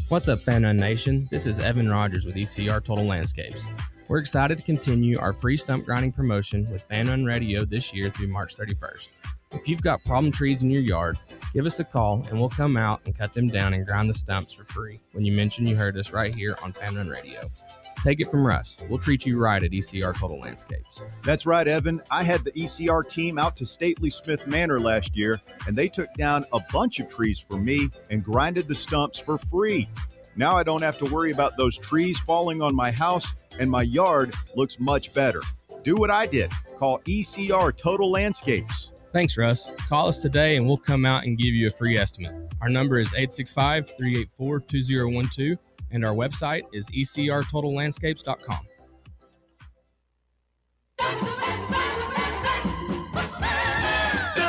What's up, Fan Run Nation? This is Evan Rogers with ECR Total Landscapes. We're excited to continue our free stump grinding promotion with Fan Run Radio this year through March 31st. If you've got problem trees in your yard, give us a call and we'll come out and cut them down and grind the stumps for free when you mention you heard us right here on Fan Run Radio. Take it from Russ. We'll treat you right at ECR Total Landscapes. That's right, Evan. I had the ECR team out to Stately Smith Manor last year, and they took down a bunch of trees for me and grinded the stumps for free. Now I don't have to worry about those trees falling on my house, and my yard looks much better. Do what I did. Call ECR Total Landscapes. Thanks, Russ. Call us today and we'll come out and give you a free estimate. Our number is 865-384-2012. And our website is ecrtotallandscapes.com.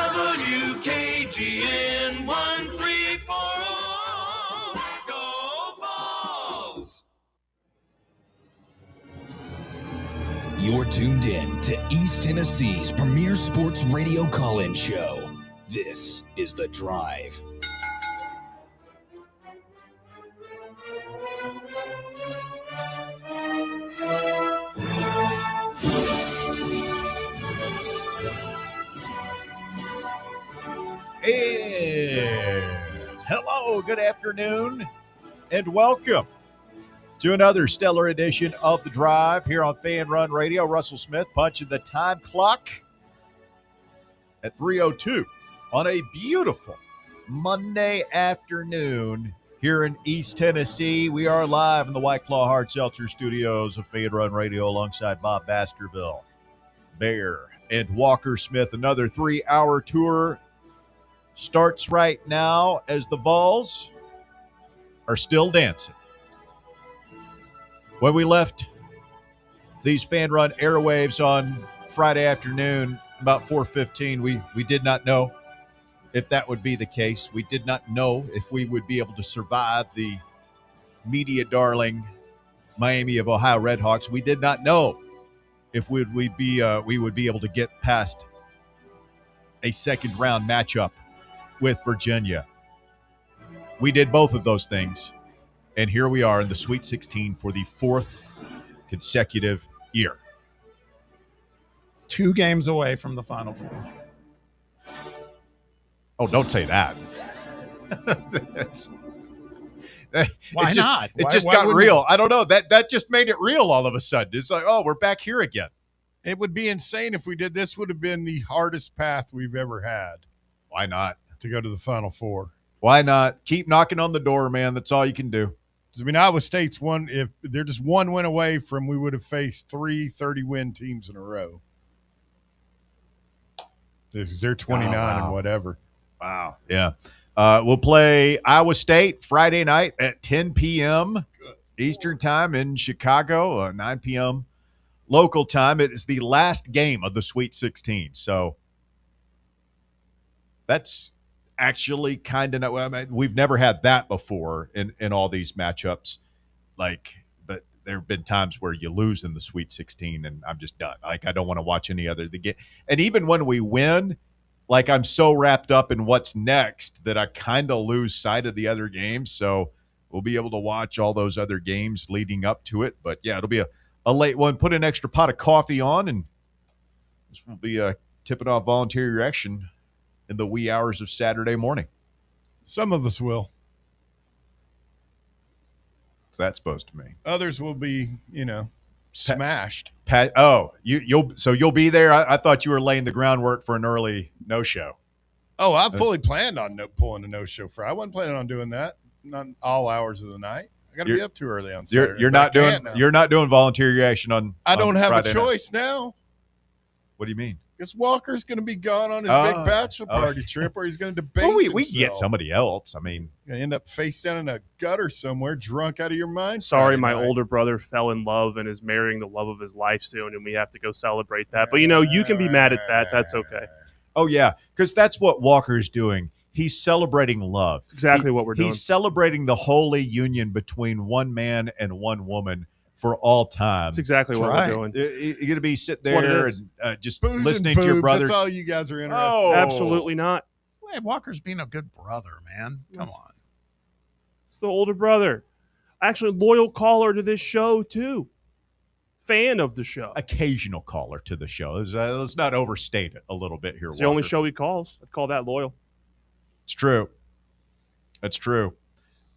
WKGN 1340. Go Vols! You're tuned in to East Tennessee's premier sports radio call-in show. This is The Drive. Hello, good afternoon, and welcome to another stellar edition of The Drive here on Fan Run Radio. Russell Smith punching the time clock at 3:02 on a beautiful Monday afternoon here in East Tennessee. We are live in the White Claw Hard Seltzer studios of Fan Run Radio alongside Bob Baskerville, Bear, and Walker Smith. Another 3-hour tour starts right now as the Vols are still dancing. When we left these Fan Run airwaves on Friday afternoon, about 4:15, we did not know if that would be the case. We did not know if we would be able to survive the media darling Miami of Ohio Redhawks. We did not know if we would be able to get past a second round matchup with Virginia. We did both of those things, and here we are in the Sweet 16 for the fourth consecutive year. 2 games away from the Final Four. Oh, don't say that. Why not? It just got real. I don't know. That just made it real all of a sudden. It's like, oh, we're back here again. It would be insane if we did. This would have been the hardest path we've ever had. Why not? To go to the Final Four. Why not? Keep knocking on the door, man. That's all you can do. I mean, Iowa State's one. If they're just one win away from, we would have faced 3 30-win teams in a row. They're 29 and whatever. Wow. Yeah. We'll play Iowa State Friday night at 10 p.m. Eastern time in Chicago, 9 p.m. local time. It is the last game of the Sweet 16. So that's actually kind of – I mean, we've never had that before in all these matchups. But there have been times where you lose in the Sweet 16, and I'm just done. I don't want to watch any other the game. And even when we win – I'm so wrapped up in what's next that I kind of lose sight of the other games. So we'll be able to watch all those other games leading up to it. But, yeah, it'll be a late one. Put an extra pot of coffee on, and this will be tipping off volunteer action in the wee hours of Saturday morning. Some of us will. What's that supposed to mean? Others will be, smashed. You'll be there. I thought you were laying the groundwork for an early no-show. Oh, I fully planned on pulling a no-show for. I wasn't planning on doing that. Not all hours of the night. I got to be up too early on Saturday. You're not doing volunteer reaction on. I don't have Friday a choice now. What do you mean? Because Walker's going to be gone on his big bachelor party trip, where he's going to debase himself. We can get somebody else. I mean, you're going to end up face down in a gutter somewhere, drunk out of your mind. Sorry, my older brother fell in love and is marrying the love of his life soon, and we have to go celebrate that. But, you can be mad at that. That's okay. Oh, yeah, because that's what Walker's doing. He's celebrating love. That's exactly what we're doing. He's celebrating the holy union between one man and one woman for all time. That's exactly what we're doing. You're going to be sitting there and just Booze listening and to your brother. That's all you guys are interested in. Absolutely not. Hey, Walker's being a good brother, man. Come on. It's the older brother. Actually, loyal caller to this show, too. Fan of the show. Occasional caller to the show. Let's not overstate it a little bit here, It's the only show he calls. I'd call that loyal. It's true. That's true.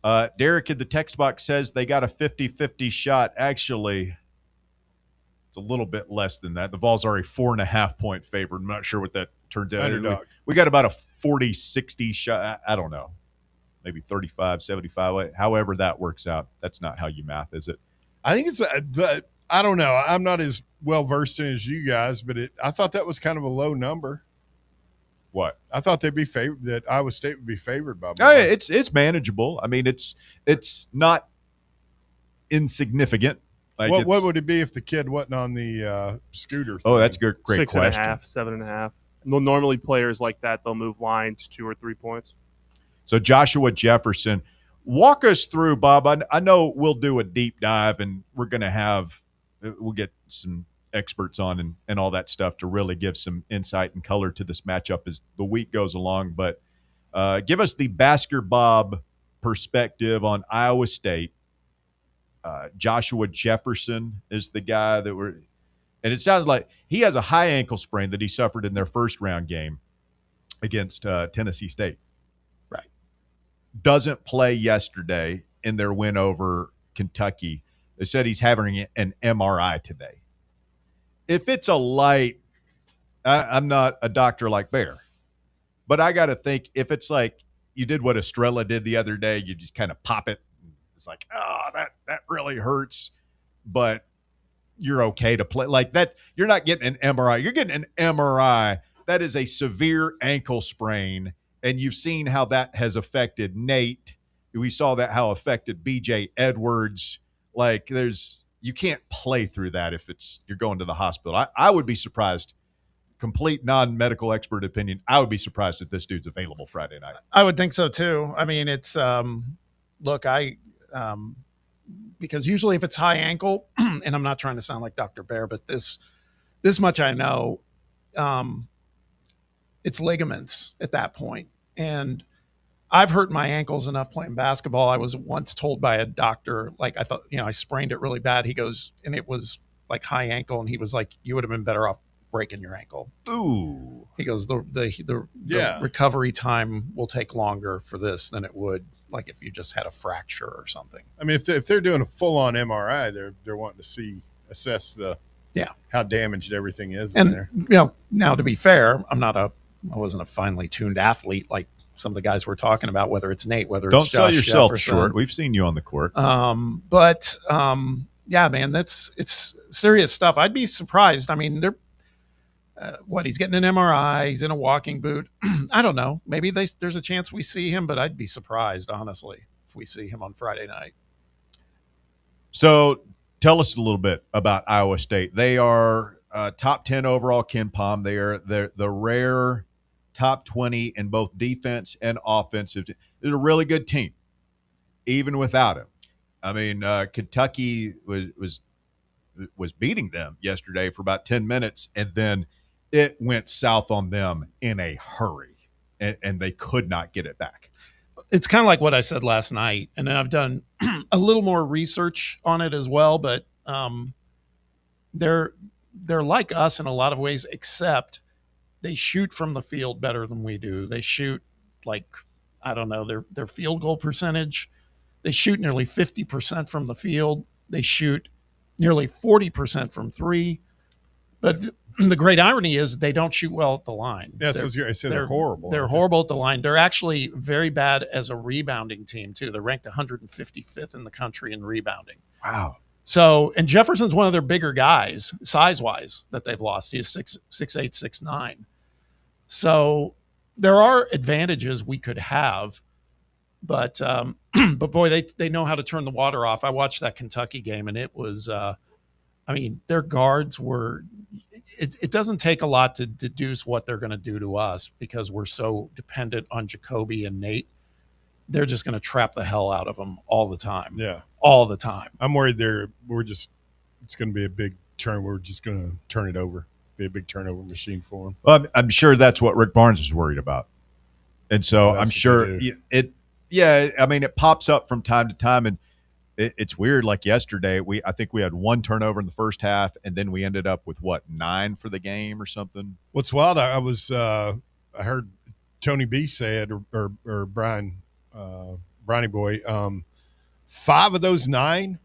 Derek in the text box says they got a 50-50 shot. Actually, it's a little bit less than that. The Vols are a 4.5-point favorite. I'm not sure what that turns out. Underdog. We got about a 40-60 shot. I don't know. Maybe 35-75. However that works out. That's not how you math, is it? I think it's I don't know. I'm not as well versed in as you guys, but I thought that was kind of a low number. What? I thought they'd be favored. That Iowa State would be favored by. Oh, yeah, it's manageable. I mean, it's not insignificant. Like what would it be if the kid wasn't on the scooter thing? Oh, that's a great question. 6.5, 7.5. Normally, players like that, they'll move lines 2 or 3 points. So Joshua Jefferson, walk us through, Bob. I know we'll do a deep dive, and we'll get some experts on and all that stuff to really give some insight and color to this matchup as the week goes along. But give us the Basker Bob perspective on Iowa State. Joshua Jefferson is the guy and it sounds like he has a high ankle sprain that he suffered in their first round game against Tennessee State. Right. Doesn't play yesterday in their win over Kentucky. They said he's having an MRI today. If it's a light, I'm not a doctor like Bear, but I got to think if it's like you did what Estrella did the other day, you just kind of pop it. It's like, oh, that really hurts, but you're okay to play like that. You're not getting an MRI. You're getting an MRI. That is a severe ankle sprain, and you've seen how that has affected Nate. We saw how affected BJ Edwards. Like you can't play through that if you're going to the hospital. I would be surprised. Complete non-medical expert opinion. I would be surprised if this dude's available Friday night. I would think so too. I mean, it's look, because usually if it's high ankle, and I'm not trying to sound like Dr. Bear, but this much I know, it's ligaments at that point. And I've hurt my ankles enough playing basketball. I was once told by a doctor, like I thought, I sprained it really bad. He goes, and it was like high ankle. And he was like, you would have been better off breaking your ankle. Ooh. He goes, the recovery time will take longer for this than it would like if you just had a fracture or something. I mean, if they're doing a full-on MRI, they're wanting to assess how damaged everything is in there. Now to be fair, I wasn't a finely tuned athlete like some of the guys we're talking about, whether it's Nate, whether Don't it's sell Josh yourself Jefferson. short. We've seen you on the court. Yeah, man, it's serious stuff. I'd be surprised. I mean, he's getting an MRI. He's in a walking boot. I don't know. Maybe there's a chance we see him, but I'd be surprised, honestly, if we see him on Friday night. So tell us a little bit about Iowa State. They are top 10 overall KenPom. They're the rare top 20 in both defense and offensive. They're a really good team, even without him. I mean, Kentucky was beating them yesterday for about 10 minutes, and then it went south on them in a hurry, and they could not get it back. It's kind of like what I said last night, and I've done a little more research on it as well, but they're like us in a lot of ways, except they shoot from the field better than we do. They shoot their field goal percentage. They shoot nearly 50% from the field. They shoot nearly 40% from three. But the great irony is they don't shoot well at the line. Yeah, they're horrible. They're horrible at the line. They're actually very bad as a rebounding team, too. They're ranked 155th in the country in rebounding. Wow. So, and Jefferson's one of their bigger guys, size-wise, that they've lost. He's 6'8", 6'9". So there are advantages we could have, but boy, they know how to turn the water off. I watched that Kentucky game, and it was, their guards were. It doesn't take a lot to deduce what they're going to do to us because we're so dependent on Jacoby and Nate. They're just going to trap the hell out of them all the time. Yeah, all the time. I'm worried it's going to be a big turn. We're just going to turn it over. Be a big turnover machine for them. Well, I'm sure that's what Rick Barnes is worried about, and so I'm sure Yeah, I mean, it pops up from time to time, and it's weird. Like yesterday, I think we had one turnover in the first half, and then we ended up with 9 for the game or something. What's wild? I heard Tony B say it, or Brian, Brownie Boy. 5 of those 9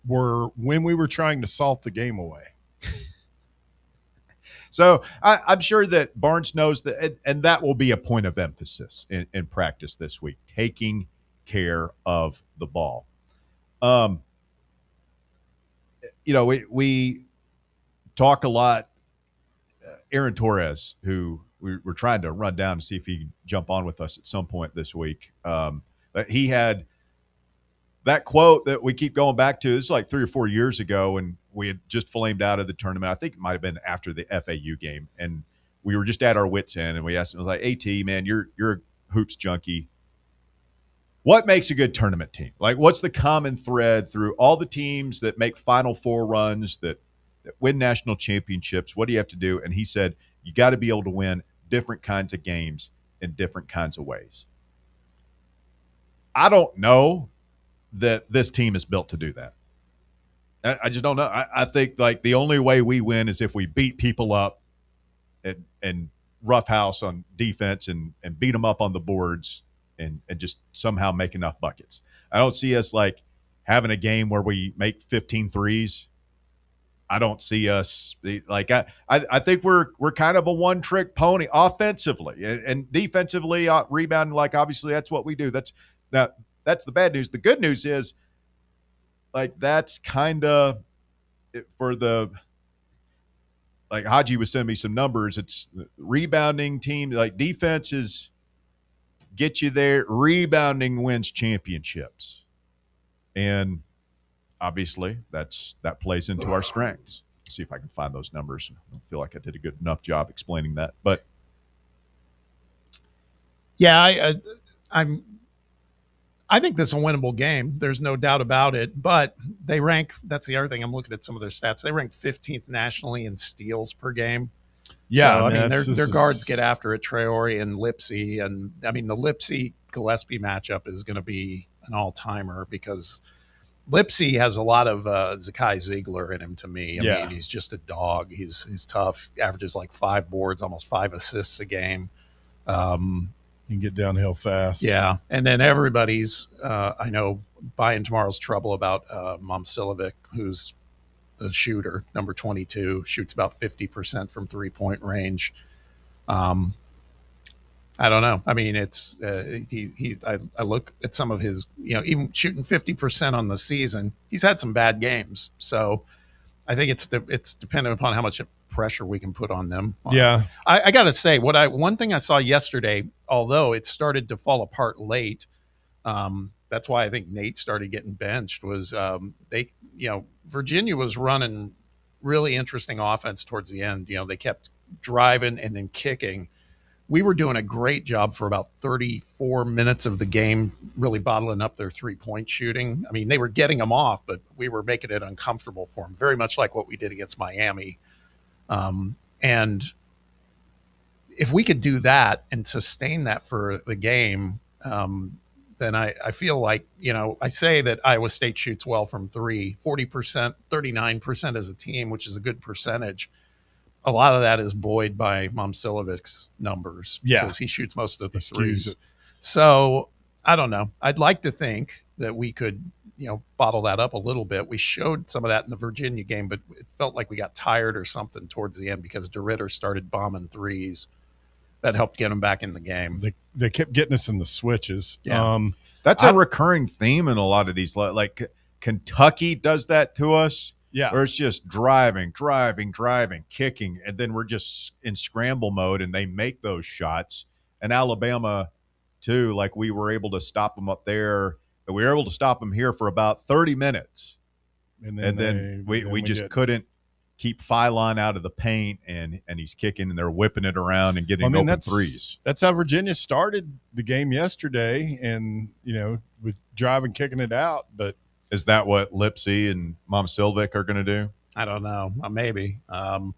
were when we were trying to salt the game away. So I'm sure that Barnes knows that, and that will be a point of emphasis in practice this week, taking care of the ball. We talk a lot. Aaron Torres, who we're trying to run down to see if he can jump on with us at some point this week. But he had that quote that we keep going back to. This is like 3 or 4 years ago, and we had just flamed out of the tournament. I think it might have been after the FAU game, and we were just at our wits' end, and we asked him, I was like, AT, man, you're a hoops junkie. What makes a good tournament team? Like, what's the common thread through all the teams that make Final Four runs, that win national championships? What do you have to do? And he said, you got to be able to win different kinds of games in different kinds of ways. I don't know that this team is built to do that. I just don't know. I think like the only way we win is if we beat people up and roughhouse on defense and beat them up on the boards and just somehow make enough buckets. I don't see us like having a game where we make 15 threes. I don't see us like I think we're kind of a one-trick pony offensively and defensively, rebounding. Like obviously that's what we do. That's the bad news. The good news is like that's kind of for the like Haji was sending me some numbers. It's rebounding team, like defense is get you there. Rebounding wins championships, and obviously that plays into our strengths. Let's see if I can find those numbers. I don't feel like I did a good enough job explaining that, but yeah, I think this is a winnable game. There's no doubt about it. But they rank, that's the other thing. I'm looking at some of their stats. They rank 15th nationally in steals per game. Yeah, so, I mean, their guards get after it, Traore and Lipsy. And, I mean, the Lipsy-Gillespie matchup is going to be an all-timer because Lipsy has a lot of Zakai Ziegler in him to me. I mean, he's just a dog. He's tough, averages like 5 boards, almost 5 assists a game. You can get downhill fast. Yeah. And then everybody's, I know, buying tomorrow's trouble about Momcilovic, who's the shooter, number 22, shoots about 50% from 3-point range. I don't know. I mean, it's I look at some of his, even shooting 50% on the season, he's had some bad games. So I think it's dependent upon how much pressure we can put on them. Yeah. I got to say, one thing I saw yesterday, although it started to fall apart late, that's why I think Nate started getting benched, was Virginia was running really interesting offense towards the end. They kept driving and then kicking. We were doing a great job for about 34 minutes of the game, really bottling up their 3-point shooting. I mean, they were getting them off, but we were making it uncomfortable for them, very much like what we did against Miami. And if we could do that and sustain that for the game, then I feel like, I say that Iowa State shoots well from 3, 40%, 39% as a team, which is a good percentage. A lot of that is buoyed by Momcilovic's numbers. Yeah. Because he shoots most of the threes. So I don't know. I'd like to think that we could, bottle that up a little bit. We showed some of that in the Virginia game, but it felt like we got tired or something towards the end because DeRitter started bombing threes. That helped get him back in the game. They kept getting us in the switches. Yeah. That's a recurring theme in a lot of these. Like Kentucky does that to us. Yeah. Where it's just driving, kicking, and then we're just in scramble mode and they make those shots. And Alabama, too, like we were able to stop them up there. And we were able to stop them here for about 30 minutes. And then we just couldn't keep Phylon out of the paint, and he's kicking, and they're whipping it around and getting open threes. That's how Virginia started the game yesterday, and, with driving, kicking it out. But is that what Lipsy and Momcilovic are going to do? I don't know. Maybe. I'm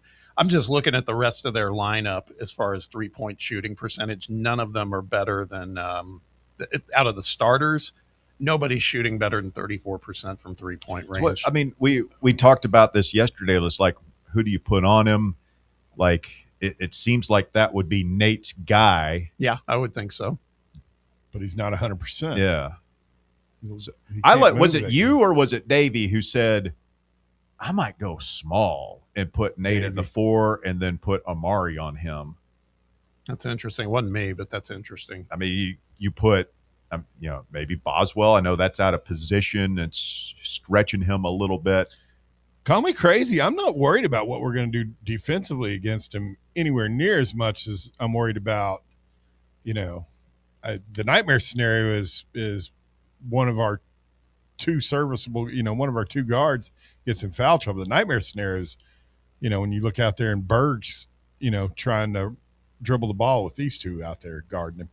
just looking at the rest of their lineup as far as 3-point shooting percentage. None of them are better than out of the starters, nobody's shooting better than 34% from 3-point range. We talked about this yesterday. It's like, who do you put on him? Like, it seems like that would be Nate's guy. Yeah, I would think so. But he's not 100%. Yeah. Was it you or was it Davey who said, I might go small and put Nate at the 4 and then put Amari on him? That's interesting. It wasn't me, but that's interesting. I mean, you put, maybe Boswell. I know that's out of position. It's stretching him a little bit. Call me crazy. I'm not worried about what we're going to do defensively against him anywhere near as much as I'm worried about, the nightmare scenario is one of our two serviceable, one of our two guards gets in foul trouble. The nightmare scenario is, when you look out there and Berg's, trying to dribble the ball with these two out there guarding him.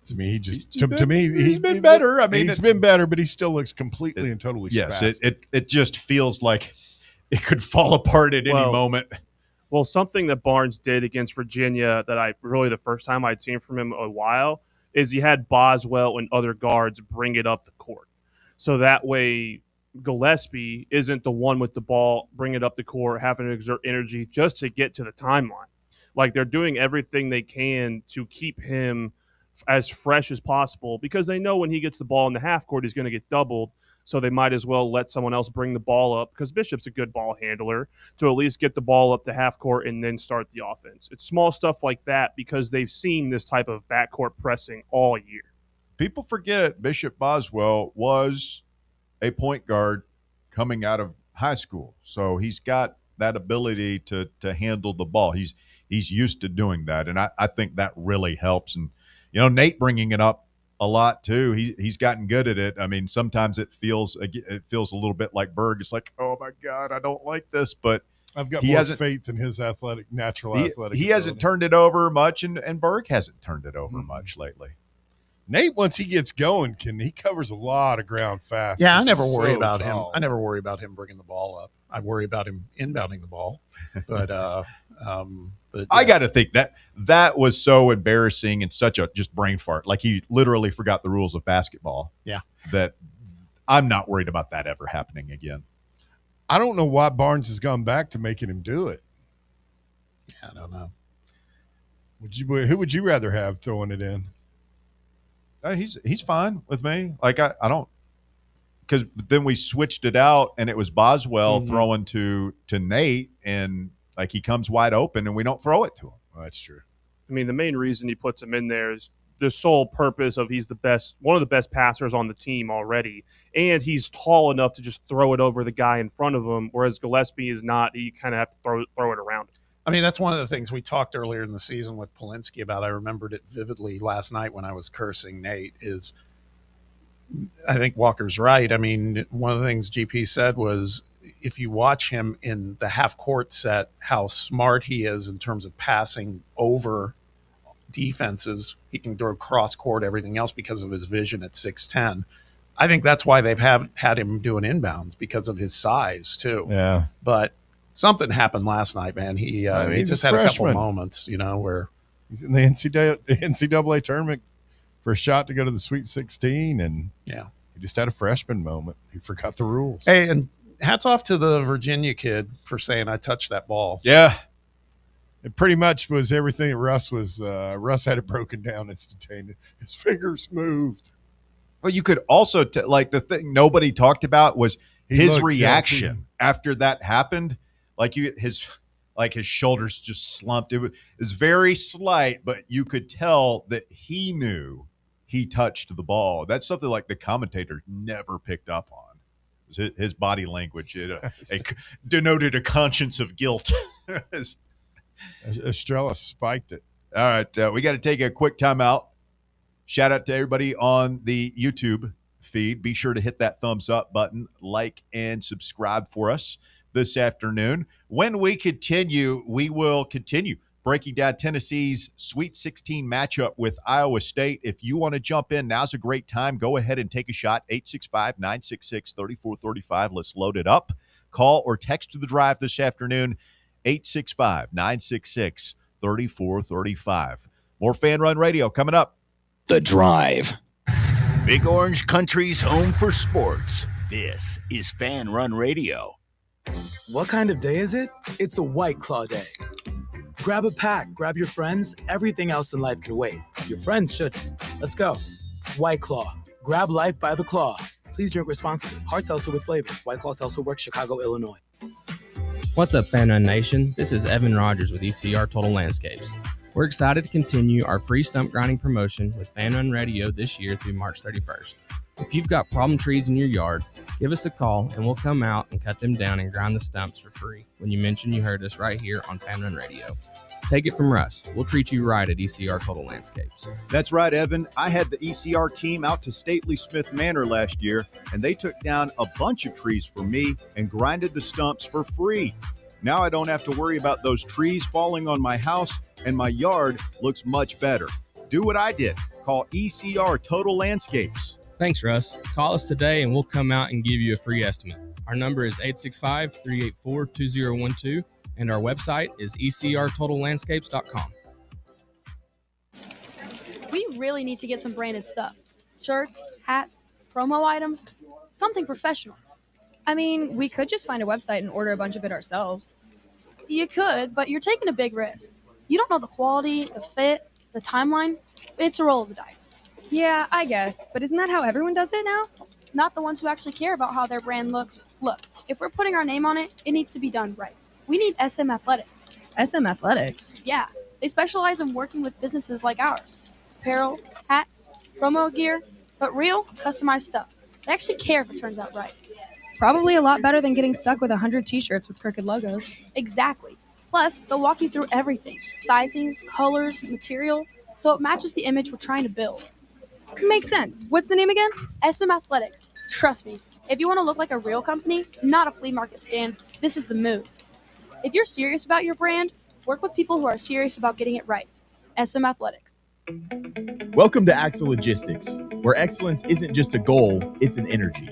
To me, he's been better. I mean, he's been better, but he still looks completely and totally spastic. Yes, it just feels like it could fall apart at any moment. Well, something that Barnes did against Virginia that the first time I'd seen from him in a while is he had Boswell and other guards bring it up the court. So that way Gillespie isn't the one with the ball, bring it up the court, having to exert energy just to get to the timeline. Like, they're doing everything they can to keep him as fresh as possible because they know when he gets the ball in the half court, he's going to get doubled. So they might as well let someone else bring the ball up because Bishop's a good ball handler to at least get the ball up to half court and then start the offense. It's small stuff like that because they've seen this type of backcourt pressing all year. People forget Bishop Boswell was a point guard coming out of high school. So he's got that ability to handle the ball. He's used to doing that, and I think that really helps. And, Nate bringing it up a lot too. He's gotten good at it. I mean, sometimes it feels a little bit like Berg. It's like, oh my God, I don't like this, but I've got more faith in his natural athletic ability. He hasn't turned it over much, and Berg hasn't turned it over much lately. Nate, once he gets going, he covers a lot of ground fast. Yeah, I never worry about him. I never worry about him bringing the ball up. I worry about him inbounding the ball. But yeah. I got to think that was so embarrassing and such a just brain fart. Like, he literally forgot the rules of basketball. Yeah. That I'm not worried about that ever happening again. I don't know why Barnes has gone back to making him do it. Yeah, I don't know. Who would you rather have throwing it in? He's fine with me. Like, I don't, because then we switched it out and it was Boswell throwing to Nate, and like, he comes wide open and we don't throw it to him. Well, that's true. I mean, the main reason he puts him in there is the sole purpose of he's one of the best passers on the team already, and he's tall enough to just throw it over the guy in front of him, whereas Gillespie is not. You kind of have to throw it around him. I mean, that's one of the things we talked earlier in the season with Polinsky about. I remembered it vividly last night when I was cursing Nate. I think Walker's right. I mean, one of the things GP said was, if you watch him in the half-court set, how smart he is in terms of passing over defenses. He can throw cross-court, everything else, because of his vision at 6'10". I think that's why they've had him doing inbounds, because of his size, too. Yeah. But something happened last night, man. He just had a couple moments, where he's in the NCAA tournament for a shot to go to the Sweet 16, and yeah, he just had a freshman moment. He forgot the rules. Hey, and hats off to the Virginia kid for saying, I touched that ball. Yeah. It pretty much was everything that Russ was. Russ had it broken down instantaneously. His fingers moved. Well, you could also, the thing nobody talked about was his reaction after that happened. Like, his shoulders just slumped. It was very slight, but you could tell that he knew he touched the ball. That's something like the commentator never picked up on. His body language it denoted a conscience of guilt. Estrella spiked it. All right, we got to take a quick timeout. Shout out to everybody on the YouTube feed. Be sure to hit that thumbs up button, like, and subscribe for us this afternoon. When we continue, we will continue breaking down Tennessee's Sweet 16 matchup with Iowa State. If you want to jump in, now's a great time. Go ahead and take a shot. 865-966-3435. Let's load it up. Call or text to the drive this afternoon, 865-966-3435. More Fan Run Radio coming up. The Drive. Big Orange Country's home for sports. This is Fan Run Radio. What kind of day is it? It's a White Claw day. Grab a pack, grab your friends. Everything else in life can wait. Your friends shouldn't. Let's go. White Claw. Grab life by the claw. Please drink responsibly. Hard seltzer with flavors. White Claw Seltzer Works, Chicago, Illinois. What's up, Fan Run Nation? This is Evan Rogers with ECR Total Landscapes. We're excited to continue our free stump grinding promotion with Fan Run Radio this year through March 31st. If you've got problem trees in your yard, give us a call and we'll come out and cut them down and grind the stumps for free when you mention you heard us right here on Fan Run Radio. Take it from Russ. We'll treat you right at ECR Total Landscapes. That's right, Evan. I had the ECR team out to Stately Smith Manor last year, and they took down a bunch of trees for me and grinded the stumps for free. Now I don't have to worry about those trees falling on my house, and my yard looks much better. Do what I did. Call ECR Total Landscapes. Thanks, Russ. Call us today and we'll come out and give you a free estimate. Our number is 865-384-2012, and our website is ecrtotallandscapes.com. We really need to get some branded stuff. Shirts, hats, promo items, something professional. I mean, we could just find a website and order a bunch of it ourselves. You could, but you're taking a big risk. You don't know the quality, the fit, the timeline. It's a roll of the dice. Yeah, I guess. But isn't that how everyone does it now? Not the ones who actually care about how their brand looks. Look, if we're putting our name on it, it needs to be done right. We need SM Athletics. SM Athletics? Yeah, they specialize in working with businesses like ours. Apparel, hats, promo gear, but real, customized stuff. They actually care if it turns out right. Probably a lot better than getting stuck with 100 t-shirts with crooked logos. Exactly. Plus, they'll walk you through everything. Sizing, colors, material, so it matches the image we're trying to build. Makes sense. What's the name again? SM Athletics. Trust me, if you want to look like a real company, not a flea market stand, this is the move. If you're serious about your brand, work with people who are serious about getting it right. SM Athletics. Welcome to Axle Logistics, where excellence isn't just a goal, it's an energy.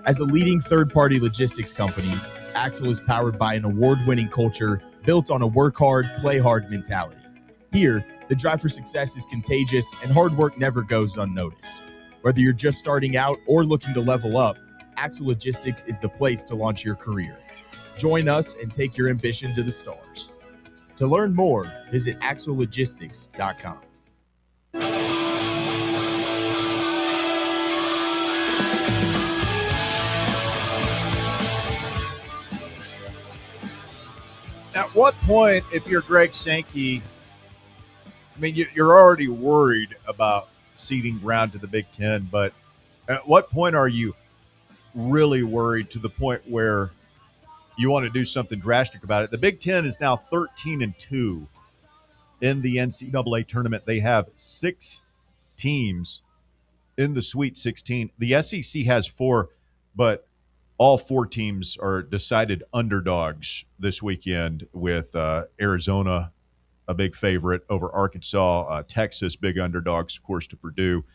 As a leading third-party logistics company, Axle is powered by an award-winning culture built on a work hard, play hard mentality. Here, the drive for success is contagious and hard work never goes unnoticed. Whether you're just starting out or looking to level up, Axle Logistics is the place to launch your career. Join us and take your ambition to the stars. To learn more, visit axlelogistics.com. At what point, if you're Greg Sankey, I mean, you're already worried about seeding ground to the Big Ten, but at what point are you really worried to the point where you want to do something drastic about it? The Big Ten is now 13-2 in the NCAA tournament. They have 6 teams in the Sweet 16. The SEC has 4, but all 4 teams are decided underdogs this weekend, with Arizona a big favorite over Arkansas, Texas big underdogs, of course, to Purdue.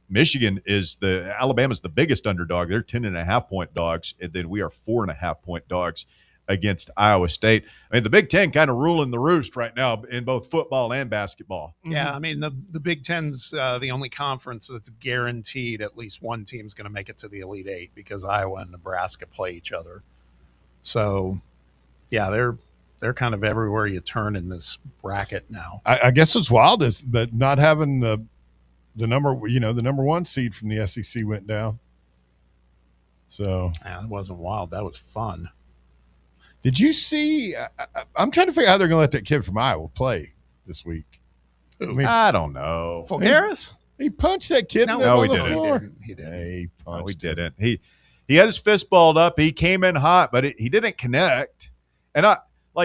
Michigan Alabama's the biggest underdog. They're 10.5-point dogs, and then we are 4.5-point dogs against Iowa State. I mean, the Big Ten kind of ruling the roost right now in both football and basketball. Yeah, I mean, the Big Ten's the only conference that's guaranteed at least one team's going to make it to the Elite Eight, because Iowa and Nebraska play each other. So, yeah, they're kind of everywhere you turn in this bracket now. I guess what's wild is that not having the number one seed from the SEC went down. So yeah, that wasn't wild. That was fun. Did you see? I'm trying to figure out how they're going to let that kid from Iowa play this week. I don't know. Fulgaris? He punched that kid. No, he didn't. He didn't. We didn't. He had his fist balled up. He came in hot, but he didn't connect. And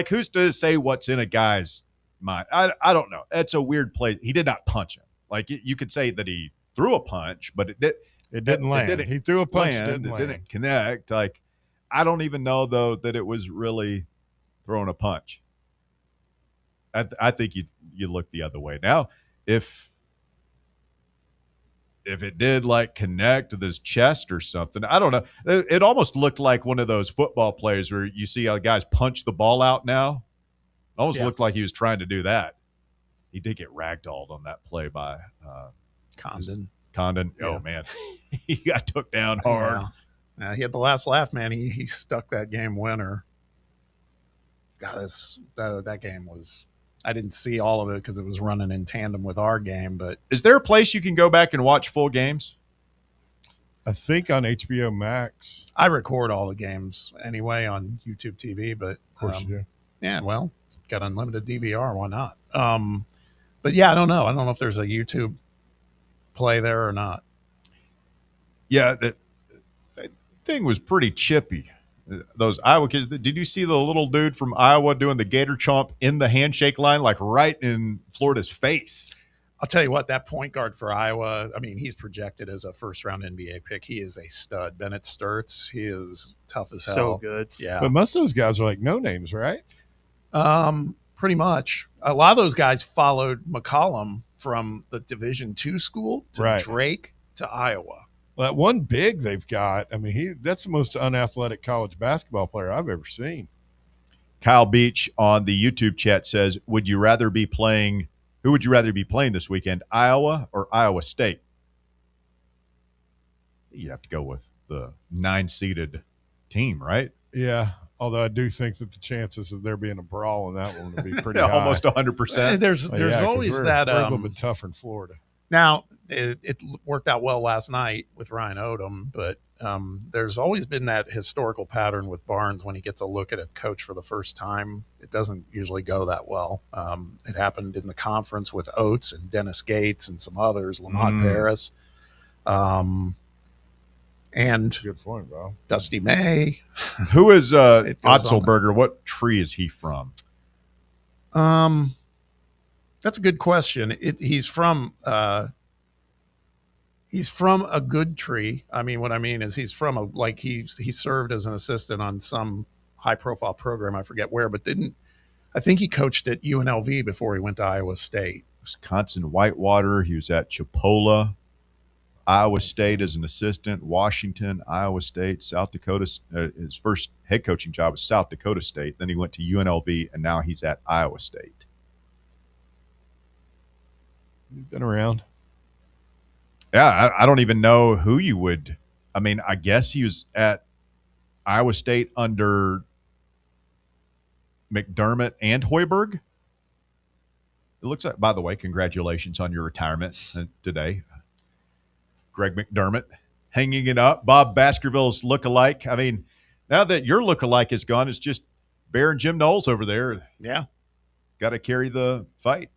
who's to say what's in a guy's mind? I don't know. It's a weird play. He did not punch him. Like, you could say that he threw a punch, but it didn't land. He threw a punch. It didn't connect. Like, I don't even know, though, that it was really throwing a punch. I think you look the other way. Now, if it did, connect to his chest or something, I don't know. It almost looked like one of those football plays where you see how guys punch the ball out now. It almost looked like he was trying to do that. he did get ragdolled on that play by Condon. Condon. Yeah. Oh man, he got took down hard. Yeah, he had the last laugh, man. He stuck that game winner. God, that game was. I didn't see all of it because it was running in tandem with our game. But is there a place you can go back and watch full games? I think on HBO Max. I record all the games anyway on YouTube TV, but of course you do. Yeah, well, got unlimited DVR. Why not? But yeah, I don't know. I don't know if there's a YouTube play there or not. Yeah, that thing was pretty chippy. Those Iowa kids. Did you see the little dude from Iowa doing the gator chomp in the handshake line, like right in Florida's face? I'll tell you what, that point guard for Iowa, I mean, he's projected as a first-round NBA pick. He is a stud. Bennett Sturts, he is tough as hell. So good. Yeah. But most of those guys are like no names, right? Pretty much. A lot of those guys followed McCollum from the Division II school to Drake to Iowa. Well, that one big they've got, I mean, that's the most unathletic college basketball player I've ever seen. Kyle Beach on the YouTube chat says, who would you rather be playing this weekend, Iowa or Iowa State? You have to go with the 9-seeded team, right? Yeah, although I do think that the chances of there being a brawl in that one would be pretty high. Almost 100%. There's always that. We're a little bit tougher in Florida. Now, it worked out well last night with Ryan Odom, but there's always been that historical pattern with Barnes when he gets a look at a coach for the first time. It doesn't usually go that well. It happened in the conference with Oates and Dennis Gates and some others, Lamont Paris. And good point, bro. Dusty May. Who is Otzelberger? What tree is he from? That's a good question. He's from a good tree. I mean, what I mean is he's from he served as an assistant on some high profile program. I forget where, but I think he coached at UNLV before he went to Iowa State. Wisconsin Whitewater. He was at Chipola, Iowa State as an assistant, Washington, Iowa State, South Dakota. His first head coaching job was South Dakota State. Then he went to UNLV, and now he's at Iowa State. He's been around. Yeah, I don't even know who you would. I mean, I guess he was at Iowa State under McDermott and Hoiberg. It looks like, by the way, congratulations on your retirement today. Greg McDermott hanging it up. Bob Baskerville's lookalike. I mean, now that your lookalike is gone, it's just Bear and Jim Knowles over there. Yeah. Got to carry the fight.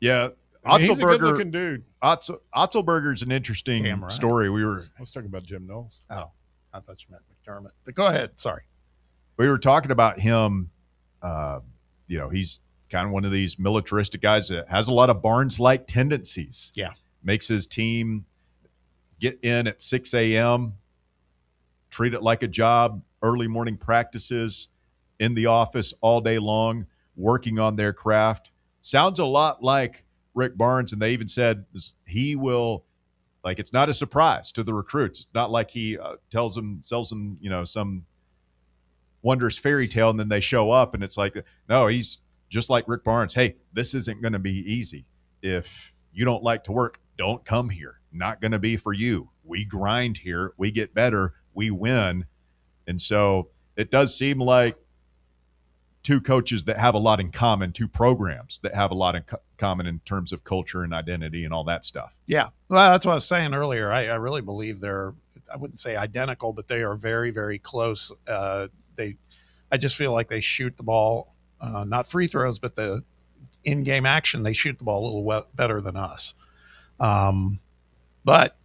Yeah, I mean, he's a good-looking dude. Otzelberger's an interesting story. I was talking about Jim Knowles. Oh, I thought you meant McDermott. But go ahead. Sorry. We were talking about him. He's kind of one of these militaristic guys that has a lot of Barnes-like tendencies. Yeah. Makes his team get in at 6 a.m., treat it like a job, early morning practices, in the office all day long, working on their craft. Sounds a lot like Rick Barnes, and they even said he will, like, it's not a surprise to the recruits. It's not like he sells them, some wondrous fairy tale, and then they show up, and it's like, no, he's just like Rick Barnes. Hey, this isn't going to be easy. If you don't like to work, don't come here. Not going to be for you. We grind here. We get better. We win. And so it does seem like two coaches that have a lot in common, two programs that have a lot in common in terms of culture and identity and all that stuff. Yeah. Well, that's what I was saying earlier. I really believe they're, I wouldn't say identical, but they are very, very close. I just feel like they shoot the ball, not free throws, but the in-game action, they shoot the ball a little better than us. But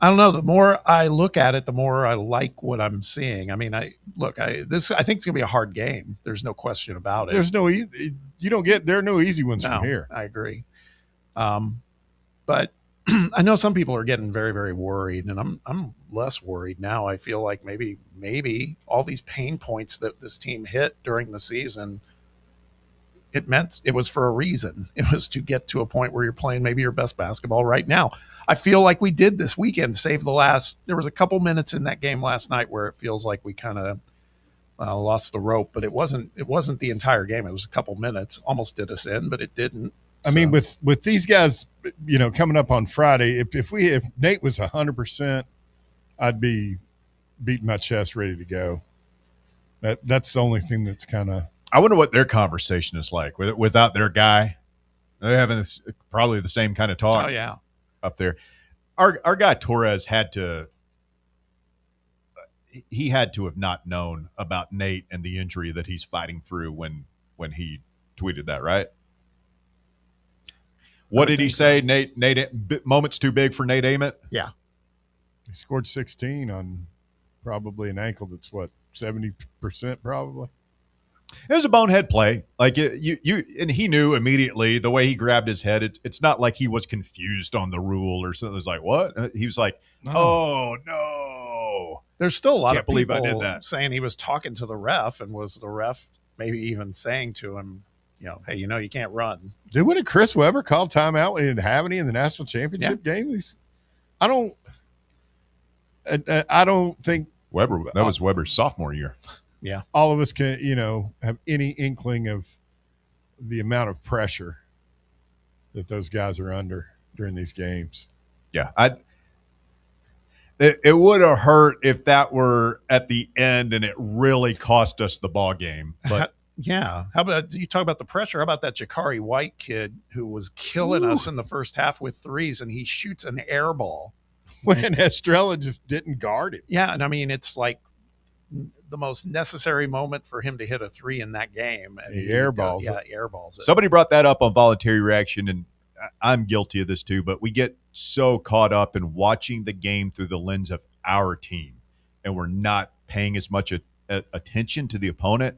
I don't know. The more I look at it, the more I like what I'm seeing. I mean, I think it's gonna be a hard game. There's no question about it. There are no easy ones from here. I agree. But I know some people are getting very, very worried, and I'm less worried now. I feel like maybe all these pain points that this team hit during the season, it was for a reason. It was to get to a point where you're playing maybe your best basketball right now. I feel like we did this weekend, there was a couple minutes in that game last night where it feels like we kind of lost the rope, but it wasn't the entire game. It was a couple minutes. Almost did us in, but it didn't. I mean, with these guys, coming up on Friday, if Nate was 100%, I'd be beating my chest, ready to go. That's the only thing that's kind of. I wonder what their conversation is like without their guy. They're having probably the same kind of talk. Oh yeah, up there. Our guy Torres had to have not known about Nate and the injury that he's fighting through when he tweeted that, right? What did he say? So. Nate, moments too big for Nate Ament? Yeah. He scored 16 on probably an ankle that's 70% probably. It was a bonehead play. Like and he knew immediately the way he grabbed his head. It's not like he was confused on the rule or something. It was like, what? He was like, oh no. There's still a lot of people saying he was talking to the ref, and was the ref maybe even saying to him, hey, you can't run. Did Chris Webber call timeout when he didn't have any in the national championship game? I don't think Webber. That was Webber's sophomore year. Yeah, all of us can, have any inkling of the amount of pressure that those guys are under during these games. Yeah, it would have hurt if that were at the end and it really cost us the ball game. But yeah, how about you talk about the pressure? How about that Jakari White kid who was killing us in the first half with threes, and he shoots an air ball when Estrella just didn't guard it. Yeah, and I mean it's like the most necessary moment for him to hit a three in that game. And he airballs. Airballs it. Somebody brought that up on voluntary reaction, and I'm guilty of this too, but we get so caught up in watching the game through the lens of our team, and we're not paying as much attention to the opponent.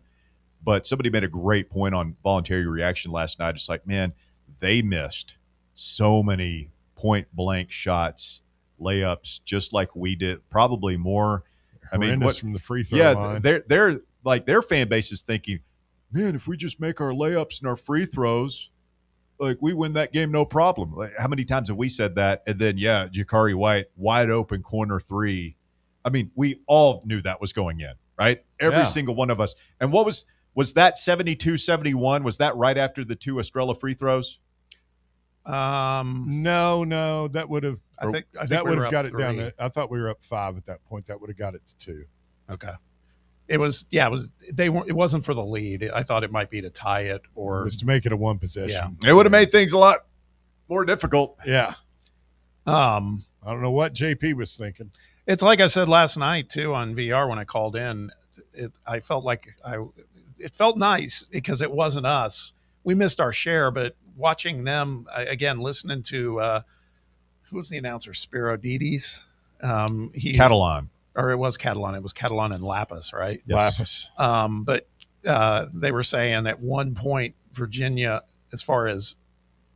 But somebody made a great point on voluntary reaction last night. It's like, man, they missed so many point-blank shots, layups, just like we did, probably more. I mean, from the free throw line. They're like their fan base is thinking, man, if we just make our layups and our free throws, like we win that game, no problem. Like, how many times have we said that? And then, Jakari White, wide open corner three. I mean, we all knew that was going in, right? Every single one of us. And what was that 72-71? Was that right after the two Estrella free throws? No, that would have. I think that would have got it down. I thought we were up 5 at that point. That would have got it to 2. Okay. It was. Yeah, it was. It wasn't for the lead. I thought it might be to tie it, or it was to make it a one possession. Yeah. It would have made things a lot more difficult. Yeah. I don't know what JP was thinking. It's like I said last night too on VR when I called in. I felt like it felt nice because it wasn't us. We missed our share, but watching them again, listening to who was the announcer? Spiro Dides. Catalan. Or it was Catalan. It was Catalan and Lapis, right? Yes. Lapis. But they were saying at one point, Virginia, as far as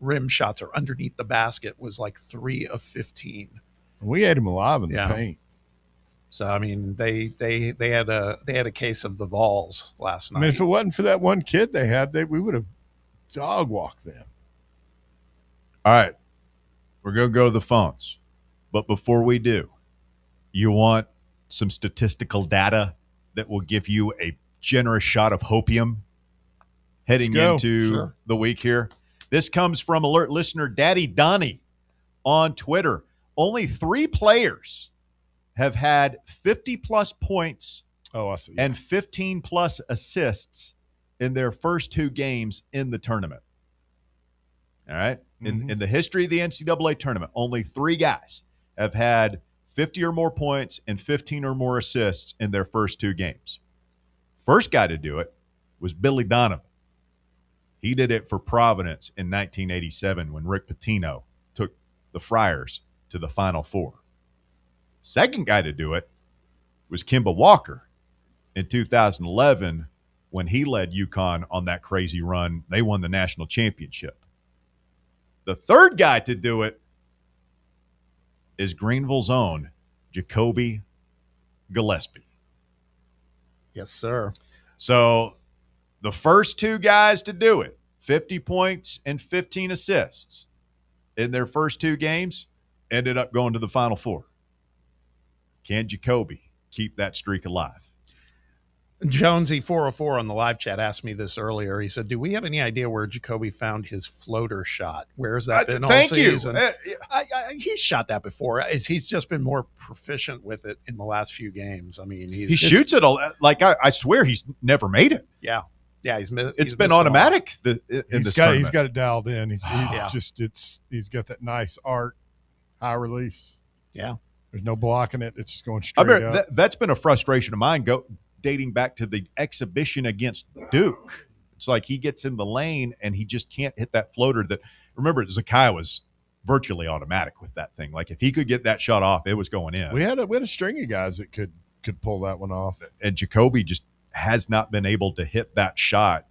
rim shots or underneath the basket, was like 3 of 15. We ate them alive in the paint. So I mean, they had a case of the Vols last night. I mean, if it wasn't for that one kid they had, we would have dog walked them. All right, we're gonna go to the phones, but before we do, you want some statistical data that will give you a generous shot of hopium heading into the week here. This comes from alert listener Daddy Donnie on Twitter. Only 3 players have had 50-plus points and 15-plus assists in their first 2 games in the tournament. All right? In the history of the NCAA tournament, only 3 guys have had 50 or more points and 15 or more assists in their first 2 games. First guy to do it was Billy Donovan. He did it for Providence in 1987 when Rick Pitino took the Friars to the Final Four. Second guy to do it was Kemba Walker in 2011 when he led UConn on that crazy run. They won the national championship. The third guy to do it is Greenville's own Jacoby Gillespie. Yes, sir. So the first 2 guys to do it, 50 points and 15 assists in their first 2 games, ended up going to the Final Four. Can Jacoby keep that streak alive? Jonesy 404 on the live chat asked me this earlier. He said, "Do we have any idea where Jacoby found his floater shot? Where has that been all thank season?" you. He's shot that before. He's just been more proficient with it in the last few games. I mean, he shoots it like I swear he's never made it. Yeah, it's been automatic. He's got it dialed in. He's got that nice arc, high release. Yeah, there's no blocking it. It's just going straight up. That's been a frustration of mine. Dating back to the exhibition against Duke. It's like he gets in the lane and he just can't hit that floater that, remember, Zakai was virtually automatic with that thing. Like if he could get that shot off, it was going in. We had a string of guys that could pull that one off. And Jacoby just has not been able to hit that shot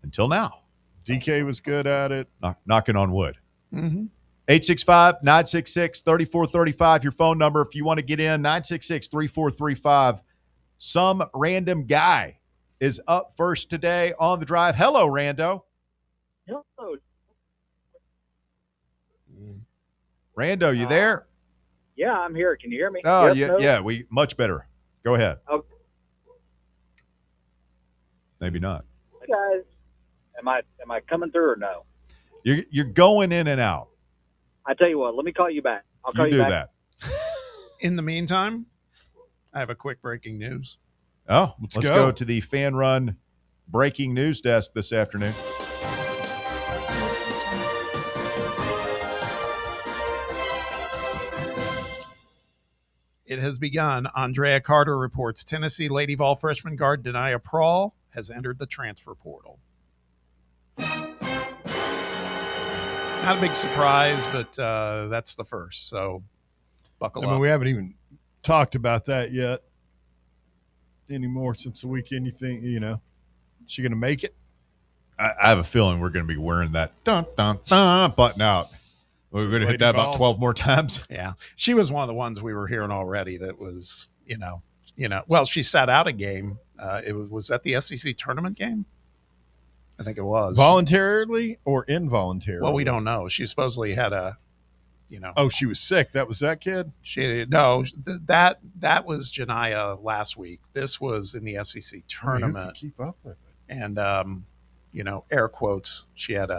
until now. DK was good at it. Knocking on wood. Mm-hmm. 865-966-3435, your phone number if you want to get in, 966-3435. Some random guy is up first today on the drive. Hello, Rando. Hello. Rando, you there? Yeah, I'm here. Can you hear me? Oh, yes, yeah, no? we much better. Go ahead. Okay. Maybe not. Hey guys, am I coming through or no? You're going in and out. I tell you what, let me call you back. I'll call you do back. that. In the meantime, I have a quick breaking news. Oh, let's go to the Fan Run breaking news desk this afternoon. It has begun. Andrea Carter reports Tennessee Lady Vol freshman guard Denia Prawl has entered the transfer portal. Not a big surprise, but that's the first. So buckle up. We haven't even talked about that yet anymore since the weekend. You think, is she going to make it? I have a feeling we're going to be wearing that button out. We're going to hit that about 12 more times. Yeah. She was one of the ones we were hearing already that was, well, she sat out a game. Was that the SEC tournament game? I think it was. Voluntarily or involuntarily? Well, we don't know. She supposedly had a, Oh, she was sick. That was that kid? That was Janiyah last week. This was in the SEC tournament. Who could keep up with it? And, air quotes, she had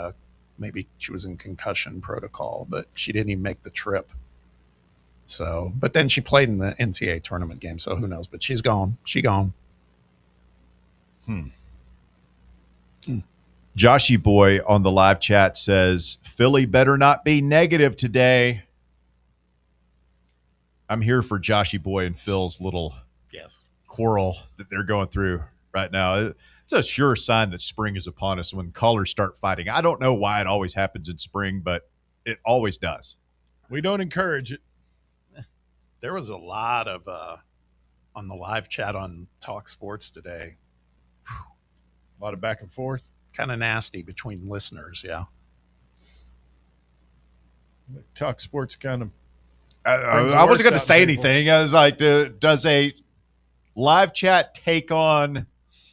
maybe she was in concussion protocol, but she didn't even make the trip. So, but then she played in the NCAA tournament game, so who knows? But she's gone. She gone. Joshy Boy on the live chat says, Philly better not be negative today. I'm here for Joshy Boy and Phil's little quarrel that they're going through right now. It's a sure sign that spring is upon us when callers start fighting. I don't know why it always happens in spring, but it always does. We don't encourage it. There was a lot of on the live chat on Talk Sports today. A lot of back and forth. Kind of nasty between listeners, yeah. Talk Sports kind of. I wasn't going to say anything. I was like, does a live chat take on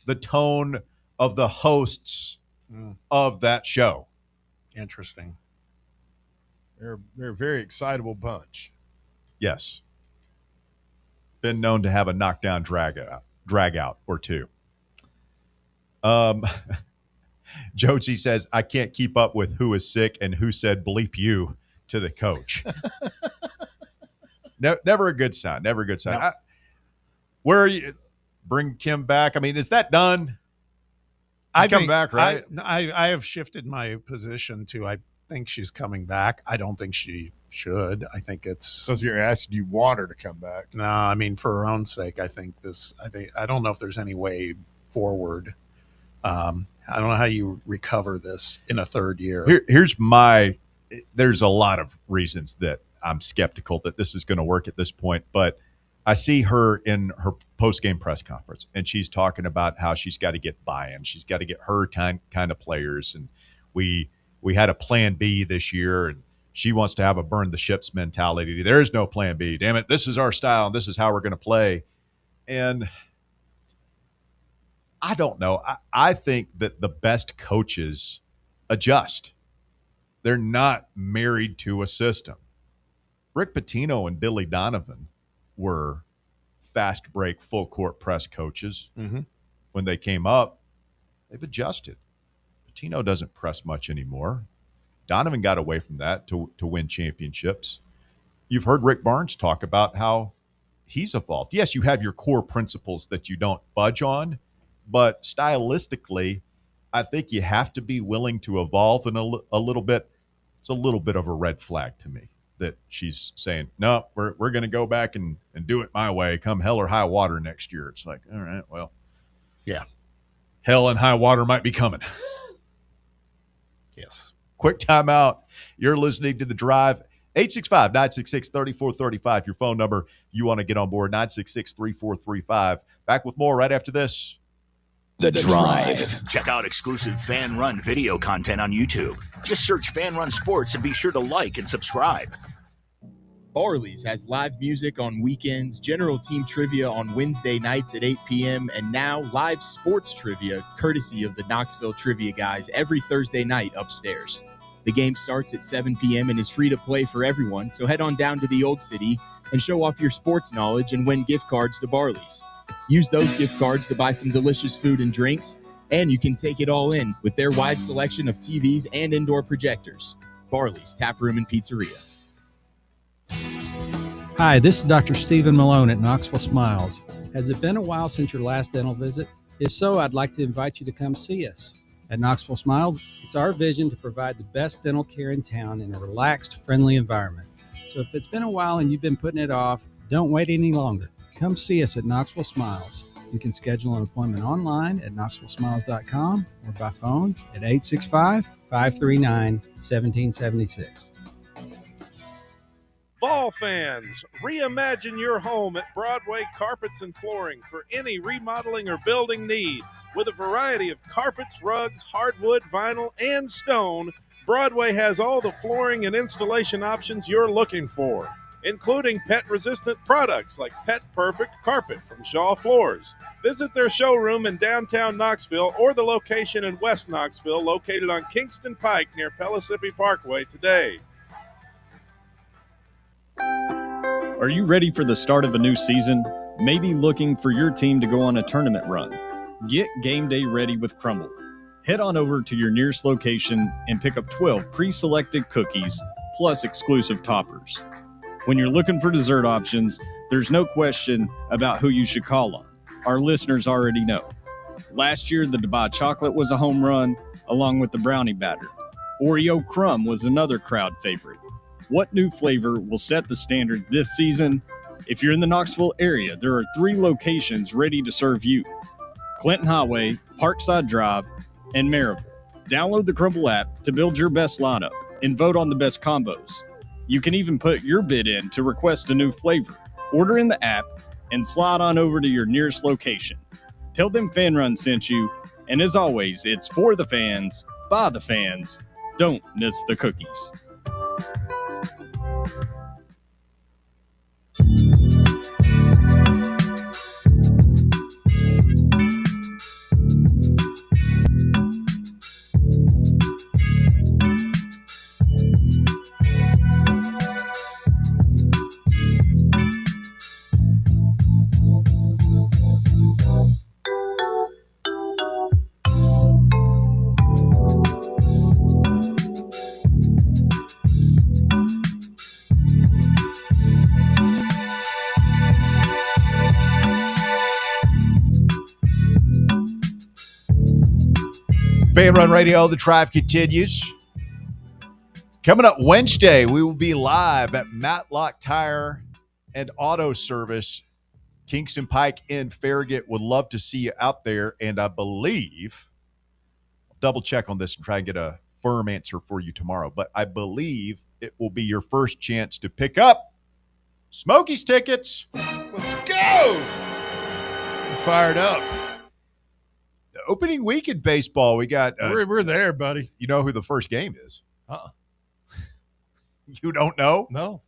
the tone of the hosts of that show? Interesting. They're a very excitable bunch. Yes. Been known to have a knockdown drag out or two. Joji says, I can't keep up with who is sick and who said bleep you to the coach. Never a good sign. Never a good sign. No. Where are you? Bring Kim back. I mean, is that done? I come back, right? I have shifted my position to I think she's coming back. I don't think she should. I think it's. So you're asking, you want her to come back? No, I mean for her own sake. I don't know if there's any way forward. I don't know how you recover this in a third year. There's a lot of reasons that I'm skeptical that this is going to work at this point, but I see her in her post-game press conference, and she's talking about how she's got to get buy-in. She's got to get her kind of players, and we had a plan B this year, and she wants to have a burn the ships mentality. There is no plan B. Damn it, this is our style, and this is how we're going to play. And I don't know. I think that the best coaches adjust. They're not married to a system. Rick Pitino and Billy Donovan were fast break, full court press coaches. When they came up, they've adjusted. Patino doesn't press much anymore. Donovan got away from that to win championships. You've heard Rick Barnes talk about how he's evolved. Yes, you have your core principles that you don't budge on, but stylistically, I think you have to be willing to evolve in a little bit. It's a little bit of a red flag to me that she's saying, no, we're going to go back and do it my way, come hell or high water next year. It's like, all right, well, yeah, hell and high water might be coming. Yes. Quick timeout. You're listening to The Drive. 865-966-3435, your phone number. You want to get on board, 966-3435. Back with more right after this. The Drive. Check out exclusive Fan Run video content on YouTube. Just search Fan Run Sports and be sure to like and subscribe. Barley's has live music on weekends, general team trivia on Wednesday nights at 8 p.m., and now live sports trivia courtesy of the Knoxville Trivia Guys every Thursday night upstairs. The game starts at 7 p.m. and is free to play for everyone, so head on down to the Old City and show off your sports knowledge and win gift cards to Barley's. Use those gift cards to buy some delicious food and drinks, and you can take it all in with their wide selection of TVs and indoor projectors. Barley's Tap Room and Pizzeria. Hi, this is Dr. Stephen Malone at Knoxville Smiles. Has it been a while since your last dental visit? If so, I'd like to invite you to come see us. At Knoxville Smiles, it's our vision to provide the best dental care in town in a relaxed, friendly environment. So if it's been a while and you've been putting it off, don't wait any longer. Come see us at Knoxville Smiles. You can schedule an appointment online at knoxvillesmiles.com or by phone at 865-539-1776. Vol fans, reimagine your home at Broadway Carpets and Flooring for any remodeling or building needs. With a variety of carpets, rugs, hardwood, vinyl, and stone, Broadway has all the flooring and installation options you're looking for, including pet-resistant products like Pet Perfect Carpet from Shaw Floors. Visit their showroom in downtown Knoxville or the location in West Knoxville located on Kingston Pike near Pellissippi Parkway today. Are you ready for the start of a new season? Maybe looking for your team to go on a tournament run? Get game day ready with Crumble. Head on over to your nearest location and pick up 12 pre-selected cookies plus exclusive toppers. When you're looking for dessert options, there's no question about who you should call on. Our listeners already know. Last year, the Dubai chocolate was a home run, along with the brownie batter. Oreo crumb was another crowd favorite. What new flavor will set the standard this season? If you're in the Knoxville area, there are 3 locations ready to serve you: Clinton Highway, Parkside Drive, and Maryville. Download the Crumble app to build your best lineup and vote on the best combos. You can even put your bid in to request a new flavor. Order in the app and slide on over to your nearest location. Tell them Fan Run sent you, and as always, it's for the fans, by the fans. Don't miss the cookies. Fan Run Radio, The Drive continues. Coming up Wednesday, we will be live at Matlock Tire and Auto Service, Kingston Pike in Farragut. Would love to see you out there, and I believe, I'll double check on this and try and get a firm answer for you tomorrow, but I believe it will be your first chance to pick up Smokies tickets. Let's go! I'm fired up. The opening week in baseball, we got... we're there, buddy. You know who the first game is? You don't know? No.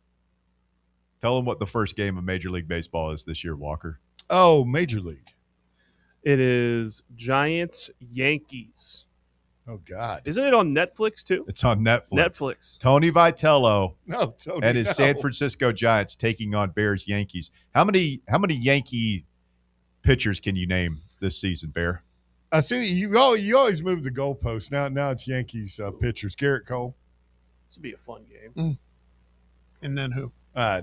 Tell them what the first game of Major League Baseball is this year, Walker. Oh, Major League. It is Giants-Yankees. Oh, God. Isn't it on Netflix, too? It's on Netflix. Netflix. Tony Vitello Tony, and his San Francisco Giants taking on Bears Yankees. How many Yankee pitchers can you name this season, Bear? I see you always move the goalpost. Now it's Yankees pitchers. Garrett Cole. This would be a fun game. And then who? No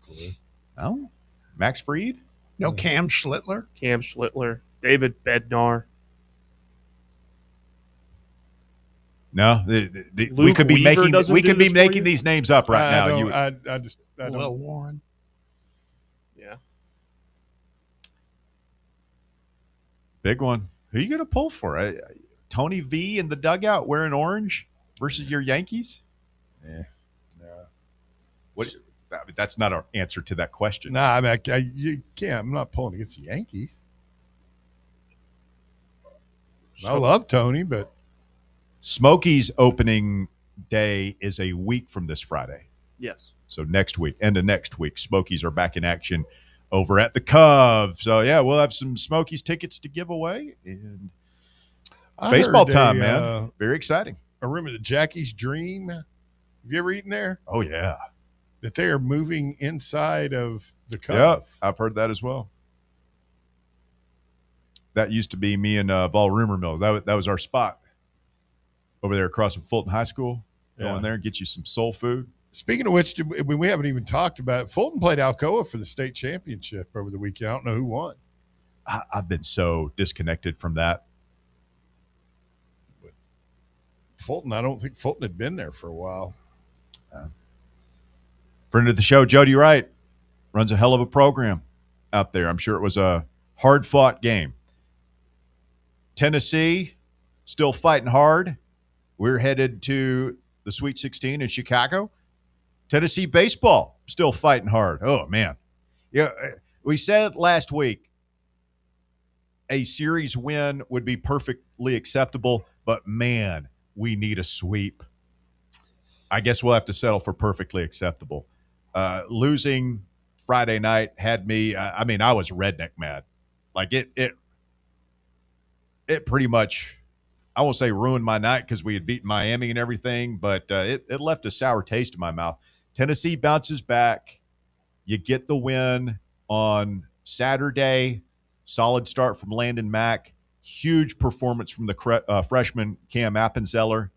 clue. Oh, Max Fried? No, Cam Schlittler. Cam Schlittler. David Bednar. No, we could be making these names up right now. I don't. Will Warren. Yeah. Big one. Who are you going to pull for? Tony V in the dugout wearing orange versus your Yankees? Yeah. What? That's not our answer to that question. Nah, I mean, you can't. I'm not pulling against the Yankees. I love Tony, but Smokey's opening day is a week from this Friday. Yes. So next week, end of next week, Smokies are back in action over at the Cove. So, yeah, we'll have some Smokies tickets to give away. And it's baseball time, man. Very exciting. I remember the Jackie's Dream. Have you ever eaten there? Oh, yeah. That they are moving inside of the Cove. Yeah, I've heard that as well. That used to be me and Vol Rumor Mills. That was our spot over there across from Fulton High School. Go in there and get you some soul food. Speaking of which, we haven't even talked about it. Fulton played Alcoa for the state championship over the weekend. I don't know who won. I've been so disconnected from that. But Fulton, I don't think Fulton had been there for a while. Friend of the show, Jody Wright, runs a hell of a program out there. I'm sure it was a hard-fought game. Tennessee, still fighting hard. We're headed to the Sweet 16 in Chicago. Tennessee baseball, still fighting hard. Oh, man. Yeah, we said last week a series win would be perfectly acceptable, but, man, we need a sweep. I guess we'll have to settle for perfectly acceptable. Losing Friday night had me, I was redneck mad. Like, it pretty much, I won't say ruined my night because we had beaten Miami and everything, but it left a sour taste in my mouth. Tennessee bounces back. You get the win on Saturday. Solid start from Landon Mack. Huge performance from the freshman Cam Appenzeller.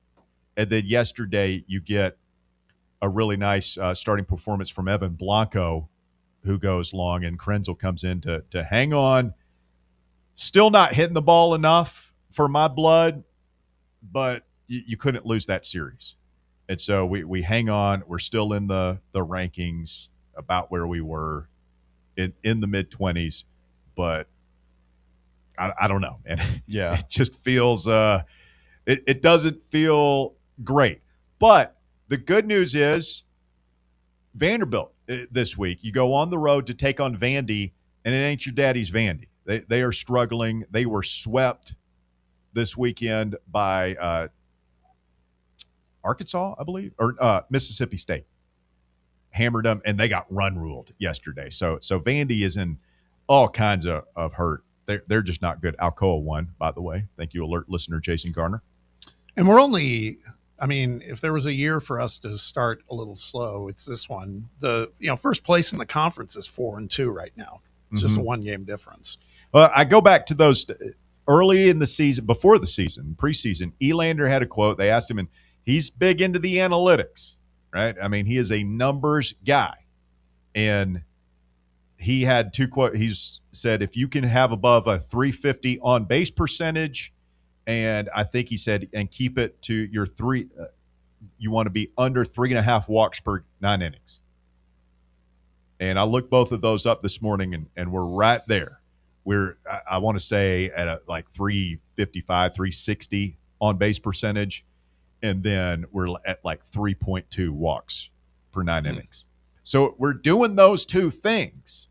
And then yesterday you get a really nice starting performance from Evan Blanco, who goes long, and Krenzel comes in to hang on. Still not hitting the ball enough for my blood, but you couldn't lose that series. And so we hang on. We're still in the rankings about where we were in the mid-20s, but I don't know. And yeah, it just feels it doesn't feel great. But the good news is Vanderbilt this week. You go on the road to take on Vandy, and it ain't your daddy's Vandy. They are struggling. They were swept this weekend by Arkansas, I believe, or Mississippi State. Hammered them, and they got run ruled yesterday. So Vandy is in all kinds of hurt. They're just not good. Alcoa won, by the way. Thank you, alert listener Jason Garner. And we're only, if there was a year for us to start a little slow, it's this one. The first place in the conference is 4-2 right now. It's just a 1-game difference. Well, I go back to those early in the season, before the season, preseason. Elander had a quote. They asked him, and he's big into the analytics, right? He is a numbers guy. And he had two quotes. He's said, if you can have above a 350 on base percentage, and I think he said, and keep it to your you want to be under 3.5 walks per 9 innings. And I looked both of those up this morning, and we're right there. We're, I want to say, at like 355, 360 on base percentage. And then we're at like 3.2 walks per 9 innings. So we're doing those two things.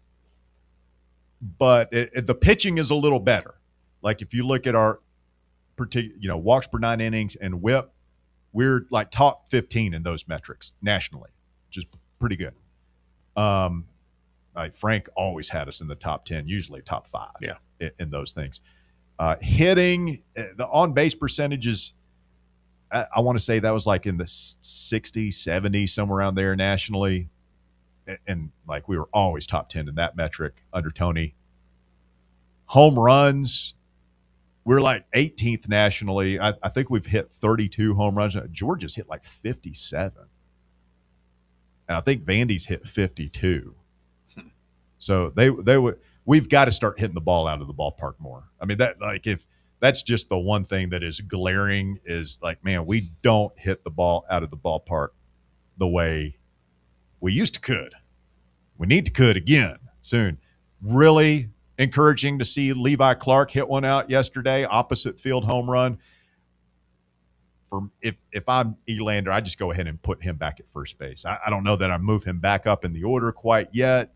But the pitching is a little better. Like if you look at our walks per 9 innings and whip, we're like top 15 in those metrics nationally, which is pretty good. Like Frank always had us in the top 10, usually top 5 in those things. Hitting, the on-base percentages, I want to say that was like in the 60, 70, somewhere around there nationally. And like we were always top 10 in that metric under Tony. Home runs, we're like 18th nationally. I think we've hit 32 home runs. Georgia's hit like 57. And I think Vandy's hit 52. So we've got to start hitting the ball out of the ballpark more. I mean, that like if that's just the one thing that is glaring is like, man, we don't hit the ball out of the ballpark the way we used to could. We need to could again soon. Really encouraging to see Levi Clark hit one out yesterday, opposite field home run. If I'm Elander, I just go ahead and put him back at first base. I don't know that I move him back up in the order quite yet.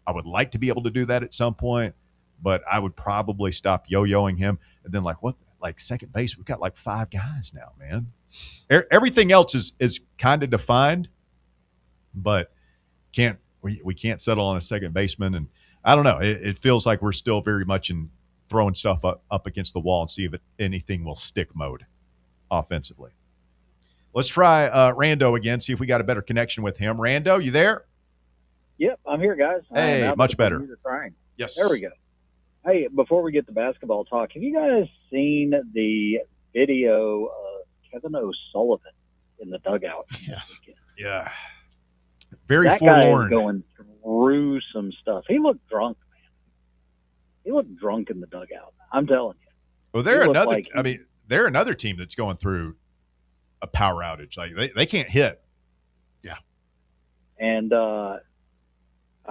I would like to be able to do that at some point, but I would probably stop yo-yoing him. And then like second base, we've got like 5 guys now, man. Everything else is kind of defined, but we can't settle on a second baseman. And I don't know. It feels like we're still very much in throwing stuff up against the wall and see if anything will stick mode offensively. Let's try Rando again, see if we got a better connection with him. Rando, you there? Yep, I'm here, guys. Hey, much better. Yes. There we go. Hey, before we get to basketball talk, have you guys seen the video of Kevin O'Sullivan in the dugout? Yes. Yeah. Very that forlorn. Guy is going through some stuff. He looked drunk, man. He looked drunk in the dugout. I'm telling you. Well, they're another team that's going through a power outage. Like they can't hit. Yeah. And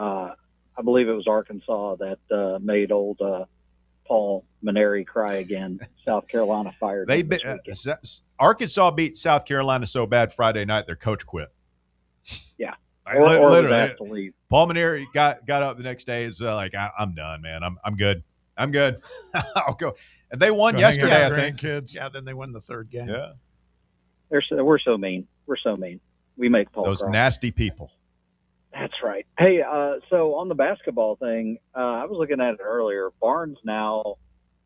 I believe it was Arkansas that made old Paul Maneri cry again. South Carolina fired. Arkansas beat South Carolina so bad Friday night their coach quit. Yeah. Or literally, to leave. Paul Maneri got up the next day. Is like, I'm done, man. I'm good. I'm good. I'll go. And they won yesterday, I think. Kids. Yeah, then they won the third game. Yeah. We're so mean. We're so mean. We make Paul those cry. Nasty people. That's right. Hey, so on the basketball thing, I was looking at it earlier. Barnes now,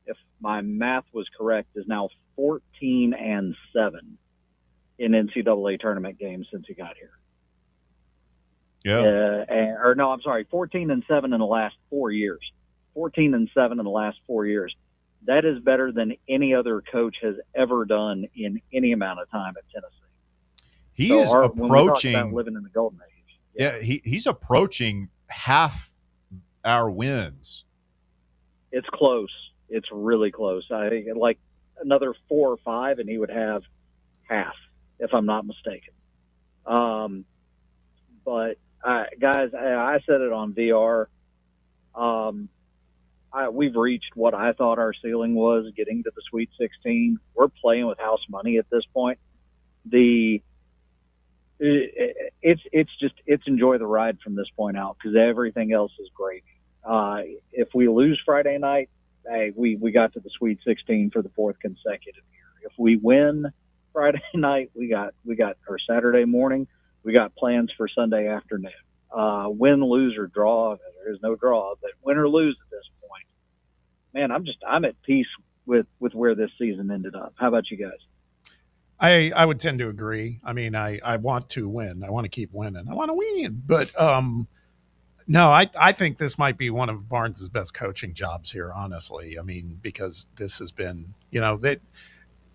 if my math was correct, is now 14-7 in NCAA tournament games since he got here. Yeah. 14-7 in the last 4 years. 14-7 in the last 4 years. That is better than any other coach has ever done in any amount of time at Tennessee. He is approaching. When we talk about living in the golden age. Yeah, he's approaching half our wins. It's close. It's really close. I think like another 4 or 5, and he would have half, if I'm not mistaken. But guys, I said it on VR. We've reached what I thought our ceiling was, getting to the Sweet 16. We're playing with house money at this point. It's enjoy the ride from this point out because everything else is great. If we lose Friday night, hey, we got to the Sweet 16 for the 4th consecutive year. If we win Friday night, we got our Saturday morning. We got plans for Sunday afternoon. Win, lose, or draw. There is no draw, but win or lose at this point. Man, I'm at peace with where this season ended up. How about you guys? I would tend to agree. I mean, I want to win. I want to keep winning. I want to win. But no, I think this might be one of Barnes' best coaching jobs here, honestly. I mean, because this has been,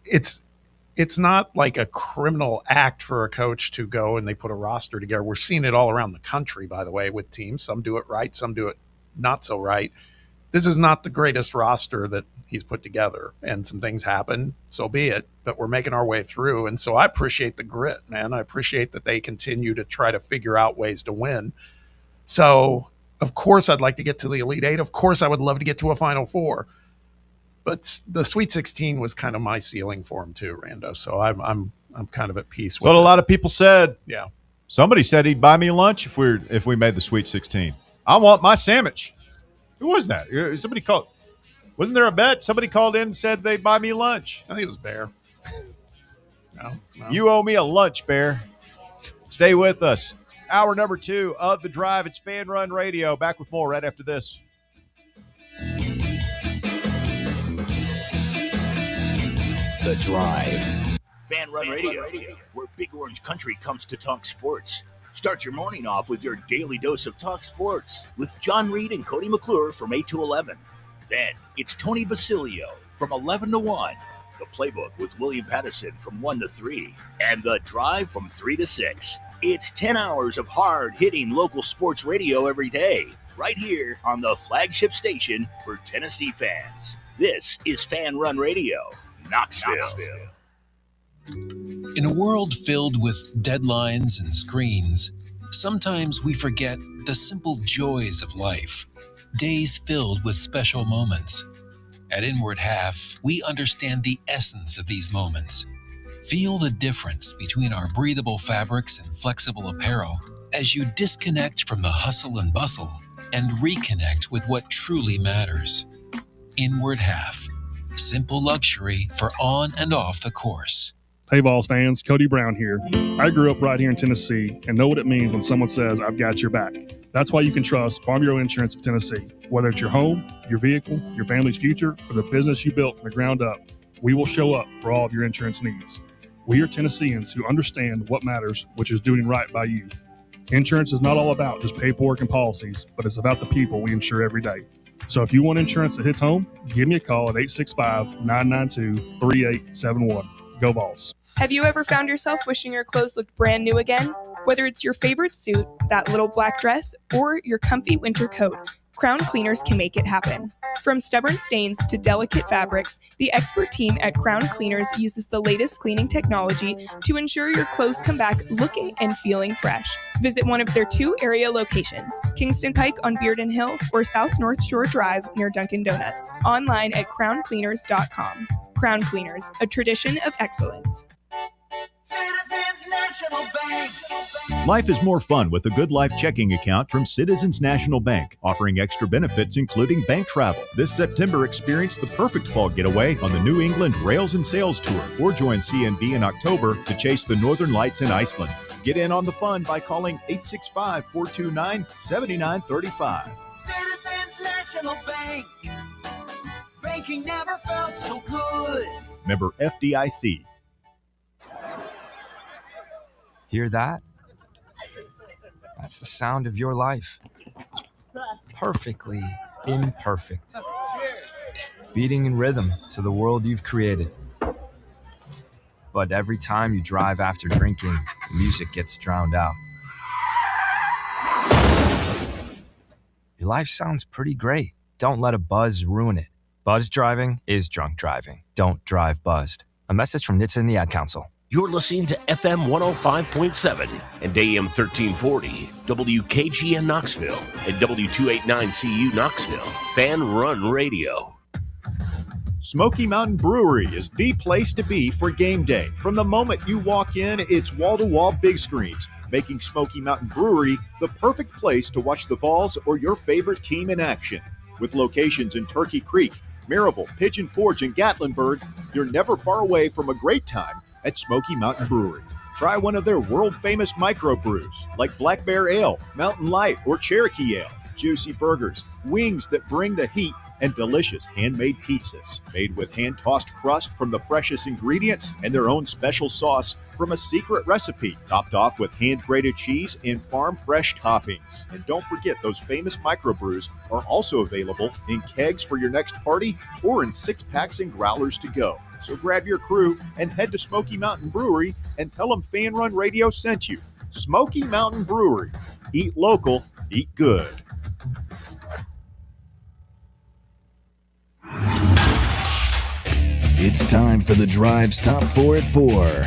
it's not like a criminal act for a coach to go and they put a roster together. We're seeing it all around the country, by the way, with teams. Some do it right, some do it not so right. This is not the greatest roster that he's put together, and some things happen, so be it, but we're making our way through. And so I appreciate the grit, man. I appreciate that they continue to try to figure out ways to win. So of course I'd like to get to the Elite Eight. Of course I would love to get to a Final Four, but the Sweet 16 was kind of my ceiling for him too, Rando. So I'm kind of at peace with what it. A lot of people said. Yeah. Somebody said he'd buy me lunch if we made the Sweet 16. I want my sandwich. Who was that? Somebody called. Wasn't there a bet? Somebody called in and said they'd buy me lunch. I think it was Bear. No. You owe me a lunch, Bear. Stay with us. Hour number 2 of The Drive. It's Fan Run Radio. Back with more right after this. The Drive. Fan Run Radio, where Big Orange Country comes to talk sports. Start your morning off with your daily dose of talk sports with John Reed and Cody McClure from 8 to 11. Then it's Tony Basilio from 11 to 1. The Playbook with William Pattison from 1 to 3. And The Drive from 3 to 6. It's 10 hours of hard-hitting local sports radio every day, right here on the flagship station for Tennessee fans. This is Fan Run Radio, Knoxville. In a world filled with deadlines and screens, sometimes we forget the simple joys of life, days filled with special moments. At Inward Half, we understand the essence of these moments. Feel the difference between our breathable fabrics and flexible apparel as you disconnect from the hustle and bustle and reconnect with what truly matters. Inward Half, simple luxury for on and off the course. Hey, Vols fans, Cody Brown here. I grew up right here in Tennessee and know what it means when someone says, I've got your back. That's why you can trust Farm Bureau Insurance of Tennessee. Whether it's your home, your vehicle, your family's future, or the business you built from the ground up, we will show up for all of your insurance needs. We are Tennesseans who understand what matters, which is doing right by you. Insurance is not all about just paperwork and policies, but it's about the people we insure every day. So if you want insurance that hits home, give me a call at 865-992-3871. Go Vols. Have you ever found yourself wishing your clothes looked brand new again? Whether it's your favorite suit, that little black dress, or your comfy winter coat, Crown Cleaners can make it happen. From stubborn stains to delicate fabrics, the expert team at Crown Cleaners uses the latest cleaning technology to ensure your clothes come back looking and feeling fresh. Visit one of their 2 area locations, Kingston Pike on Bearden Hill or South North Shore Drive near Dunkin' Donuts. Online at crowncleaners.com. Crown Cleaners, a tradition of excellence. Citizens National Bank. Life is more fun with a Good Life checking account from Citizens National Bank, offering extra benefits including bank travel. This September, experience the perfect fall getaway on the New England Rails and Sails Tour, or join CNB in October to chase the Northern Lights in Iceland. Get in on the fun by calling 865-429-7935. Citizens National Bank. Banking never felt so good. Member FDIC. Hear that? That's the sound of your life. Perfectly imperfect. Beating in rhythm to the world you've created. But every time you drive after drinking, the music gets drowned out. Your life sounds pretty great. Don't let a buzz ruin it. Buzz driving is drunk driving. Don't drive buzzed. A message from NHTSA and the Ad Council. You're listening to FM 105.7 and AM 1340, WKGN Knoxville, and W289CU Knoxville. Fan Run Radio. Smoky Mountain Brewery is the place to be for game day. From the moment you walk in, it's wall-to-wall big screens, making Smoky Mountain Brewery the perfect place to watch the Vols or your favorite team in action. With locations in Turkey Creek, Maryville, Pigeon Forge, and Gatlinburg, you're never far away from a great time at Smoky Mountain Brewery. Try one of their world-famous microbrews like Black Bear Ale, Mountain Light, or Cherokee Ale. Juicy burgers, wings that bring the heat, and delicious handmade pizzas made with hand-tossed crust from the freshest ingredients and their own special sauce from a secret recipe, topped off with hand-grated cheese and farm-fresh toppings. And don't forget, those famous microbrews are also available in kegs for your next party or in 6-packs and growlers to go. So grab your crew and head to Smoky Mountain Brewery and tell them Fan Run Radio sent you. Smoky Mountain Brewery. Eat local, eat good. It's time for the Drive's Top 4 at 4.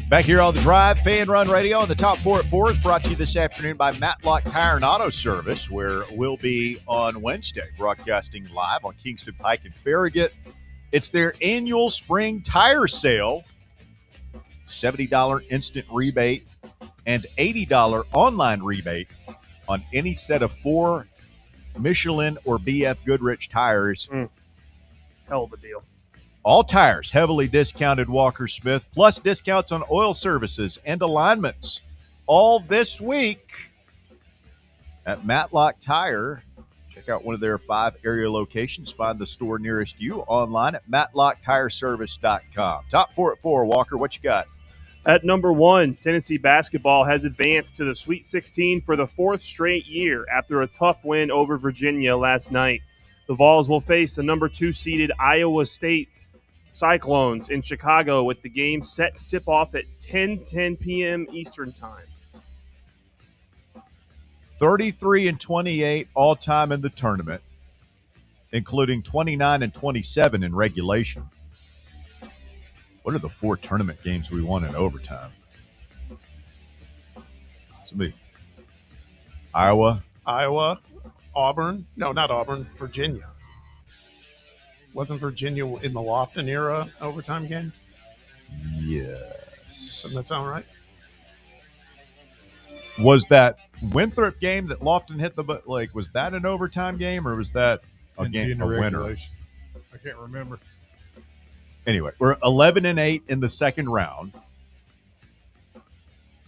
Back here on the Drive, Fan Run Radio, and the Top 4 at 4 is brought to you this afternoon by Matlock Tire and Auto Service, where we'll be on Wednesday, broadcasting live on Kingston Pike and Farragut. It's their annual spring tire sale, $70 instant rebate and $80 online rebate on any set of 4 Michelin or BF Goodrich tires. Hell of a deal. All tires, heavily discounted Walker Smith, plus discounts on oil services and alignments. All this week at Matlock Tire Check out one of their 5 area locations. Find the store nearest you online at MatlockTireService.com. Top 4 at 4. Walker, what you got? At number 1, Tennessee basketball has advanced to the Sweet 16 for the 4th straight year after a tough win over Virginia last night. The Vols will face the number 2 seeded Iowa State Cyclones in Chicago with the game set to tip off at 10 p.m. Eastern Time. 33-28 all-time in the tournament, including 29 and 27 in regulation. What are the 4 tournament games we won in overtime? Somebody. Iowa, Auburn. No, not Auburn. Virginia. Wasn't Virginia in the Lofton era overtime game? Yes. Doesn't that sound right? Was that Winthrop game that Lofton hit was that an overtime game or was that a winner? Regulation. I can't remember. Anyway, we're 11-8 in the second round.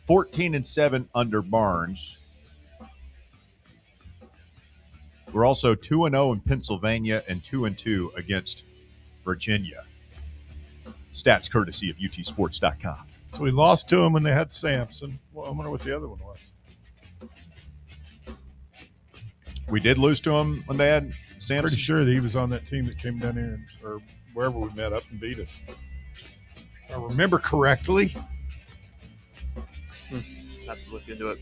14-7 under Barnes. We're also 2-0 in Pennsylvania and 2-2 against Virginia. Stats courtesy of UTSports.com. So we lost to them when they had Sampson. Well, I wonder what the other one was. We did lose to them when they had Sampson. Pretty sure that he was on that team that came down here or wherever we met up and beat us. If I remember correctly. Have to look into it.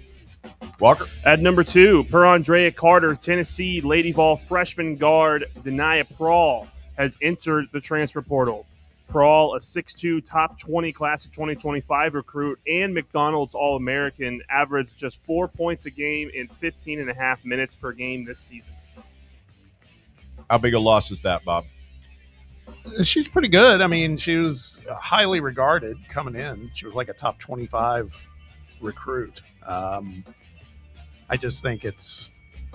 Walker. At number 2, per Andrea Carter, Tennessee Lady Vol freshman guard Denia Prawl has entered the transfer portal. Prawl, a 6'2", top 20 class of 2025 recruit and McDonald's All-American, averaged just 4 points a game in 15.5 minutes per game this season. How big a loss is that, Bob? She's pretty good. I mean, she was highly regarded coming in. She was like a top 25 recruit. I just think it's...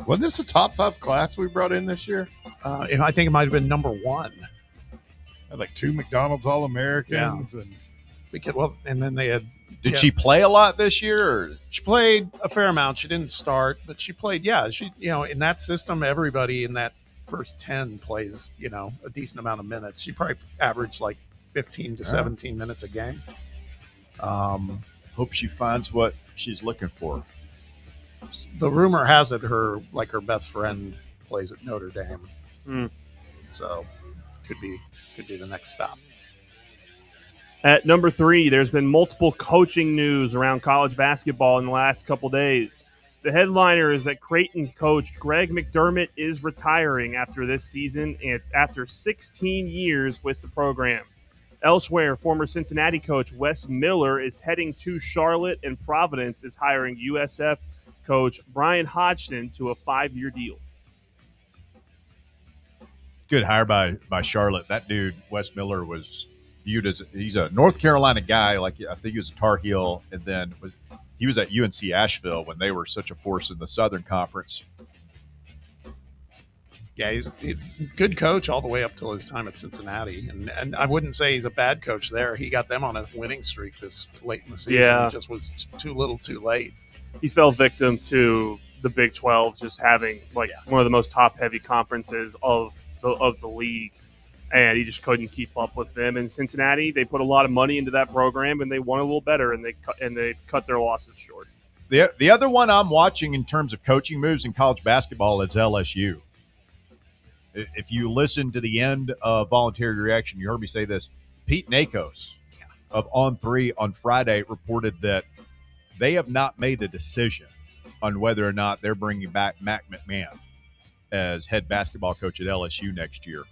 Wasn't this a top 5 class we brought in this year? I think it might have been number 1. Had like 2 McDonald's All-Americans. Yeah. And then they had... Did she play a lot this year? Or? She played a fair amount. She didn't start, but she played. Yeah, she in that system, everybody in that first 10 plays a decent amount of minutes. She probably averaged like 15 to 17 minutes a game. Hope she finds what she's looking for. The rumor has it her best friend plays at Notre Dame, so could be the next stop. At number 3, there's been multiple coaching news around college basketball in the last couple days. The headliner is that Creighton coach Greg McDermott is retiring after this season and after 16 years with the program. Elsewhere, former Cincinnati coach Wes Miller is heading to Charlotte, and Providence is hiring USF coach Brian Hodgson to a 5-year deal. Good hire by Charlotte. That dude, Wes Miller, was viewed as he's a North Carolina guy. Like I think he was a Tar Heel, and then he was at UNC Asheville when they were such a force in the Southern Conference. Yeah, he's a good coach all the way up till his time at Cincinnati. And I wouldn't say he's a bad coach there. He got them on a winning streak this late in the season. Yeah. It just was too little too late. He fell victim to the Big 12 just having one of the most top-heavy conferences of the league, and he just couldn't keep up with them. In Cincinnati, they put a lot of money into that program, and they won a little better, and they cut their losses short. The other one I'm watching in terms of coaching moves in college basketball is LSU. If you listen to the end of Voluntary Reaction, you heard me say this. Pete Nakos of On3 on Friday reported that they have not made a decision on whether or not they're bringing back Mac McMahon as head basketball coach at LSU next year.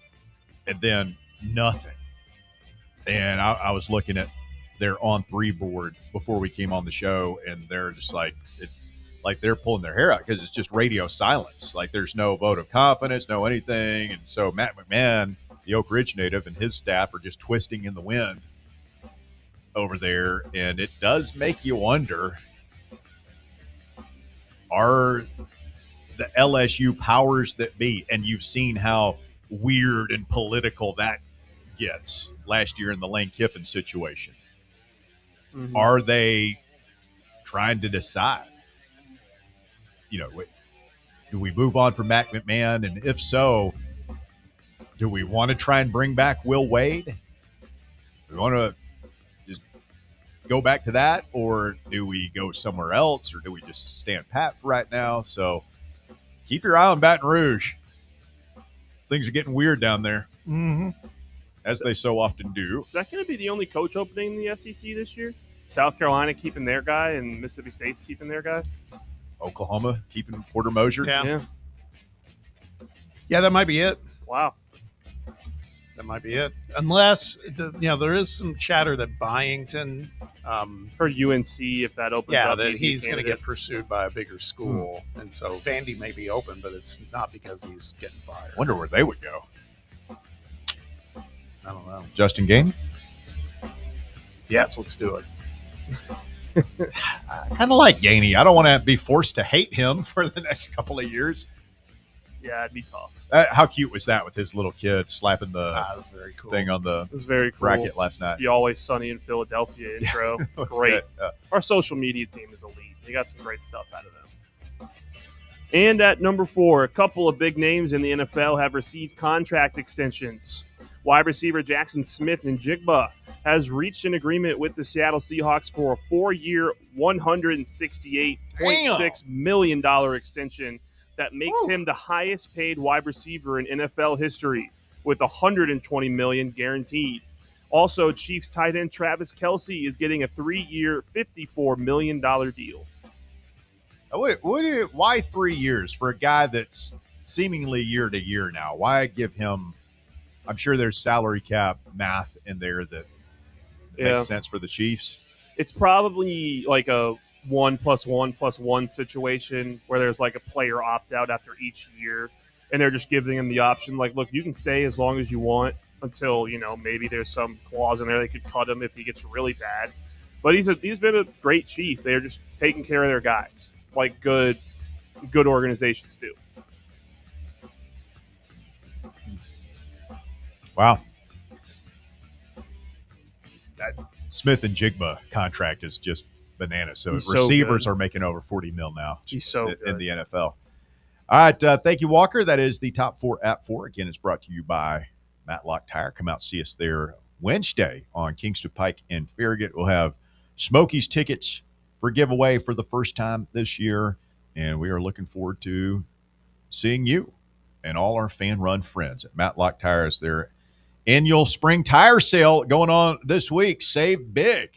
And then nothing. And I was looking at their On3 board before we came on the show, and they're just like they're pulling their hair out because it's just radio silence. Like there's no vote of confidence, no anything. And so Matt McMahon, the Oak Ridge native, and his staff are just twisting in the wind over there. And it does make you wonder, are the LSU powers that be, and you've seen how weird and political that gets last year in the Lane Kiffin situation. Mm-hmm. Are they trying to decide? Do we move on from Matt McMahon? And if so, do we want to try and bring back Will Wade? Do we want to just go back to that, or do we go somewhere else, or do we just stand pat for right now? So keep your eye on Baton Rouge. Things are getting weird down there, as they so often do. Is that going to be the only coach opening in the SEC this year? South Carolina keeping their guy and Mississippi State's keeping their guy? Oklahoma keeping Porter Mosier? Yeah, that might be it. Wow. That might be it. Unless, there is some chatter that Byington for UNC, if that opens up, that he's going to get pursued by a bigger school. And so Vandy may be open, but it's not because he's getting fired. Wonder where they would go. I don't know. Justin Gainey? Yes, let's do it. I kind of like Gainey. I don't want to be forced to hate him for the next couple of years. Yeah, it'd be tough. How cute was that with his little kid slapping the very cool. thing on the It was very cool. bracket last night? The Always Sunny in Philadelphia intro. Great. Our social media team is elite. They got some great stuff out of them. And at number 4, a couple of big names in the NFL have received contract extensions. Wide receiver Jackson Smith and Jigba has reached an agreement with the Seattle Seahawks for a 4-year, $168.6 million extension that makes him the highest paid wide receiver in NFL history, with $120 million guaranteed. Also, Chiefs tight end Travis Kelce is getting a 3-year, $54 million deal. Why 3 years for a guy that's seemingly year to year now? Why give him? I'm sure there's salary cap math in there that makes sense for the Chiefs. It's probably like a 1+1+1 situation where there's like a player opt out after each year, and they're just giving him the option, like, look, you can stay as long as you want until, maybe there's some clause in there they could cut him if he gets really bad. But he's been a great Chief. They're just taking care of their guys like good organizations do. Wow. That Smith and Jigba contract is just bananas. So receivers are making over $40 million now. He's so in the NFL. All right. Thank you, Walker. That is the Top 4 at 4. Again, it's brought to you by Matlock Tire. Come out and see us there Wednesday on Kingston Pike in Farragut. We'll have Smokies tickets for giveaway for the first time this year. And we are looking forward to seeing you and all our fan run friends at Matlock Tire as their annual spring tire sale going on this week. Save big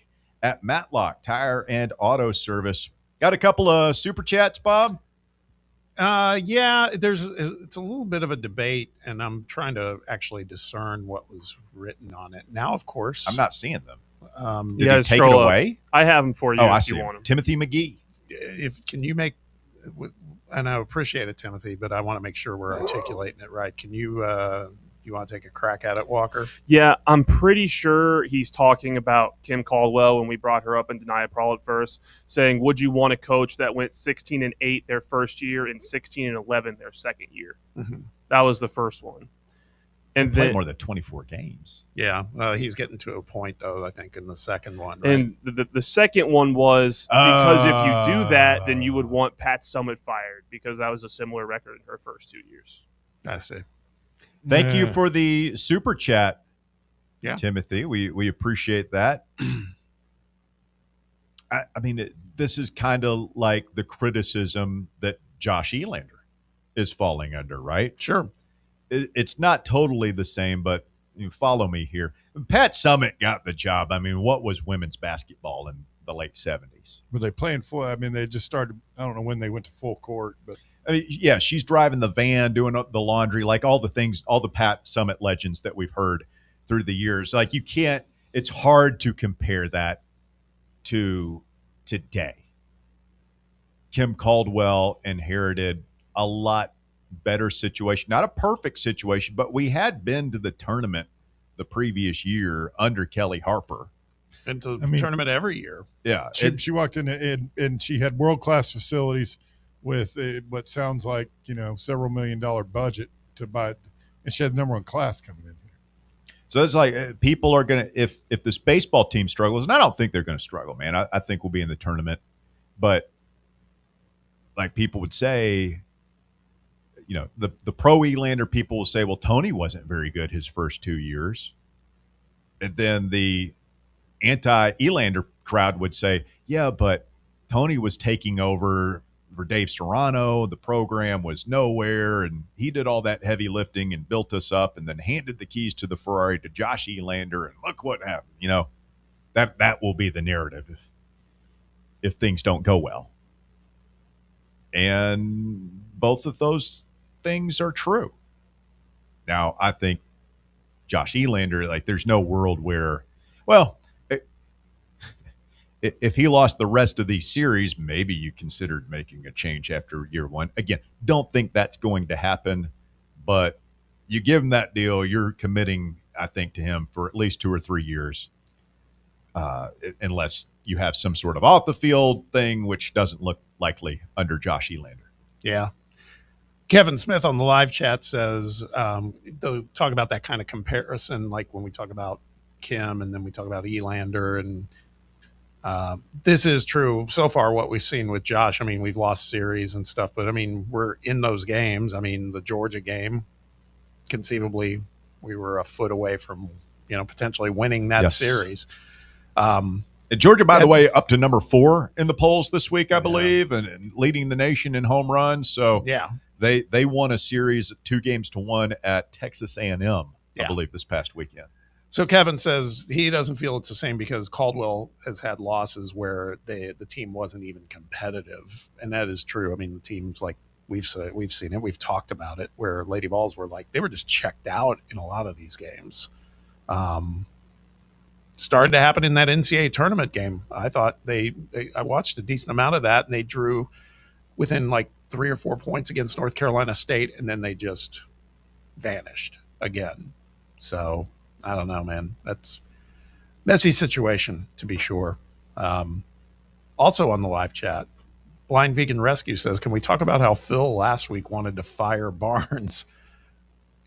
at Matlock Tire and Auto Service. Got a couple of super chats, Bob? Yeah, it's a little bit of a debate, and I'm trying to actually discern what was written on it. Now, of course, I'm not seeing them. Did you take it away? I have them for you. Oh, I if see. You want them. Timothy McGee. Can you make? And I appreciate it, Timothy, but I want to make sure we're articulating it right. Can you? You want to take a crack at it, Walker? Yeah, I'm pretty sure he's talking about Kim Caldwell when we brought her up in Denia Prawl at first, saying, would you want a coach that went 16-8 their first year and 16-11 their second year? Mm-hmm. That was the first one. And played then more than 24 games. Yeah, he's getting to a point, though, I think, in the second one. Right? And the second one was because if you do that, then you would want Pat Summitt fired because that was a similar record in her first 2 years. I see. Thank you for the super chat, Timothy. We appreciate that. I mean, this is kind of like the criticism that Josh Elander is falling under, right? Sure. It's not totally the same, but follow me here. Pat Summitt got the job. I mean, what was women's basketball in the late 70s? Were they playing full? I mean, they just started. I don't know when they went to full court, but I mean, yeah, she's driving the van, doing the laundry, like all the things, all the Pat Summitt legends that we've heard through the years. Like you can't. It's hard to compare that to today. Kim Caldwell inherited a lot better situation, not a perfect situation, but we had been to the tournament the previous year under Kelly Harper. And to the tournament every year. Yeah. She walked in and she had world-class facilities with what sounds like, several $1 million budget to buy it. And she had the number one class coming in here. So it's like people are going to, if this baseball team struggles, and I don't think they're going to struggle, man. I think we'll be in the tournament. But like people would say, the pro Elander people will say, well, Tony wasn't very good his first 2 years. And then the anti-Elander crowd would say, yeah, but Tony was taking over for Dave Serrano. The program was nowhere, and he did all that heavy lifting and built us up and then handed the keys to the Ferrari to Josh Elander, and look what happened. That will be the narrative if things don't go well. And both of those things are true. Now, I think Josh Elander, there's no world where, if he lost the rest of these series, maybe you considered making a change after year one. Again, don't think that's going to happen, but you give him that deal, you're committing, I think, to him for at least 2 or 3 years, unless you have some sort of off-the-field thing, which doesn't look likely under Josh Elander. Yeah. Kevin Smith on the live chat says, they'll talk about that kind of comparison, like when we talk about Kim and then we talk about Elander. And this is true so far, what we've seen with Josh. I mean, we've lost series and stuff, but I mean, we're in those games. I mean, the Georgia game, conceivably, we were a foot away from, potentially winning that series. And Georgia, by the way, up to number 4 in the polls this week, I believe, and leading the nation in home runs. So yeah. They won a series 2-1 at Texas A&M, I believe, this past weekend. So Kevin says he doesn't feel it's the same because Caldwell has had losses where the team wasn't even competitive, and that is true. I mean, the teams like we've seen it, we've talked about it, where Lady Vols were they were just checked out in a lot of these games. Started to happen in that NCAA tournament game. I thought I watched a decent amount of that, and they drew within 3 or 4 points against North Carolina State, and then they just vanished again. So I don't know, man. That's messy situation, to be sure. Also on the live chat, Blind Vegan Rescue says, can we talk about how Phil last week wanted to fire Barnes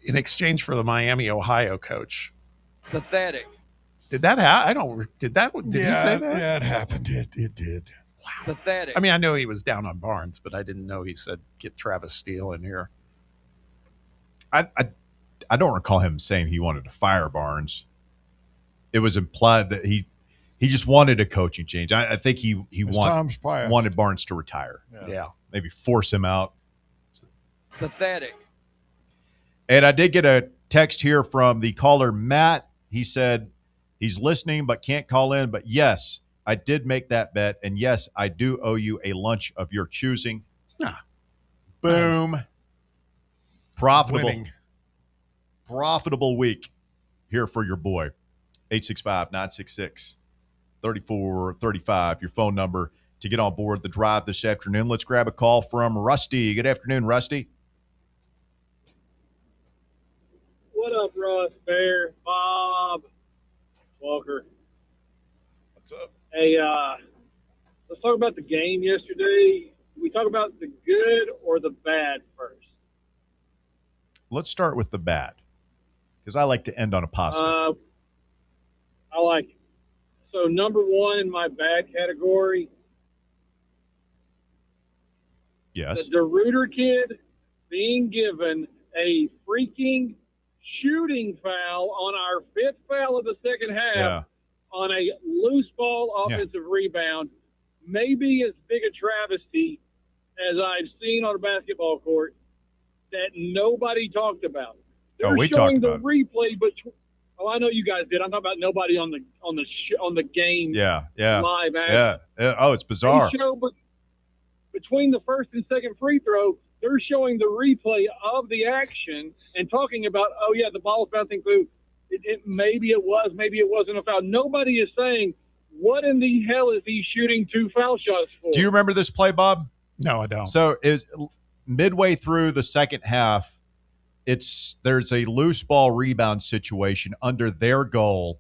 in exchange for the Miami, Ohio coach? Pathetic. Did that happen? Did he say that? Yeah, it happened. It did. Wow. Pathetic. I mean, I know he was down on Barnes, but I didn't know he said, get Travis Steele in here. I don't recall him saying he wanted to fire Barnes. It was implied that he just wanted a coaching change. I think he wanted Barnes to retire. Yeah. Maybe force him out. Pathetic. And I did get a text here from the caller, Matt. He said he's listening but can't call in. But yes, I did make that bet. And yes, I do owe you a lunch of your choosing. Boom. Profitable week here for your boy. 865-966-3435, your phone number to get on board the drive this afternoon. Let's grab a call from Rusty. Good afternoon, Rusty. What up, Russ, Bear, Bob, Walker? What's up? Hey, let's talk about the game yesterday. We talk about the good or the bad first? Let's start with the bad, because I like to end on a positive. I like it. So number 1 in my bad category. Yes. The DeRuyter kid being given a freaking shooting foul on our 5th foul of the second half on a loose ball offensive rebound. Maybe as big a travesty as I've seen on a basketball court that nobody talked about. They're showing the replay, but I know you guys did. I'm talking about nobody on the game. Yeah. Live action. Yeah. Oh, it's bizarre. They show, but between the first and second free throw, they're showing the replay of the action and talking about, oh yeah, the ball was bouncing through. Maybe it was, maybe it wasn't a foul. Nobody is saying what in the hell is he shooting 2 foul shots for. Do you remember this play, Bob? No, I don't. So midway through the second half, there's a loose ball rebound situation under their goal.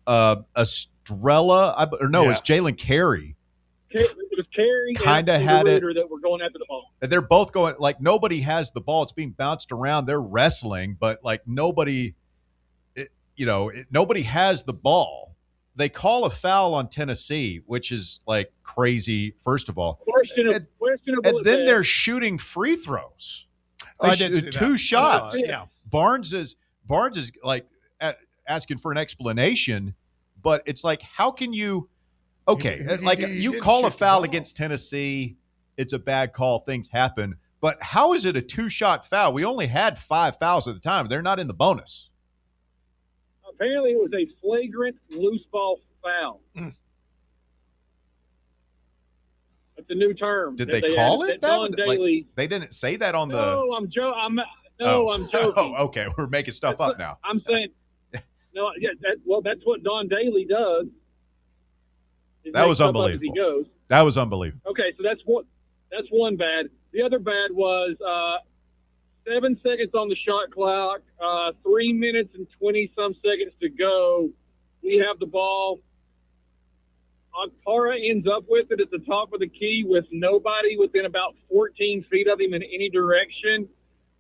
Estrella, it's Jalen Carey. It was Carey kind of and had it that were going after the ball. They're both going nobody has the ball. It's being bounced around. They're wrestling, but nobody has the ball. They call a foul on Tennessee, which is crazy. First of all, questionable. And then they're shooting free throws. I did see that. Two shots. Yeah. Barnes is like asking for an explanation, but it's like, how can you? Okay, like you call a foul against Tennessee, it's a bad call. Things happen, but how is it a 2-shot foul? We only had 5 fouls at the time. They're not in the bonus. Apparently, it was a flagrant loose ball foul. That's a new term. Did they call it that? Don Daly. Like, they didn't say that on the. No, I'm joking. I'm joking. Oh, okay. We're making stuff up now. I'm saying. No, yeah. That's what Don Daly does. That was unbelievable. He goes. That was unbelievable. Okay, so that's one bad. The other bad was 7 seconds on the shot clock, 3 minutes and 20-some seconds to go. We have the ball. Akpara ends up with it at the top of the key with nobody within about 14 feet of him in any direction,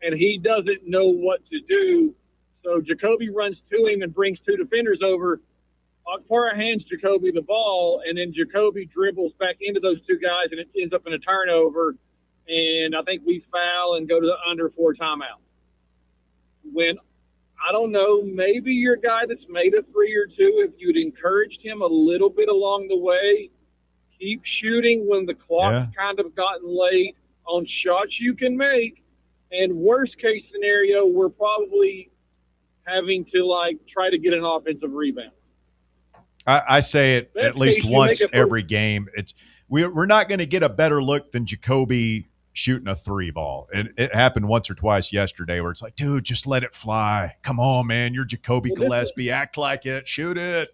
and he doesn't know what to do. So Jacoby runs to him and brings 2 defenders over. Akpara hands Jacoby the ball, and then Jacoby dribbles back into those 2 guys, and it ends up in a turnover. And I think we foul and go to the under 4 timeout. When, I don't know, maybe you're a guy that's made a 3 or 2, if you'd encouraged him a little bit along the way, keep shooting when the clock's kind of gotten late on shots you can make. And worst case scenario, we're probably having to try to get an offensive rebound. I say it at least once every game. We're not going to get a better look than Jacoby shooting a 3 ball. It happened once or twice yesterday where it's like, dude, just let it fly. Come on, man. You're Jacoby Gillespie. Act like it. Shoot it.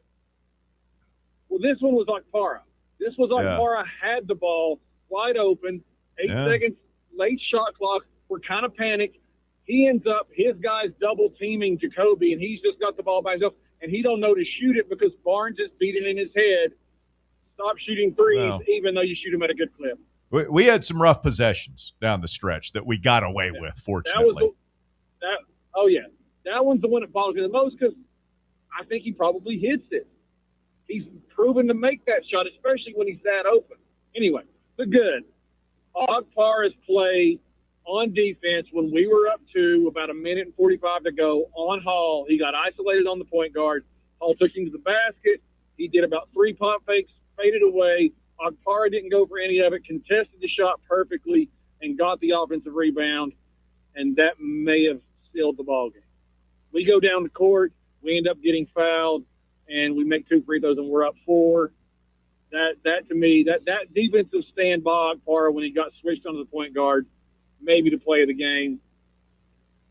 Well, this one was Akpara. Akpara had the ball wide open, 8 seconds, late shot clock. We're kind of panicked. He ends up, his guy's double teaming Jacoby, and he's just got the ball by himself, and he don't know to shoot it because Barnes is beating in his head. Stop shooting threes, even though you shoot them at a good clip. We had some rough possessions down the stretch that we got away with, fortunately. That one's the one that bothers me the most because I think he probably hits it. He's proven to make that shot, especially when he's that open. Anyway, the good. Akpara's play on defense when we were up to about 1:45 to go on Hall. He got isolated on the point guard. Hall took him to the basket. He did about 3 pump fakes, faded away. Akpara didn't go for any of it, contested the shot perfectly, and got the offensive rebound, and that may have sealed the ballgame. We go down the court. We end up getting fouled, and we make 2 free throws, and we're up 4. That to me, that defensive stand by Akpara when he got switched onto the point guard, maybe the play of the game.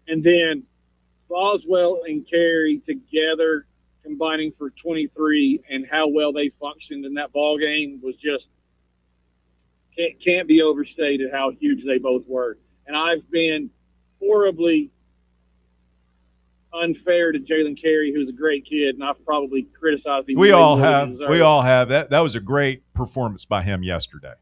And then Boswell and Carey together combining for 23, and how well they functioned in that ball game was just can't be overstated how huge they both were. And I've been horribly unfair to Jalen Carey, who's a great kid, and I've probably criticized him. We all have. That was a great performance by him yesterday.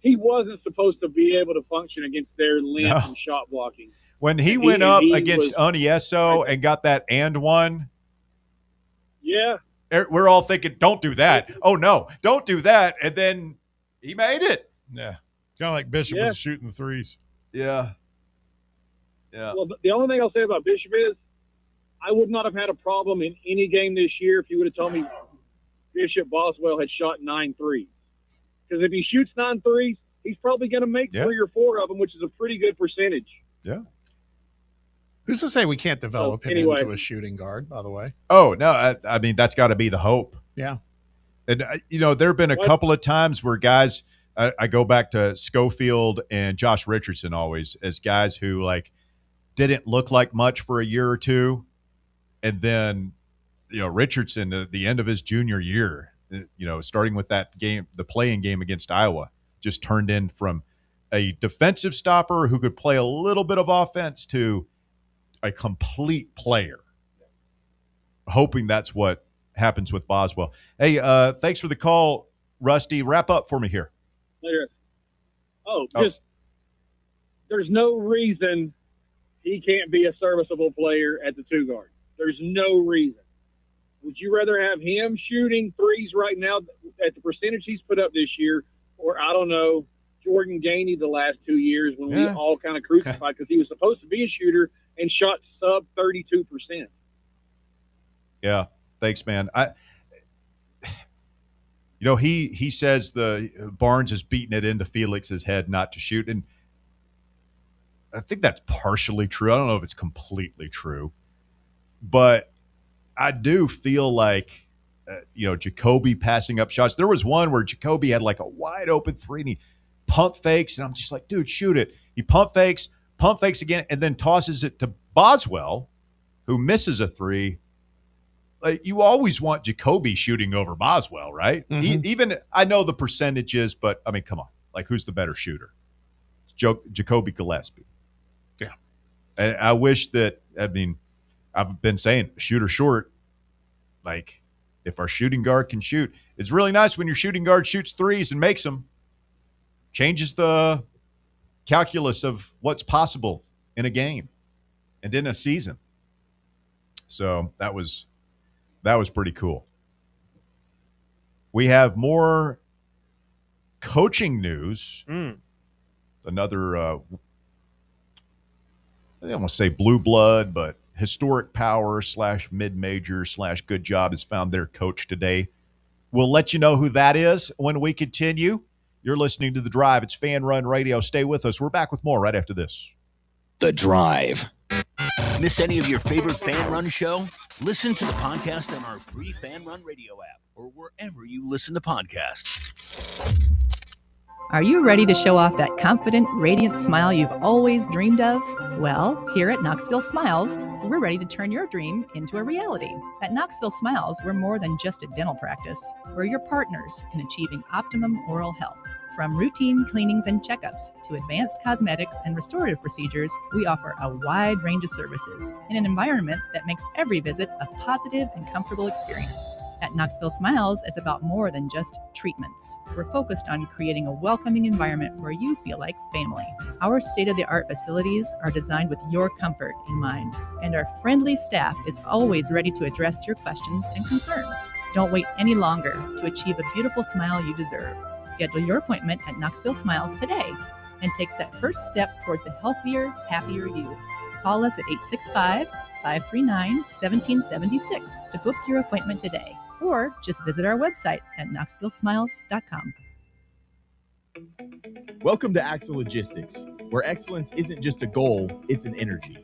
He wasn't supposed to be able to function against their length and shot blocking. When he went up against Onyeso and got that and one, we're all thinking, don't do that. Oh, no, don't do that. And then he made it. Yeah. Kind of like Bishop was shooting the threes. Yeah. Well, the only thing I'll say about Bishop is I would not have had a problem in any game this year if you would have told me Bishop Boswell had shot 9 threes. Because if he shoots 9 threes, he's probably going to make 3 or 4 of them, which is a pretty good percentage. Yeah. Who's to say we can't develop him into a shooting guard, by the way? Oh, no. I mean, that's got to be the hope. Yeah. And, there have been a couple of times where guys, I go back to Schofield and Josh Richardson always as guys who, didn't look like much for a year or two. And then, Richardson, at the end of his junior year, starting with that game, the playing game against Iowa, just turned in from a defensive stopper who could play a little bit of offense to a complete player. Hoping that's what happens with Boswell. Hey, thanks for the call, Rusty. Wrap up for me here. Later. There's no reason he can't be a serviceable player at the 2 guard. There's no reason. Would you rather have him shooting threes right now at the percentage he's put up this year, or, I don't know, Jordan Gainey the last 2 years when we Yeah. all kind of crucified because he was supposed to be a shooter and shot sub 32%. Yeah. Thanks, man. He says the Barnes is beating it into Felix's head not to shoot, and I think that's partially true. I don't know if it's completely true, but I do feel like Jacoby passing up shots. There was one where Jacoby had like a wide open three and he pump fakes, and I'm just like, dude, shoot it. He pump fakes again, and then tosses it to Boswell, who misses a three. Like, you always want Jacoby shooting over Boswell, right? Mhm. Even I know the percentages, but I mean, come on, like, who's the better shooter? Jacoby Gillespie. Yeah, and I wish that. I mean, I've been saying shooter short. Like, if our shooting guard can shoot, it's really nice when your shooting guard shoots threes and makes them. Changes the calculus of what's possible in a game and in a season. So that was pretty cool. We have more coaching news. Another, I don't want to say blue blood, but historic power / mid-major / good job has found their coach today. We'll let you know who that is when we continue. You're listening to The Drive. It's Fan Run Radio. Stay with us. We're back with more right after this. The Drive. Miss any of your favorite Fan Run show? Listen to the podcast on our free Fan Run Radio app or wherever you listen to podcasts. Are you ready to show off that confident, radiant smile you've always dreamed of? Well, here at Knoxville Smiles, we're ready to turn your dream into a reality. At Knoxville Smiles, we're more than just a dental practice. We're your partners in achieving optimum oral health. From routine cleanings and checkups to advanced cosmetics and restorative procedures, we offer a wide range of services in an environment that makes every visit a positive and comfortable experience. At Knoxville Smiles, it's about more than just treatments. We're focused on creating a welcoming environment where you feel like family. Our state-of-the-art facilities are designed with your comfort in mind, and our friendly staff is always ready to address your questions and concerns. Don't wait any longer to achieve a beautiful smile you deserve. Schedule your appointment at Knoxville Smiles today and take that first step towards a healthier, happier you. Call us at 865-539-1776 to book your appointment today, or just visit our website at knoxvillesmiles.com. Welcome to Axle Logistics, where excellence isn't just a goal, it's an energy.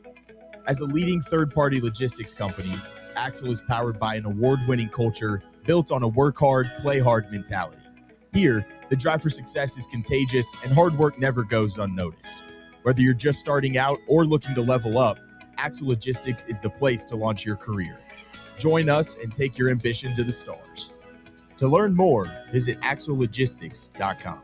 As a leading third-party logistics company, Axle is powered by an award-winning culture built on a work hard, play hard mentality. Here, the drive for success is contagious and hard work never goes unnoticed. Whether you're just starting out or looking to level up, Axle Logistics is the place to launch your career. Join us and take your ambition to the stars. To learn more, visit axlelogistics.com.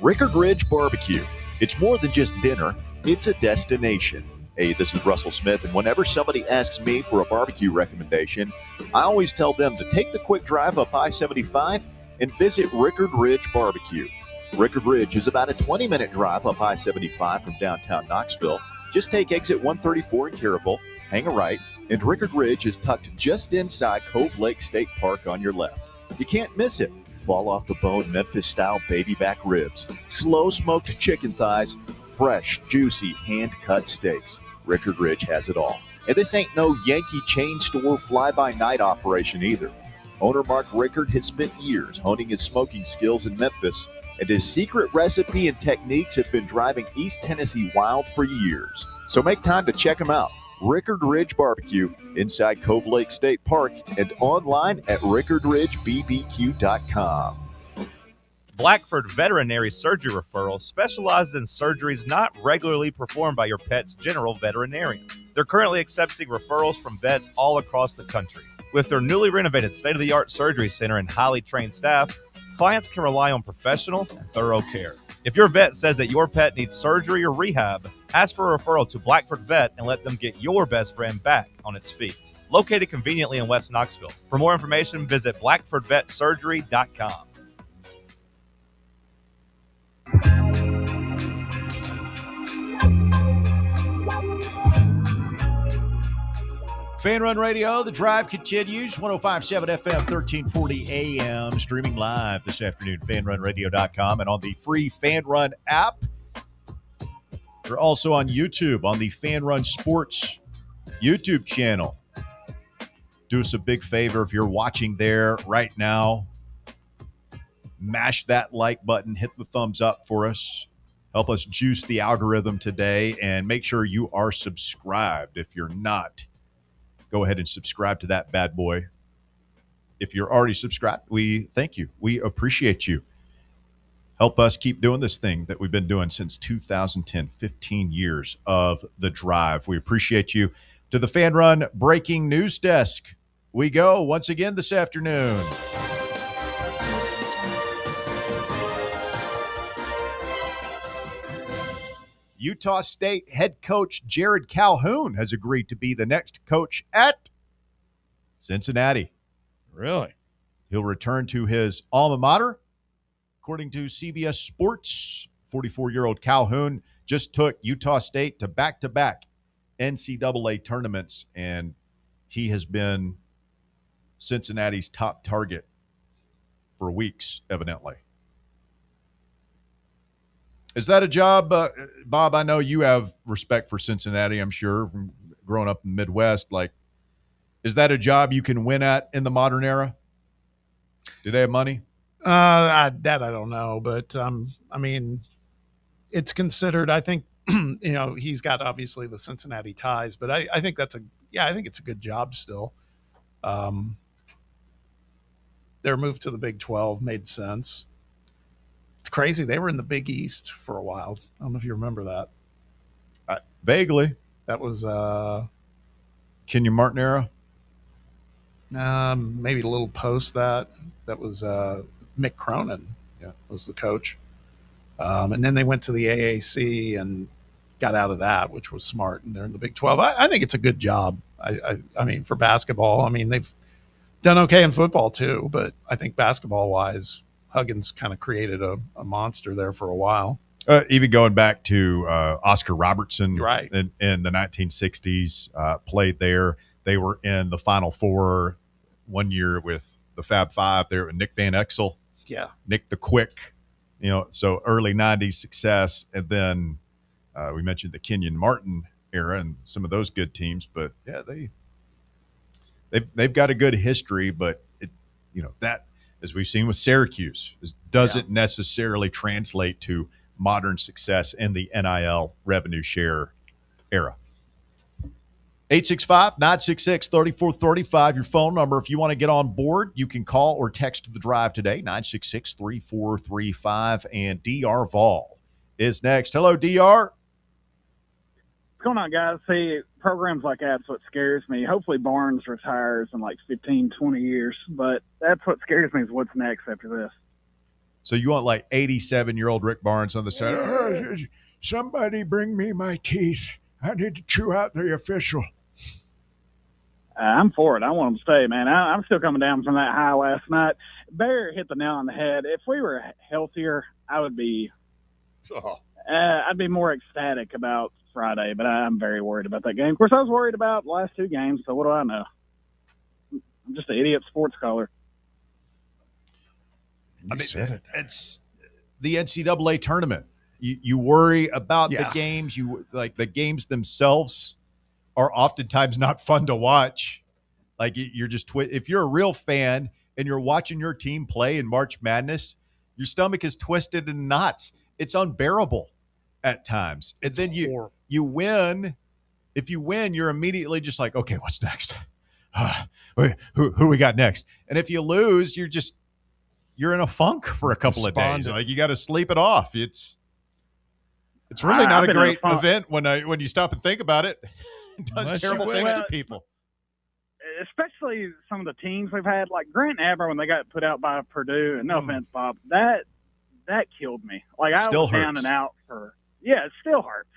Rickard Ridge Barbecue. It's more than just dinner, it's a destination. Hey, this is Russell Smith, and whenever somebody asks me for a barbecue recommendation, I always tell them to take the quick drive up I-75 and visit Rickard Ridge Barbecue. Rickard Ridge is about a 20-minute drive up I-75 from downtown Knoxville. Just take exit 134 in Caryville, hang a right, and Rickard Ridge is tucked just inside Cove Lake State Park on your left. You can't miss it. Fall off the bone Memphis-style baby back ribs, slow-smoked chicken thighs, fresh, juicy, hand-cut steaks. Rickard Ridge has it all. And this ain't no Yankee chain store fly-by-night operation either. Owner Mark Rickard has spent years honing his smoking skills in Memphis, and his secret recipe and techniques have been driving East Tennessee wild for years. So make time to check him out. Rickard Ridge Barbecue inside Cove Lake State Park and online at rickardridgebbq.com. Blackford Veterinary Surgery Referral specializes in surgeries not regularly performed by your pet's general veterinarian. They're currently accepting referrals from vets all across the country. With their newly renovated state-of-the-art surgery center and highly trained staff, clients can rely on professional and thorough care. If your vet says that your pet needs surgery or rehab, ask for a referral to Blackford Vet and let them get your best friend back on its feet. Located conveniently in West Knoxville. For more information, visit blackfordvetsurgery.com. Fan Run Radio, the drive continues. 105.7 FM, 1340 AM, streaming live this afternoon, fanrunradio.com, and on the free Fan Run app. We're also on YouTube, on the Fan Run Sports YouTube channel. Do us a big favor if you're watching there right now. Mash that like button, hit the thumbs up for us. Help us juice the algorithm today, and make sure you are subscribed. If you're not, go ahead and subscribe to that bad boy. If you're already subscribed, we thank you. We appreciate you. Help us keep doing this thing that we've been doing since 2010, 15 years of the drive. We appreciate you. To the Fan Run Breaking News Desk we go once again this afternoon. Utah State head coach Jared Calhoun has agreed to be the next coach at Cincinnati. Really? He'll return to his alma mater. According to CBS Sports, 44-year-old Calhoun just took Utah State to back-to-back NCAA tournaments, and he has been Cincinnati's top target for weeks, evidently. Is that a job, Bob? I know you have respect for Cincinnati, I'm sure, from growing up in the Midwest. Like, is that a job you can win at in the modern era? Do they have money? That I don't know, but I mean, it's considered. I think he's got obviously the Cincinnati ties, but I think I think it's a good job still. Their move to the Big 12 made sense. It's crazy. They were in the Big East for a while. I don't know if you remember that. Vaguely. That was Kenyon Martin era? Maybe a little post that. That was Mick Cronin was the coach. And then they went to the AAC and got out of that, which was smart. And they're in the Big 12. I think it's a good job. I mean, for basketball, I mean, they've done okay in football too, but I think basketball-wise, Huggins kind of created a monster there for a while. Even going back to Oscar Robertson right. in the 1960s, played there. They were in the Final Four one year with the Fab Five there with Nick Van Exel. Yeah. Nick the Quick, so early 90s success. And then we mentioned the Kenyon Martin era and some of those good teams. But, yeah, they've got a good history, but, that, as we've seen with Syracuse, doesn't necessarily translate to modern success in the NIL revenue share era. 865-966-3435, your phone number. If you want to get on board, you can call or text the drive today, 966-3435. And DR Vol is next. Hello, DR. What's going on, guys? See, programs like that's what scares me. Hopefully Barnes retires in like 15, 20 years, but that's what scares me is what's next after this. So you want like 87-year-old Rick Barnes on the side? Oh, somebody bring me my teeth. I need to chew out the official. I'm for it. I want them to stay, man. I'm still coming down from that high last night. Bear hit the nail on the head. If we were healthier, I would be I'd be more ecstatic about Friday, but I'm very worried about that game. Of course, I was worried about the last two games, so what do I know? I'm just an idiot sports caller. It's the NCAA tournament. You worry about the games. The games themselves are oftentimes not fun to watch. Like you're just if you're a real fan and you're watching your team play in March Madness, your stomach is twisted in knots. It's unbearable at times. And then you win. If you win, you're immediately just like, okay, what's next? Who we got next? And if you lose, you're in a funk for a couple of days. Like you got to sleep it off. It's really not a great event when you stop and think about it. It does terrible things to people. Especially some of the teams we've had, like Grant and Aber when they got put out by Purdue. And no offense, Bob, that killed me. Like I was down and out it still hurts.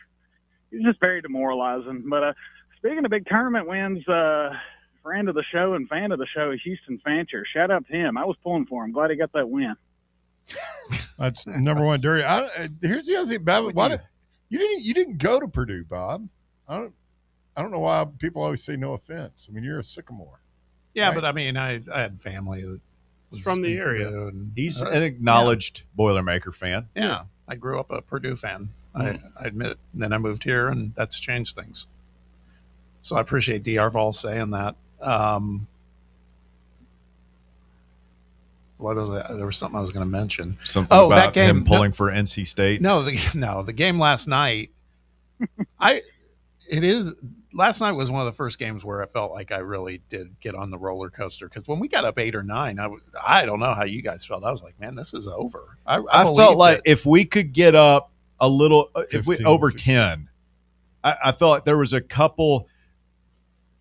It's just very demoralizing. But speaking of big tournament wins, friend of the show and fan of the show, Houston Fancher. Shout out to him. I was pulling for him. Glad he got that win. That's number one, Dirty. Here's the other thing, Bob. You didn't go to Purdue, Bob. I I don't know why people always say no offense. I mean, you're a Sycamore. Yeah, right? but I mean, I had family that was from the in area. Purdue, and He's an acknowledged Boilermaker fan. Yeah, I grew up a Purdue fan. I admit it. And then I moved here, and that's changed things. So I appreciate DR Vols saying that. What was that? There was something I was going to mention. Something about that game, him pulling for NC State. No, the game last night. Last night was one of the first games where I felt like I really did get on the roller coaster, because when we got up 8 or 9, I don't know how you guys felt. I was like, man, this is over. I felt like if we could get up a little, 15, if we over 10, I felt like there was a couple.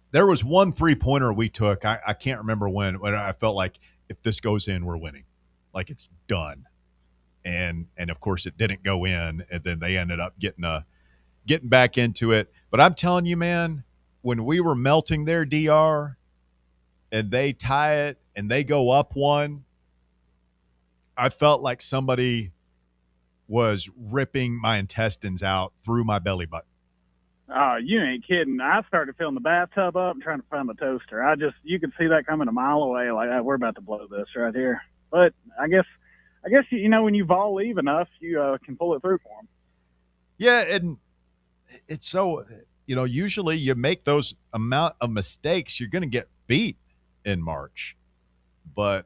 There was one 3-pointer we took. I can't remember when I felt like, if this goes in, we're winning. Like, it's done. And of course it didn't go in, and then they ended up getting back into it. But I'm telling you, man, when we were melting their DR and they tie it and they go up 1, I felt like somebody was ripping my intestines out through my belly button. Oh, you ain't kidding. I started filling the bathtub up and trying to find the toaster. You could see that coming a mile away, like, we're about to blow this right here. But I guess when you Vol leave enough, you can pull it through for them. Yeah, and it's so, usually you make those amount of mistakes, you're going to get beat in March. But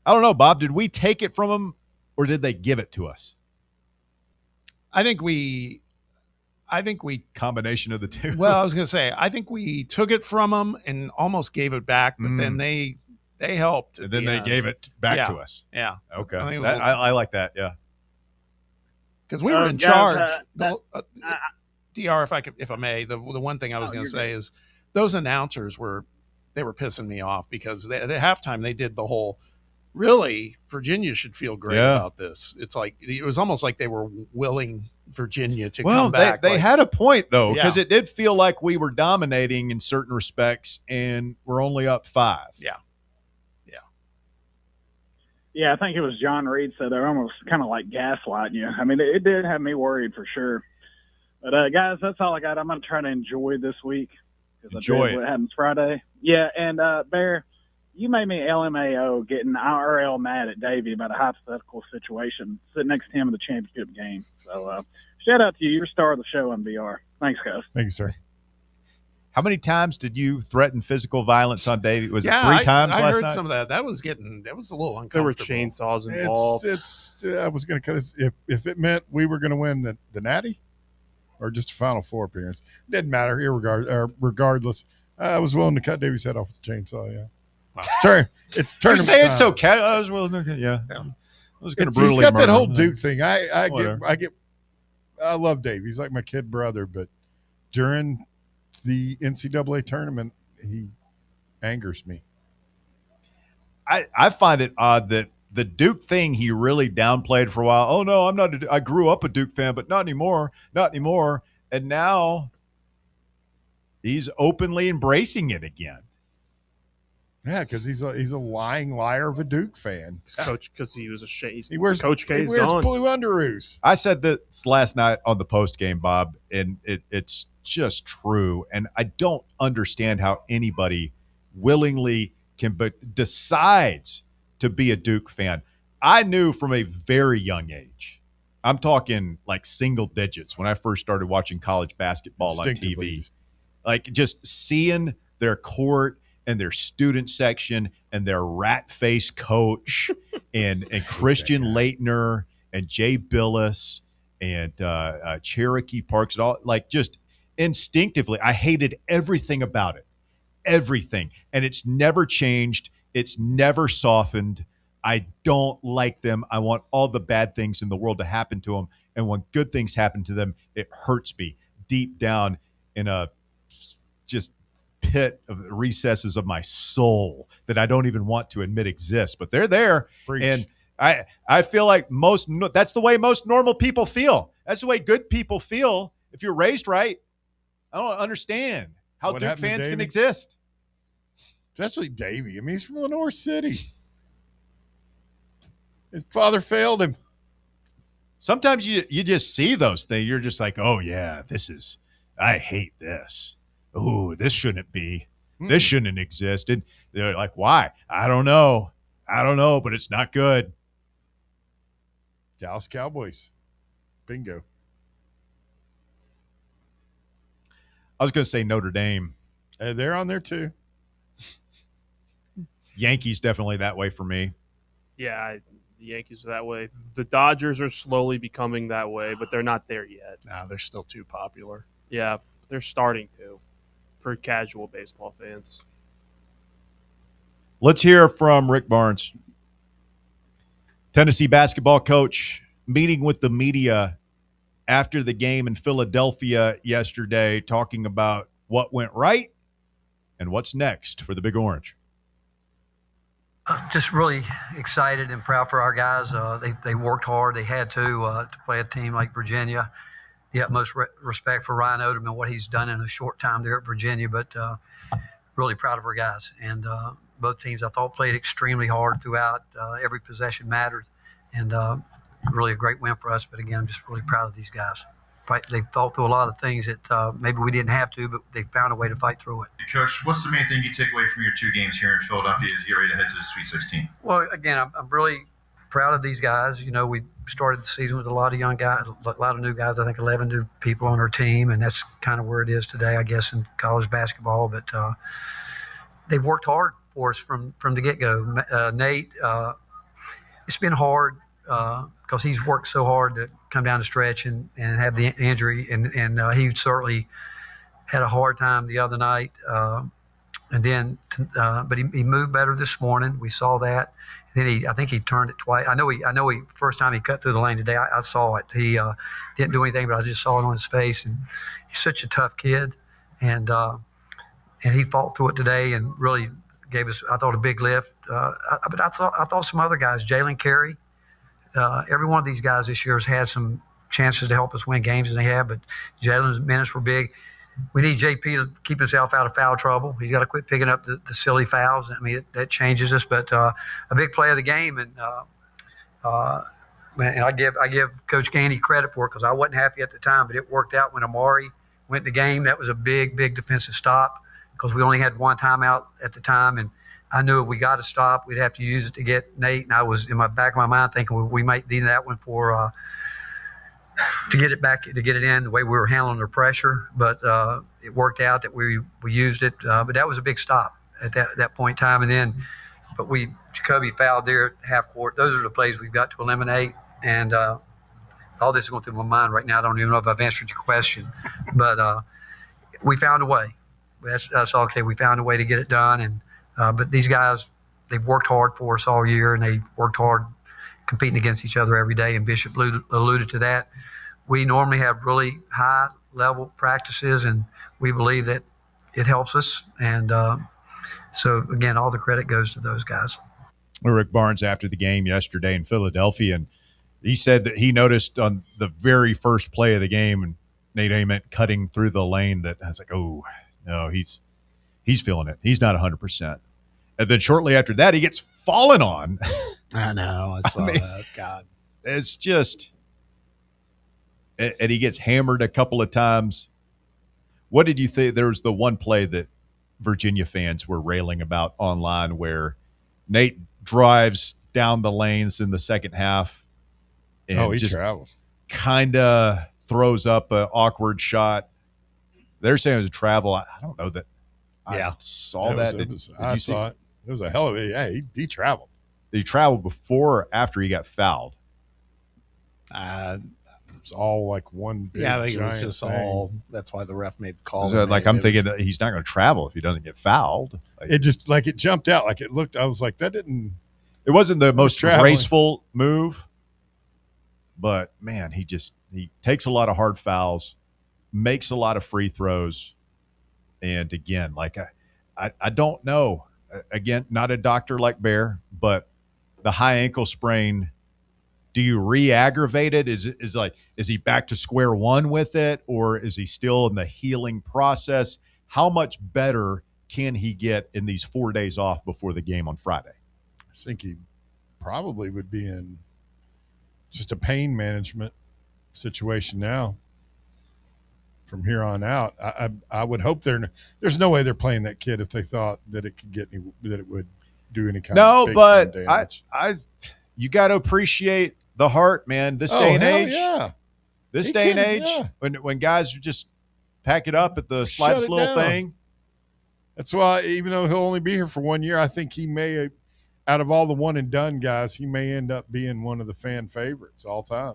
I don't know, Bob, did we take it from them, or did they give it to us? I think we combination of the two. Well, I was going to say, I think we took it from them and almost gave it back, but then they helped. And then they gave it back to us. Yeah. Okay. I think it was I like that. Yeah. Because we were in charge. DR, if I may, the one thing I was going to say is those announcers were pissing me off, because at halftime they did the whole, really, Virginia should feel great about this. It's like, it was almost like they were willing Virginia to come back. They had a point, though, because it did feel like we were dominating in certain respects, and we're only up 5. Yeah, I think it was John Reed said they're almost kind of like gaslighting you. I mean, it did have me worried for sure. But, guys, that's all I got. I'm going to try to enjoy this week. Enjoy what happens Friday. Yeah, and, Bear, you made me LMAO getting IRL mad at Davey about a hypothetical situation sitting next to him in the championship game. So, shout out to you. You're star of the show on VR. Thanks, guys. Thank you, sir. How many times did you threaten physical violence on Davey? Was it 3 times last night? I heard some of that. That was a little uncomfortable. There were chainsaws involved. I was going to cut us if it meant we were going to win the Natty or just a Final Four appearance. Didn't matter. Regardless, I was willing to cut Davey's head off with the chainsaw. Yeah. Wow. It's turn. You say it's so casual. I was willing to. Yeah. I was going to brutally. He's got that murder whole him. Duke thing. I love Dave. He's like my kid brother, but during the NCAA tournament, he angers me. I find it odd that the Duke thing he really downplayed for a while. Oh no, I'm not. I grew up a Duke fan, but not anymore. Not anymore. And now he's openly embracing it again. Yeah, because he's a lying liar of a Duke fan. Coach, because he was a shame. He wears Coach K. He wears gone. blue underoos. I said this last night on the post game, Bob, and it's just true. And I don't understand how anybody willingly decides to be a Duke fan. I knew from a very young age. I'm talking like single digits when I first started watching college basketball on TV. Like just seeing their court and their student section and their rat-faced coach and Christian Leitner and Jay Billis and Cherokee Parks and all, like just instinctively, I hated everything about it. Everything. And it's never changed. It's never softened. I don't like them. I want all the bad things in the world to happen to them. And when good things happen to them, it hurts me deep down in a just pit of the recesses of my soul that I don't even want to admit exists. But they're there. Preach. And I feel like that's the way most normal people feel. That's the way good people feel. If you're raised right, I don't understand how What Duke happened to fans can Davey? exist. Especially Davey. I mean, he's from Lenore City. His father failed him. Sometimes you just see those things. You're just like, oh, yeah, this is I hate this. Ooh, this shouldn't be. This shouldn't exist. And they're like, why? I don't know, but it's not good. Dallas Cowboys. Bingo. I was going to say Notre Dame. They're on there too. Yankees definitely that way for me. Yeah, the Yankees are that way. The Dodgers are slowly becoming that way, but they're not there yet. No, they're still too popular. Yeah, they're starting to for casual baseball fans. Let's hear from Rick Barnes, Tennessee basketball coach, meeting with the media after the game in Philadelphia yesterday, talking about what went right and what's next for the Big Orange. Just really excited and proud for our guys. They worked hard. They had to play a team like Virginia. The utmost respect for Ryan Odom and what he's done in a short time there at Virginia, but really proud of our guys. And both teams, I thought, played extremely hard throughout. Every possession mattered, and really a great win for us. But again, I'm just really proud of these guys. They thought through a lot of things that maybe we didn't have to, but they found a way to fight through it. Coach, what's the main thing you take away from your 2 games here in Philadelphia as you get ready to head to the Sweet 16? Well, again, I'm really proud of these guys. You know, we started the season with a lot of young guys, a lot of new guys. I think 11 new people on our team, and that's kind of where it is today, I guess, in college basketball. But they've worked hard for us from the get-go. Nate, it's been hard because he's worked so hard to come down the stretch and have the injury, and he certainly had a hard time the other night. But he moved better this morning. We saw that. And then I think he turned it twice. I know he first time he cut through the lane today. I saw it. He didn't do anything, but I just saw it on his face. And he's such a tough kid, and he fought through it today and really gave us, I thought, a big lift. But I thought some other guys, Jalen Carey, every one of these guys this year has had some chances to help us win games, and they have. But Jalen's minutes were big. We need JP to keep himself out of foul trouble. He's got to quit picking up the silly fouls. I mean, that changes us. But a big play of the game, and I give Coach Gandy credit for it because I wasn't happy at the time, but it worked out when Amari went in the game. That was a big defensive stop because we only had one timeout at the time, and I knew if we got to stop, we'd have to use it to get Nate. And I was in my back of my mind thinking we might need that one for to get it back, to get it in the way we were handling the pressure. But it worked out that we used it. But that was a big stop at that point in time. And then, Jacoby fouled there at half court. Those are the plays we've got to eliminate. And all this is going through my mind right now. I don't even know if I've answered your question, but we found a way. That's all okay. We found a way to get it done. And but these guys, they've worked hard for us all year, and they've worked hard competing against each other every day. And Bishop alluded to that. We normally have really high-level practices, and we believe that it helps us. And so, again, all the credit goes to those guys. Rick Barnes after the game yesterday in Philadelphia, and he said that he noticed on the very first play of the game, and Nate Ament cutting through the lane, that I was like, oh, no, he's feeling it. He's not 100%. And then shortly after that, he gets fallen on. I know. I saw that. God. It's just – and he gets hammered a couple of times. What did you think? There was the one play that Virginia fans were railing about online where Nate drives down the lanes in the second half and he just travels. Kind of throws up an awkward shot. They're saying it was a travel. I don't know that. I saw that. I saw it. It was a hell of a – yeah, he traveled. Did he travel before or after he got fouled? It's all like one big I think it was just thing. all – that's why the ref made the call. So I'm thinking that he's not going to travel if he doesn't get fouled. It just – it jumped out. It looked – I was like, that didn't – It wasn't the most graceful move, but, man, he takes a lot of hard fouls, makes a lot of free throws, and, again, I don't know. Again, not a doctor like Bear, but the high ankle sprain – do you re-aggravate it? Is he back to square one with it, or is he still in the healing process? How much better can he get in these 4 days off before the game on Friday? I think he probably would be in just a pain management situation now. from here on out. I would hope there's no way they're playing that kid if they thought that it could that it would do any kind of big time damage. You got to appreciate the heart, man. This day and age, this day and age, when guys are just pack it up at the slightest little thing. That's why, even though he'll only be here for 1 year, I think he may, out of all the one and done guys, he may end up being one of the fan favorites all time.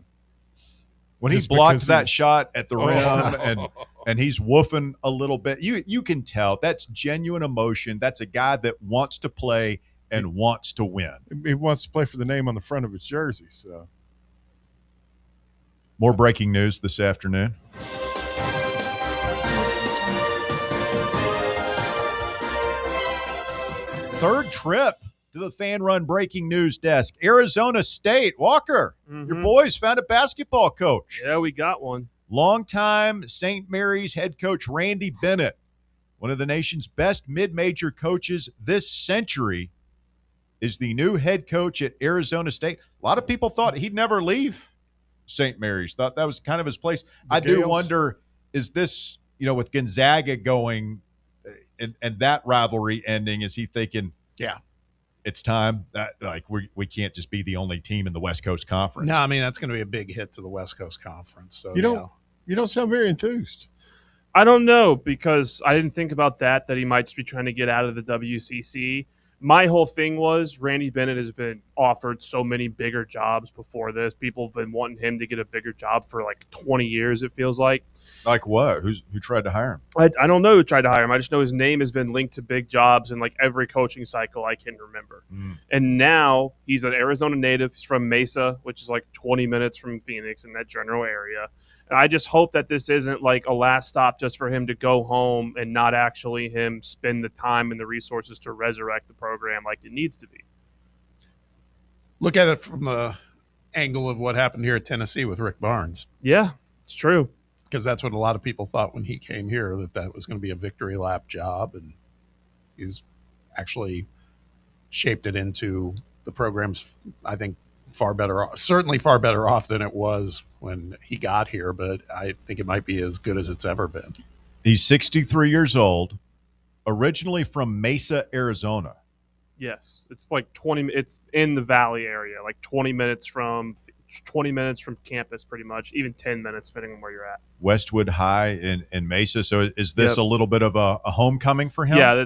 When he blocks that shot at the rim and he's woofing a little bit, you can tell that's genuine emotion. That's a guy that wants to play and wants to win. He wants to play for the name on the front of his jersey. So, more breaking news this afternoon. Third trip to the Fan Run breaking news desk. Arizona State. Walker, your boys found a basketball coach. Yeah, we got one. Longtime St. Mary's head coach Randy Bennett, one of the nation's best mid-major coaches this century, is the new head coach at Arizona State. A lot of people thought he'd never leave St. Mary's, thought that was kind of his place. I do wonder, is this, with Gonzaga going and that rivalry ending, is he thinking, yeah, it's time that we can't just be the only team in the West Coast Conference? No, I mean, that's going to be a big hit to the West Coast Conference. So you don't sound very enthused. I don't know, because I didn't think about that he might just be trying to get out of the WCC. My whole thing was Randy Bennett has been offered so many bigger jobs before this. People have been wanting him to get a bigger job for like 20 years, it feels like. Like what? Who tried to hire him? I don't know who tried to hire him. I just know his name has been linked to big jobs in like every coaching cycle I can remember. And now he's an Arizona native. He's from Mesa, which is like 20 minutes from Phoenix in that general area. And I just hope that this isn't like a last stop just for him to go home and not actually him spend the time and the resources to resurrect the program like it needs to be. Look at it from the angle of what happened here at Tennessee with Rick Barnes. Yeah, it's true. Because that's what a lot of people thought when he came here, that was going to be a victory lap job. And he's actually shaped it into the program's, I think, certainly far better off than it was when he got here, but I think it might be as good as it's ever been. He's 63 years old, originally from Mesa, Arizona. Yes, it's like 20. It's in the Valley area, like 20 minutes from campus, pretty much, even 10 minutes, depending on where you're at. Westwood High in Mesa. So is this a little bit of a homecoming for him? Yeah,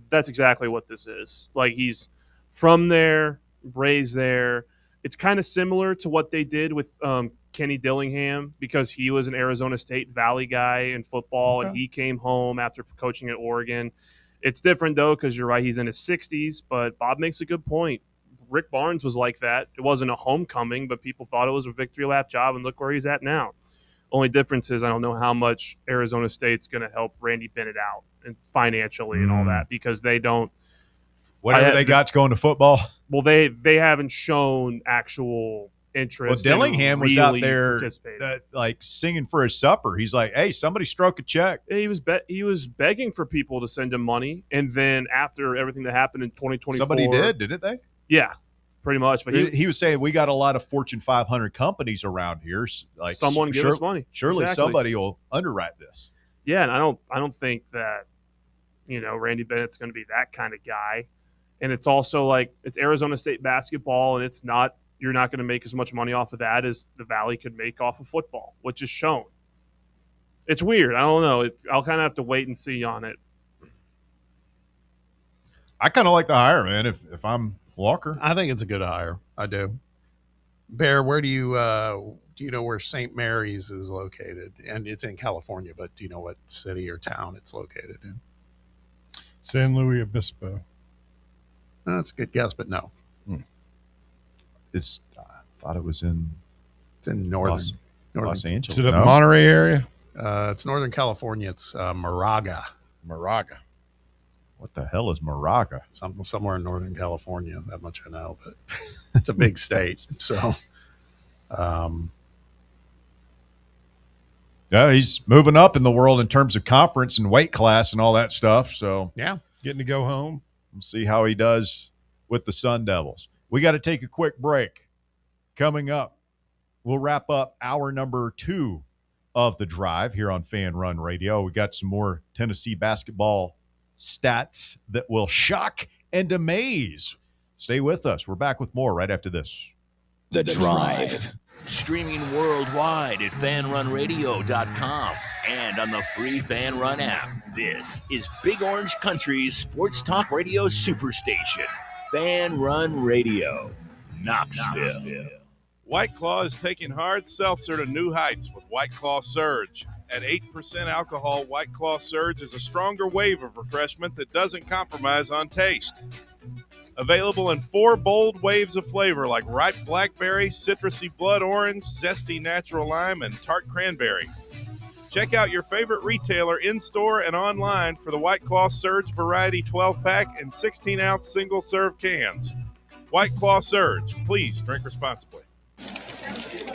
that's exactly what this is. Like, he's from there, raised there. It's kind of similar to what they did with Kenny Dillingham, because he was an Arizona State Valley guy in football, and he came home after coaching at Oregon. It's different, though, because you're right, he's in his 60s, but Bob makes a good point. Rick Barnes was like that. It wasn't a homecoming, but people thought it was a victory lap job, and look where he's at now. Only difference is I don't know how much Arizona State's going to help Randy Bennett out and financially and all that, because they don't. Whatever they got's going to football. Well, they haven't shown actual interest. Well, Dillingham was out there like singing for his supper. He's like, "Hey, somebody stroke a check." He was begging for people to send him money, and then after everything that happened in 2024, somebody didn't they? Yeah, pretty much. But he was saying, we got a lot of Fortune 500 companies around here. Like, someone give us money. Surely somebody will underwrite this. Yeah, and I don't think that Randy Bennett's going to be that kind of guy. And it's also like, it's Arizona State basketball, and you're not going to make as much money off of that as the Valley could make off of football, which is shown. It's weird. I don't know. I'll kind of have to wait and see on it. I kind of like the hire, man, if I'm Walker. I think it's a good hire. I do. Bear, where do you know where St. Mary's is located? And it's in California, but do you know what city or town it's located in? San Luis Obispo. That's a good guess, but no. I thought it was in. It's in northern Los Angeles. Is it the Monterey area? It's Northern California. It's Moraga. Moraga. What the hell is Moraga? Somewhere in Northern California. That much I know, but it's a big state. So, yeah, he's moving up in the world in terms of conference and weight class and all that stuff. So, yeah, getting to go home. We'll see how he does with the Sun Devils. We got to take a quick break. Coming up, we'll wrap up hour number 2 of the drive here on Fan Run Radio. We got some more Tennessee basketball stats that will shock and amaze. Stay with us. We're back with more right after this. The Drive. Streaming worldwide at fanrunradio.com and on the free Fan Run app. This is Big Orange Country's sports talk radio superstation. Fan Run Radio, Knoxville. White Claw is taking hard seltzer to new heights with White Claw Surge. At 8% alcohol, White Claw Surge is a stronger wave of refreshment that doesn't compromise on taste. Available in 4 bold waves of flavor like ripe blackberry, citrusy blood orange, zesty natural lime, and tart cranberry. Check out your favorite retailer in-store and online for the White Claw Surge Variety 12-pack and 16-ounce single-serve cans. White Claw Surge. Please drink responsibly.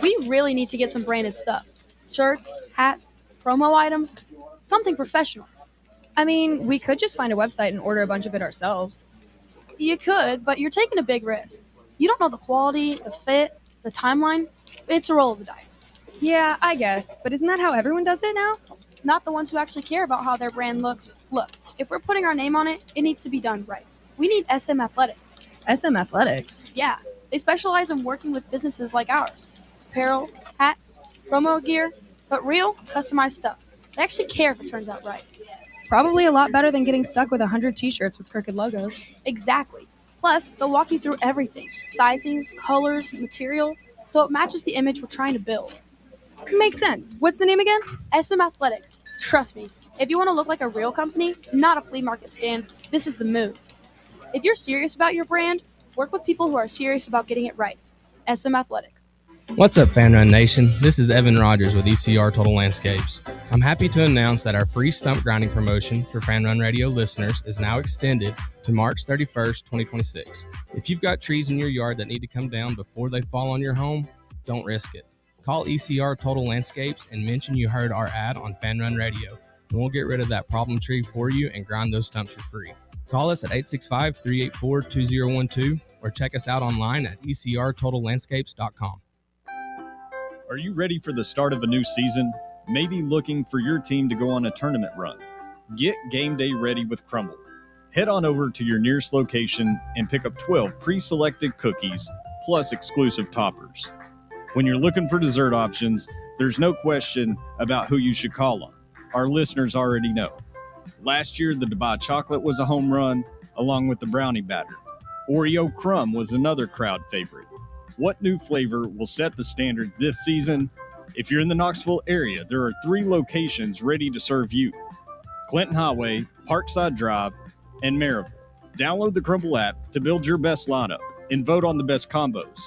We really need to get some branded stuff. Shirts, hats, promo items, something professional. I mean, we could just find a website and order a bunch of it ourselves. You could, but you're taking a big risk. You don't know the quality, the fit, the timeline. It's a roll of the dice. Yeah, I guess, but isn't that how everyone does it now? Not the ones who actually care about how their brand looks. Look, if we're putting our name on it, it needs to be done right. We need SM Athletics. SM Athletics? Yeah, they specialize in working with businesses like ours. Apparel, hats, promo gear, but real, customized stuff. They actually care if it turns out right. Probably a lot better than getting stuck with 100 t-shirts with crooked logos. Exactly. Plus, they'll walk you through everything. Sizing, colors, material, so it matches the image we're trying to build. Makes sense. What's the name again? SM Athletics. Trust me, if you want to look like a real company, not a flea market stand, this is the move. If you're serious about your brand, work with people who are serious about getting it right. SM Athletics. What's up, Fan Run Nation? This is Evan Rogers with ECR Total Landscapes. I'm happy to announce that our free stump grinding promotion for Fan Run Radio listeners is now extended to March 31st, 2026. If you've got trees in your yard that need to come down before they fall on your home, don't risk it. Call ECR Total Landscapes and mention you heard our ad on Fan Run Radio, and we'll get rid of that problem tree for you and grind those stumps for free. Call us at 865-384-2012 or check us out online at ecrtotallandscapes.com. Are you ready for the start of a new season? Maybe looking for your team to go on a tournament run? Get game day ready with Crumble. Head on over to your nearest location and pick up 12 pre-selected cookies plus exclusive toppers. When you're looking for dessert options, there's no question about who you should call on. Our listeners already know. Last year, the Dubai chocolate was a home run, along with the brownie batter. Oreo crumb was another crowd favorite. What new flavor will set the standard this season? If you're in the Knoxville area, there are 3 locations ready to serve you: Clinton Highway, Parkside Drive, and Maryville. Download the Crumble app to build your best lineup and vote on the best combos.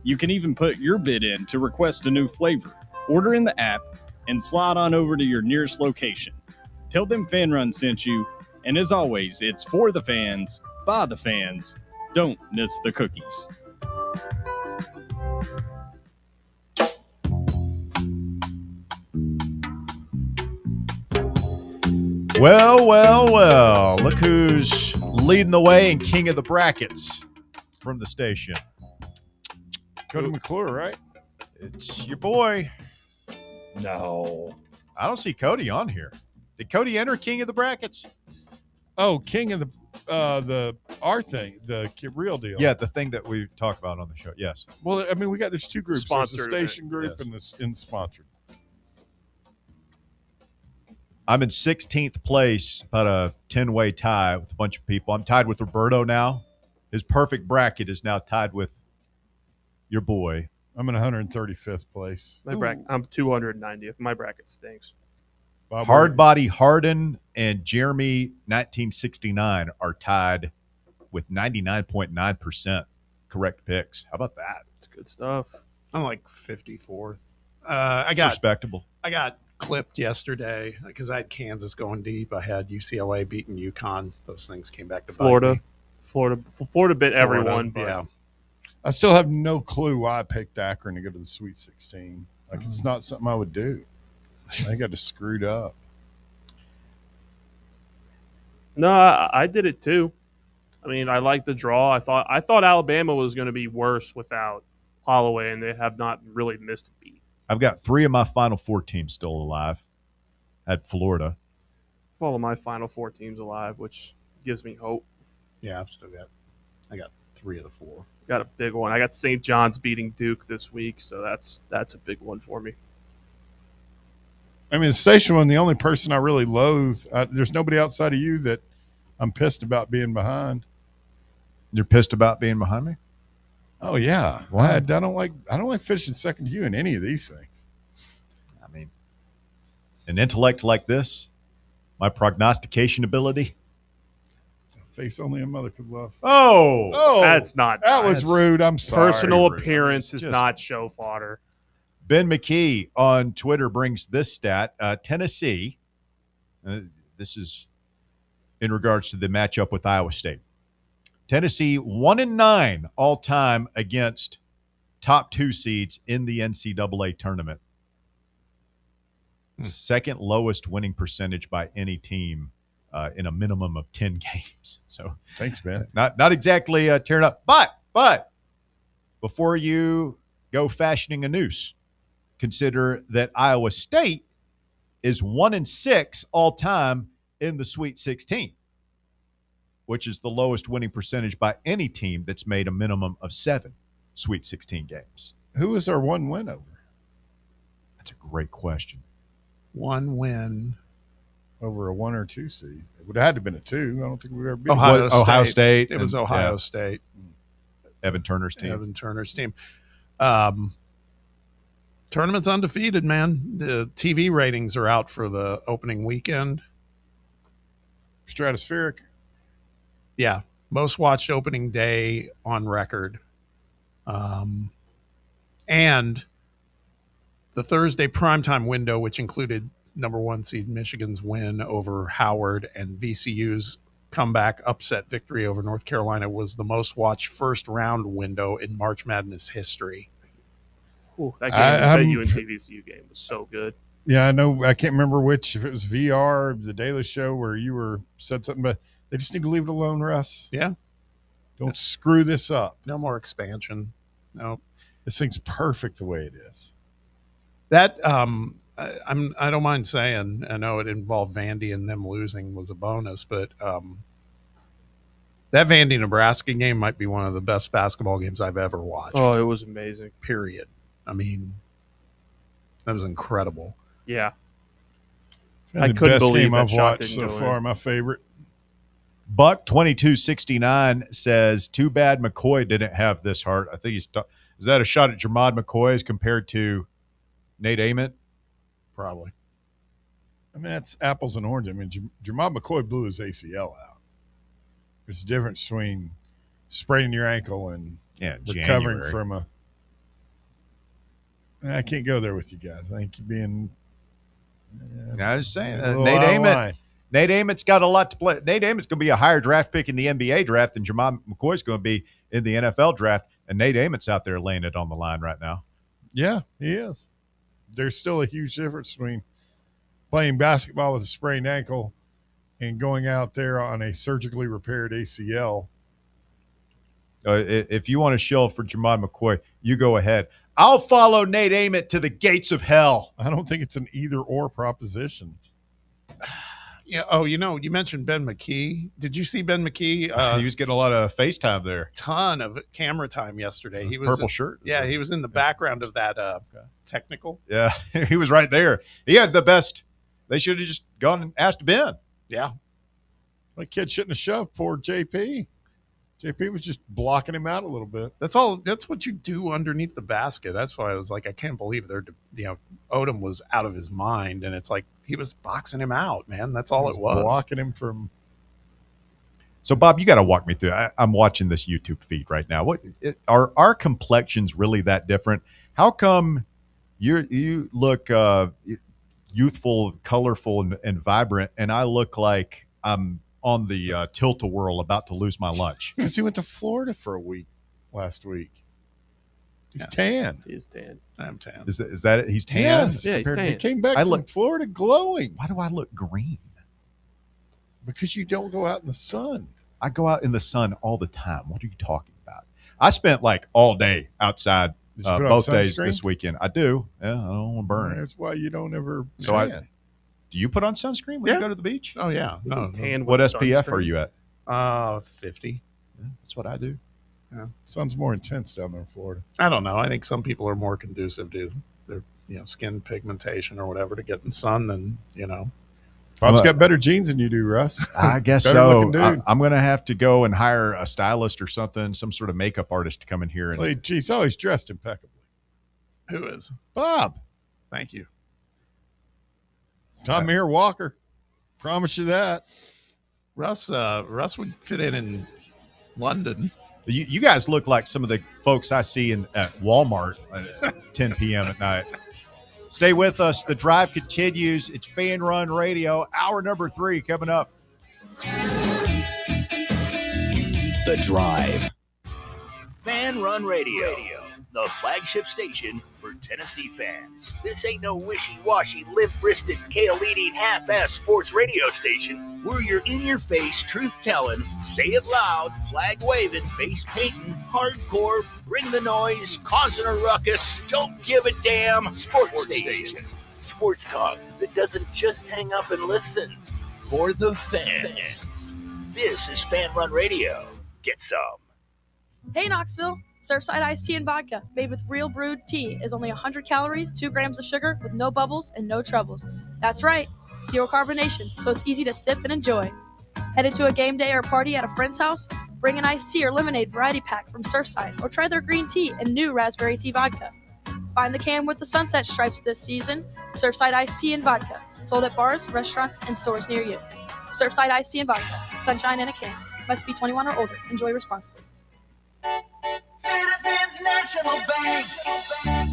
You can even put your bid in to request a new flavor. Order in the app and slide on over to your nearest location. Tell them Fan Run sent you, and as always, it's for the fans, by the fans. Don't miss the cookies. Well. Look who's leading the way and king of the brackets from the station. Cody McClure, right? It's your boy. No. I don't see Cody on here. Did Cody enter king of the brackets? Oh, king of the our thing, the real deal. Yeah, the thing that we talk about on the show. Yes. Well, I mean, we got there's 2 groups. There's the Sponsored station event. group Yes. and the sponsored. I'm in 16th place, about a 10-way tie with a bunch of people. I'm tied with Roberto now. His perfect bracket is now tied with your boy. I'm in 135th place. My bracket, I'm 290th. My bracket stinks. Hardbody Harden and Jeremy 1969 are tied with 99.9% correct picks. How about that? It's good stuff. I'm like 54th. I got respectable. I got clipped yesterday because I had Kansas going deep. I had UCLA beating UConn. Those things came back to bite me. Florida bit everyone. But Yeah. I still have no clue why I picked Akron to go to the Sweet 16. Like, it's not something I would do. I got just screwed up. No, I did it too. I mean, I like the draw. I thought Alabama was going to be worse without Holloway, and they have not really missed a beat. I've got 3 of my Final Four teams still alive. At Florida. All of my Final Four teams alive, which gives me hope. Yeah, I got 3 of the 4. Got a big one. I got St. John's beating Duke this week, so that's a big one for me. I mean, the station one, the only person I really loathe, there's nobody outside of you that I'm pissed about being behind. You're pissed about being behind me? Oh yeah. Why? I don't like finishing second to you in any of these things. I mean, an intellect like this, my prognostication ability. Face only a mother could love. Oh, that's not. That was rude. I'm sorry. Personal appearance is not show fodder. Ben McKee on Twitter brings this stat. Tennessee, this is in regards to the matchup with Iowa State. Tennessee 1-9 all time against top 2 seeds in the NCAA tournament. Second lowest winning percentage by any team in a minimum of 10 games. So thanks, man. Not exactly tearing up, but before you go fashioning a noose, consider that Iowa State is 1-6 all time in the Sweet 16, which is the lowest winning percentage by any team that's made a minimum of 7 Sweet 16 games. Who is our one win over? That's a great question. One win over a 1 or 2 seed. It would have had to have been a 2. I don't think we've ever been Ohio State. It was Ohio State. Evan Turner's team. Tournament's undefeated, man. The TV ratings are out for the opening weekend. Stratospheric. Yeah. Most watched opening day on record. And the Thursday primetime window, which included number 1 seed Michigan's win over Howard and VCU's comeback upset victory over North Carolina, was the most watched first round window in March Madness history. Ooh, that UNC-VCU game was so good. Yeah, I know. I can't remember which, if it was VR, the Daily Show, where you said something, but they just need to leave it alone, Russ. Yeah. Don't screw this up. No more expansion. No. This thing's perfect the way it is. That I don't mind saying, I know it involved Vandy and them losing was a bonus, but that Vandy-Nebraska game might be one of the best basketball games I've ever watched. Oh, it was amazing. Period. I mean, that was incredible. Yeah. I couldn't believe I've watched so far. My favorite. Buck 2269 says, "Too bad McCoy didn't have this heart." I think is that a shot at Jermod McCoy as compared to Nate Ament? Probably. I mean, that's apples and oranges. I mean, Jermod McCoy blew his ACL out. There's a difference between spraining your ankle and recovering from a. I can't go there with you guys. I think you're being. I was saying, Nate Ament's got a lot to play. Nate Ament's going to be a higher draft pick in the NBA draft than Jermod McCoy's going to be in the NFL draft, and Nate Ament's out there laying it on the line right now. Yeah, he is. There's still a huge difference between playing basketball with a sprained ankle and going out there on a surgically repaired ACL. If you want to shill for Jermod McCoy, you go ahead. I'll follow Nate Ament to the gates of hell. I don't think it's an either-or proposition. Yeah. Oh, you mentioned Ben McKee. Did you see Ben McKee? He was getting a lot of FaceTime there. Ton of camera time yesterday. He was purple shirt. Yeah, he was in the background of that technical. Yeah, he was right there. He had the best. They should have just gone and asked Ben. Yeah. My kid shouldn't have shoved poor JP. JP was just blocking him out a little bit. That's all. That's what you do underneath the basket. That's why I was like, I can't believe Odom was out of his mind, and it's like he was boxing him out, man. That's all it was. Blocking him from. So, Bob, you got to walk me through. I'm watching this YouTube feed right now. Are our complexions really that different? How come you look youthful, colorful, and vibrant, and I look like I'm on the tilt-a-whirl about to lose my lunch? Because he went to Florida for a week last week. He's tan. He is tan. I'm tan. Is that it? He's tan? Yes. Yeah, he's tan. He came back from Florida glowing. Why do I look green? Because you don't go out in the sun. I go out in the sun all the time. What are you talking about? I spent like all day outside Did you put on both days sunscreen? this weekend. I do. Yeah, I don't want to burn. That's why you don't ever So tan. do you put on sunscreen when you go to the beach? Oh yeah. No. Tan What with SPF are sunscreen. you at? 50. Yeah, that's what I do. Yeah. Sun's more intense down there in Florida. I don't know. I think some people are more conducive to their skin pigmentation or whatever to get in the sun than Bob's got better genes than you do, Russ. I guess Better so. looking dude. I'm going to have to go and hire a stylist or something, some sort of makeup artist to come in here. And Well, he's always dressed impeccably. Who is? Bob. Thank you. It's not Mayor Walker. Promise you that. Russ would fit in London. You guys look like some of the folks I see at Walmart at 10 p.m. at night. Stay with us. The drive continues. It's Fan Run Radio. Hour number 3 coming up. The Drive. Fan Run Radio, the flagship station for Tennessee fans. This ain't no wishy-washy, limp-wristed, kale-eating, half-ass sports radio station. We're your in-your-face, truth-telling, say it loud, flag-waving, face-painting, hardcore, bring the noise, causing a ruckus, don't give a damn sports station. Sports talk that doesn't just hang up and listen. For the fans. This is Fan Run Radio. Get some. Hey Knoxville, Surfside iced tea and vodka made with real brewed tea is only 100 calories, 2 grams of sugar with no bubbles and no troubles. That's right, 0 carbonation, so it's easy to sip and enjoy. Headed to a game day or party at a friend's house? Bring an iced tea or lemonade variety pack from Surfside or try their green tea and new raspberry tea vodka. Find the can with the sunset stripes this season. Surfside iced tea and vodka, sold at bars, restaurants, and stores near you. Surfside iced tea and vodka, sunshine in a can. Must be 21 or older. Enjoy responsibly. Citizens National Bank.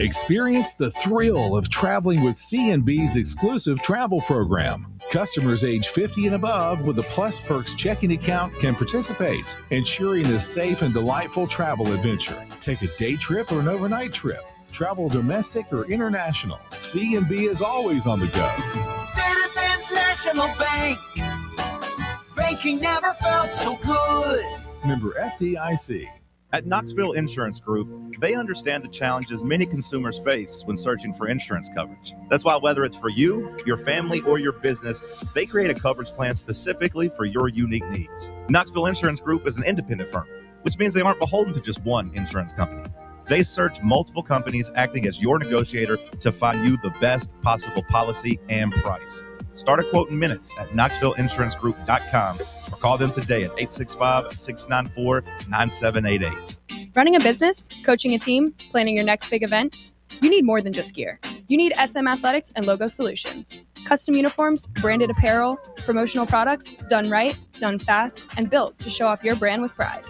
Experience the thrill of traveling with C&B's exclusive travel program. Customers age 50 and above with a Plus Perks checking account can participate, ensuring a safe and delightful travel adventure. Take a day trip or an overnight trip. Travel domestic or international. C&B is always on the go. Citizens National Bank. Banking never felt so good. Member FDIC. At Knoxville Insurance Group, they understand the challenges many consumers face when searching for insurance coverage. That's why whether it's for you, your family, or your business, they create a coverage plan specifically for your unique needs. Knoxville Insurance Group is an independent firm, which means they aren't beholden to just one insurance company. They search multiple companies acting as your negotiator to find you the best possible policy and price. Start a quote in minutes at KnoxvilleInsuranceGroup.com or call them today at 865-694-9788. Running a business, coaching a team, planning your next big event, you need more than just gear. You need SM Athletics and Logo Solutions. Custom uniforms, branded apparel, promotional products, done right, done fast, and built to show off your brand with pride.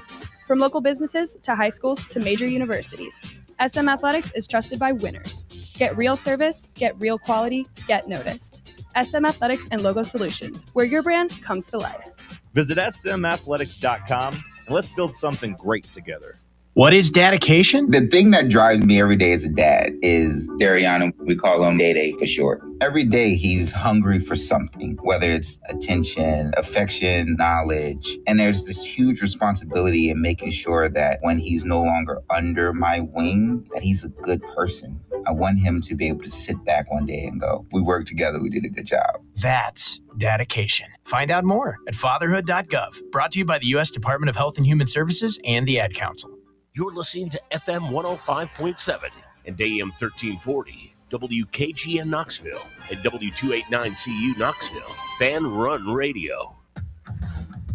From local businesses to high schools to major universities, SM Athletics is trusted by winners. Get real service, get real quality, get noticed. SM Athletics and Logo Solutions, where your brand comes to life. Visit smathletics.com and let's build something great together. What is dedication? The thing that drives me every day as a dad is Dariano. We call him Day for short. Every day he's hungry for something, whether it's attention, affection, knowledge. And there's this huge responsibility in making sure that when he's no longer under my wing, that he's a good person. I want him to be able to sit back one day and go, we worked together, we did a good job. That's dedication. Find out more at fatherhood.gov. Brought to you by the U.S. Department of Health and Human Services and the Ad Council. You're listening to FM 105.7 and AM 1340, WKGN Knoxville, and W289CU Knoxville. Fan Run Radio.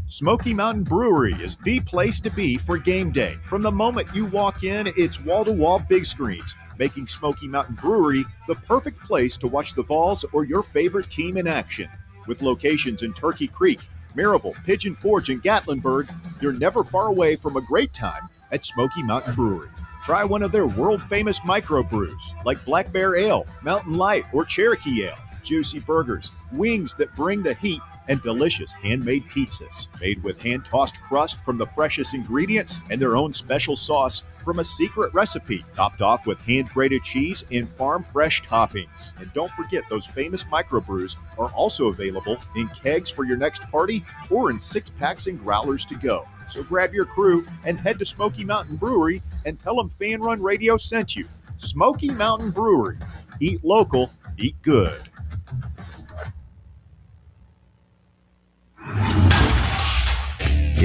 Smoky Mountain Brewery is the place to be for game day. From the moment you walk in, it's wall-to-wall big screens, making Smoky Mountain Brewery the perfect place to watch the Vols or your favorite team in action. With locations in Turkey Creek, Maryville, Pigeon Forge, and Gatlinburg, you're never far away from a great time at Smoky Mountain Brewery. Try one of their world-famous microbrews like Black Bear Ale, Mountain Light, or Cherokee Ale. Juicy burgers, wings that bring the heat, and delicious handmade pizzas made with hand-tossed crust from the freshest ingredients and their own special sauce from a secret recipe, topped off with hand-grated cheese and farm-fresh toppings. And don't forget, those famous microbrews are also available in kegs for your next party or in 6-packs and growlers to go. So grab your crew and head to Smoky Mountain Brewery and tell them Fan Run Radio sent you. Smoky Mountain Brewery. Eat local, eat good.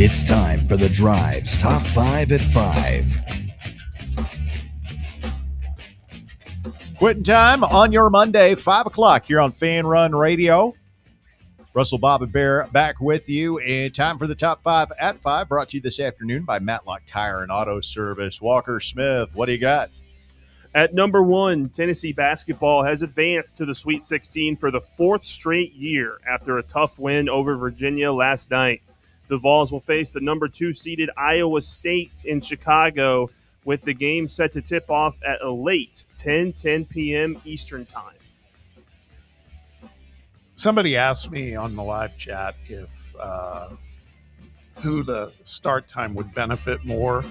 It's time for the Drive's Top 5 at 5. Quitting time on your Monday, 5 o'clock here on Fan Run Radio. Russell, Bob, and Bear back with you. And time for the Top 5 at 5, brought to you this afternoon by Matlock Tire and Auto Service. Walker Smith, what do you got? At number 1, Tennessee basketball has advanced to the Sweet 16 for the 4th straight year after a tough win over Virginia last night. The Vols will face the number 2 seeded Iowa State in Chicago, with the game set to tip off at a late 10 p.m. Eastern Time. Somebody asked me on the live chat if who the start time would benefit more.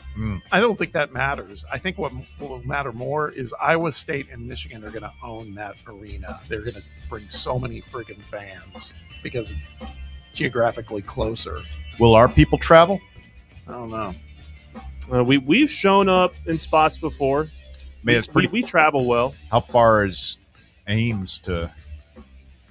I don't think that matters. I think what will matter more is Iowa State and Michigan are going to own that arena. They're going to bring so many friggin' fans because it's geographically closer. Will our people travel? I don't know. We've shown up in spots before. Man, it's pretty. We travel well. How far is Ames to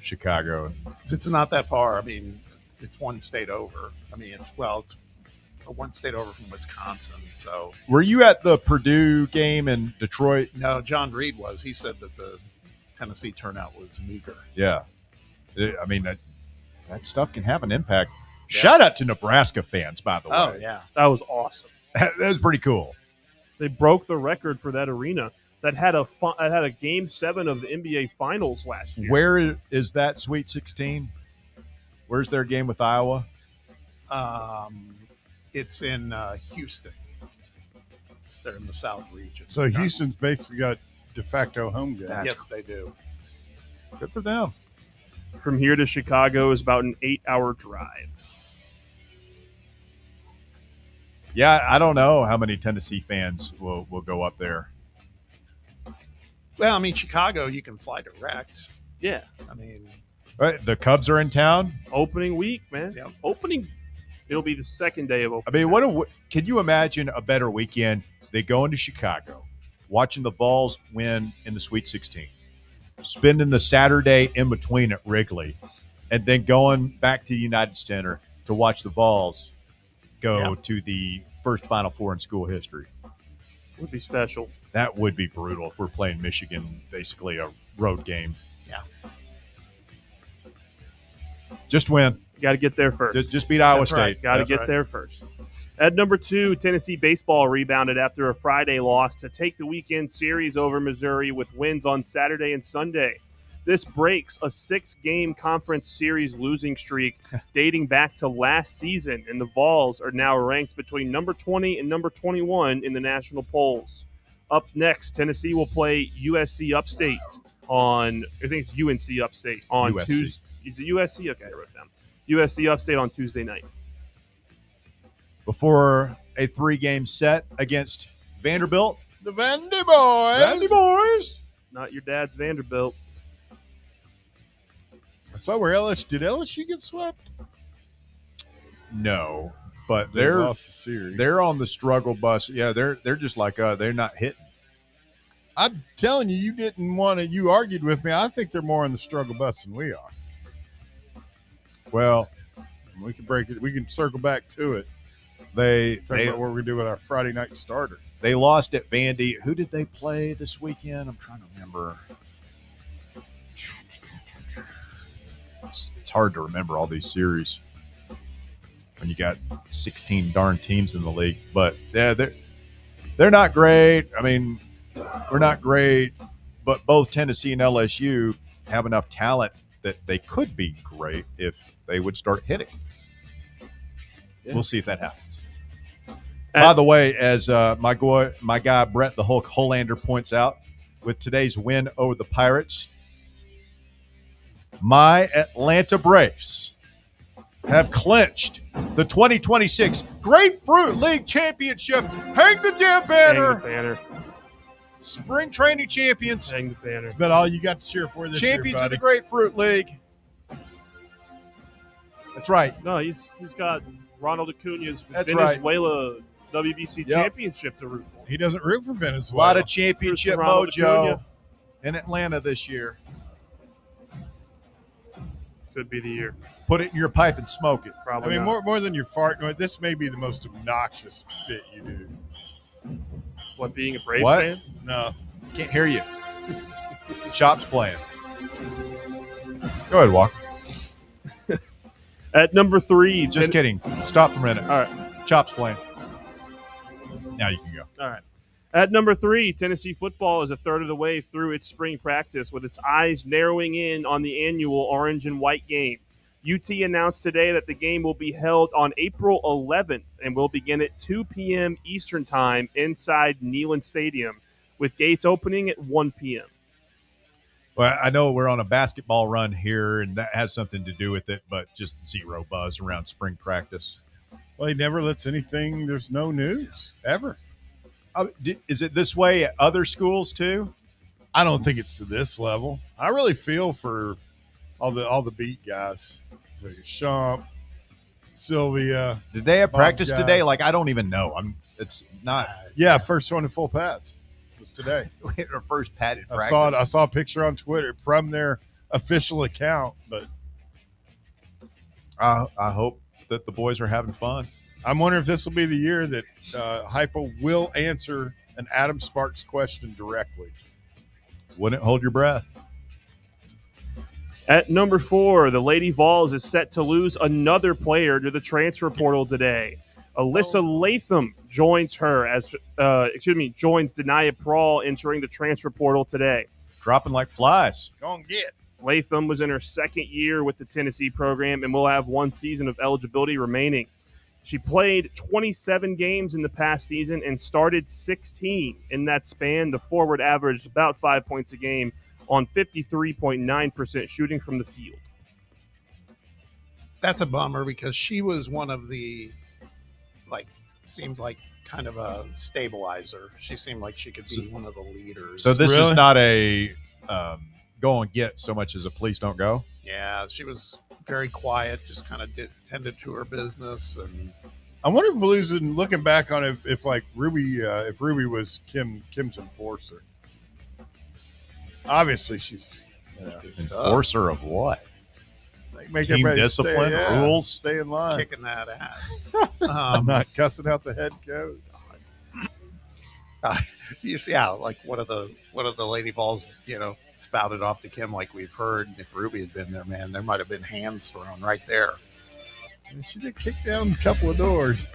Chicago? It's not that far. I mean, it's one state over. I mean, it's one state over from Wisconsin. So, were you at the Purdue game in Detroit? No, John Reed was. He said that the Tennessee turnout was meager. Yeah, I mean that stuff can have an impact. Yeah. Shout out to Nebraska fans, by the way. Oh yeah, that was awesome. That was pretty cool. They broke the record for that arena that had a Game 7 of the NBA Finals last year. Where is that Sweet 16? Where's their game with Iowa? It's in Houston. They're in the South region. So Houston's basically got de facto home game. Yes, they do. Good for them. From here to Chicago is about an 8-hour drive. Yeah, I don't know how many Tennessee fans will go up there. Well, I mean, Chicago, you can fly direct. Yeah. I mean, right, the Cubs are in town. Opening week, man. Yeah. It'll be the second day of opening. I mean, can you imagine a better weekend? They go into Chicago, watching the Vols win in the Sweet 16, spending the Saturday in between at Wrigley, and then going back to United Center to watch the Vols go to the first Final Four in school history. Would be special. That would be brutal if we're playing Michigan, basically a road game. Yeah. Just win. You got to get there first. Just beat Iowa State. Right. Got to get there first. At number 2, Tennessee baseball rebounded after a Friday loss to take the weekend series over Missouri with wins on Saturday and Sunday. This breaks a 6-game conference series losing streak dating back to last season, and the Vols are now ranked between number 20 and number 21 in the national polls. Up next, Tennessee will play USC Upstate on, I think it's UNC Upstate on Tuesday. Is it USC? Okay, I wrote it down. USC Upstate on Tuesday night. Before a 3-game set against Vanderbilt. The Vandy Boys. Vandy Boys. Not your dad's Vanderbilt. I saw where did LSU get swept? No, but They lost the series. they're on the struggle bus. Yeah, they're just like they're not hitting. I'm telling you, you argued with me. I think they're more on the struggle bus than we are. Well, we can break it. We can circle back to it. Talk about what we're gonna do with our Friday night starter. They lost at Vandy. Who did they play this weekend? I'm trying to remember. It's hard to remember all these series when you got 16 darn teams in the league. But yeah, they're not great. I mean, we're not great, but both Tennessee and LSU have enough talent that they could be great if they would start hitting. Yeah. We'll see if that happens. By the way, as my guy Brett the Hulk Hollander points out, with today's win over the Pirates, my Atlanta Braves have clinched the 2026 Grapefruit League Championship. Hang the damn banner. Hang the banner. Spring training champions. Hang the banner. It's about all you got to cheer for this champions year, buddy. of the Grapefruit League. That's right. No, he's got Ronald Acuna's That's Venezuela WBC Yep. championship to root for. He doesn't root for A Venezuela. lot of championship Ronald mojo Acuna. in Atlanta this year. Could be the year. Put it in your pipe and smoke it. Probably I mean, not. more than your fart noise, this may be the most obnoxious bit you do. What, being a Braves What? fan? No. Can't hear you. Chop's playing. Go ahead, Walker. At number 3. Just kidding. Stop for a minute. All right. Chop's playing. Now you can go. All right. At number 3, Tennessee football is a third of the way through its spring practice with its eyes narrowing in on the annual orange and white game. UT announced today that the game will be held on April 11th and will begin at 2 p.m. Eastern Time inside Neyland Stadium, with gates opening at 1 p.m. Well, I know we're on a basketball run here, and that has something to do with it, but just zero buzz around spring practice. Well, he never lets anything. There's no news ever. Is it this way at other schools too? I don't think it's to this level. I really feel for all the beat guys. So Shump, Sylvia. Did they have Bob's practice guys. today? Like, I don't even know. It's not. Yeah, first one in full pads was today. Our first padded I practice. saw a picture on Twitter from their official account, but I hope that the boys are having fun. I'm wondering if this will be the year that Hypo will answer an Adam Sparks question directly. Wouldn't hold your breath. At number 4, the Lady Vols is set to lose another player to the transfer portal today. Alyssa Latham joins joins Denia Prawl entering the transfer portal today. Dropping like flies. Go and get. Latham was in her second year with the Tennessee program and will have one season of eligibility remaining. She played 27 games in the past season and started 16. In that span, the forward averaged about 5 points a game on 53.9% shooting from the field. That's a bummer because she was one of the, seems like kind of a stabilizer. She seemed like she could be one of the leaders. So this is not a go and get so much as a please don't go. Yeah, she was very quiet, just kind of tended to her business. And I wonder if looking back on it, if Ruby was Kim's enforcer. Obviously, she's Enforcer of what? Make Team everybody discipline, rules, stay in line, kicking that ass. I'm not cussing out the head coach. One of the Lady Vols, spouted off to Kim like we've heard. If Ruby had been there, man, there might have been hands thrown right there. And she did kick down a couple of doors.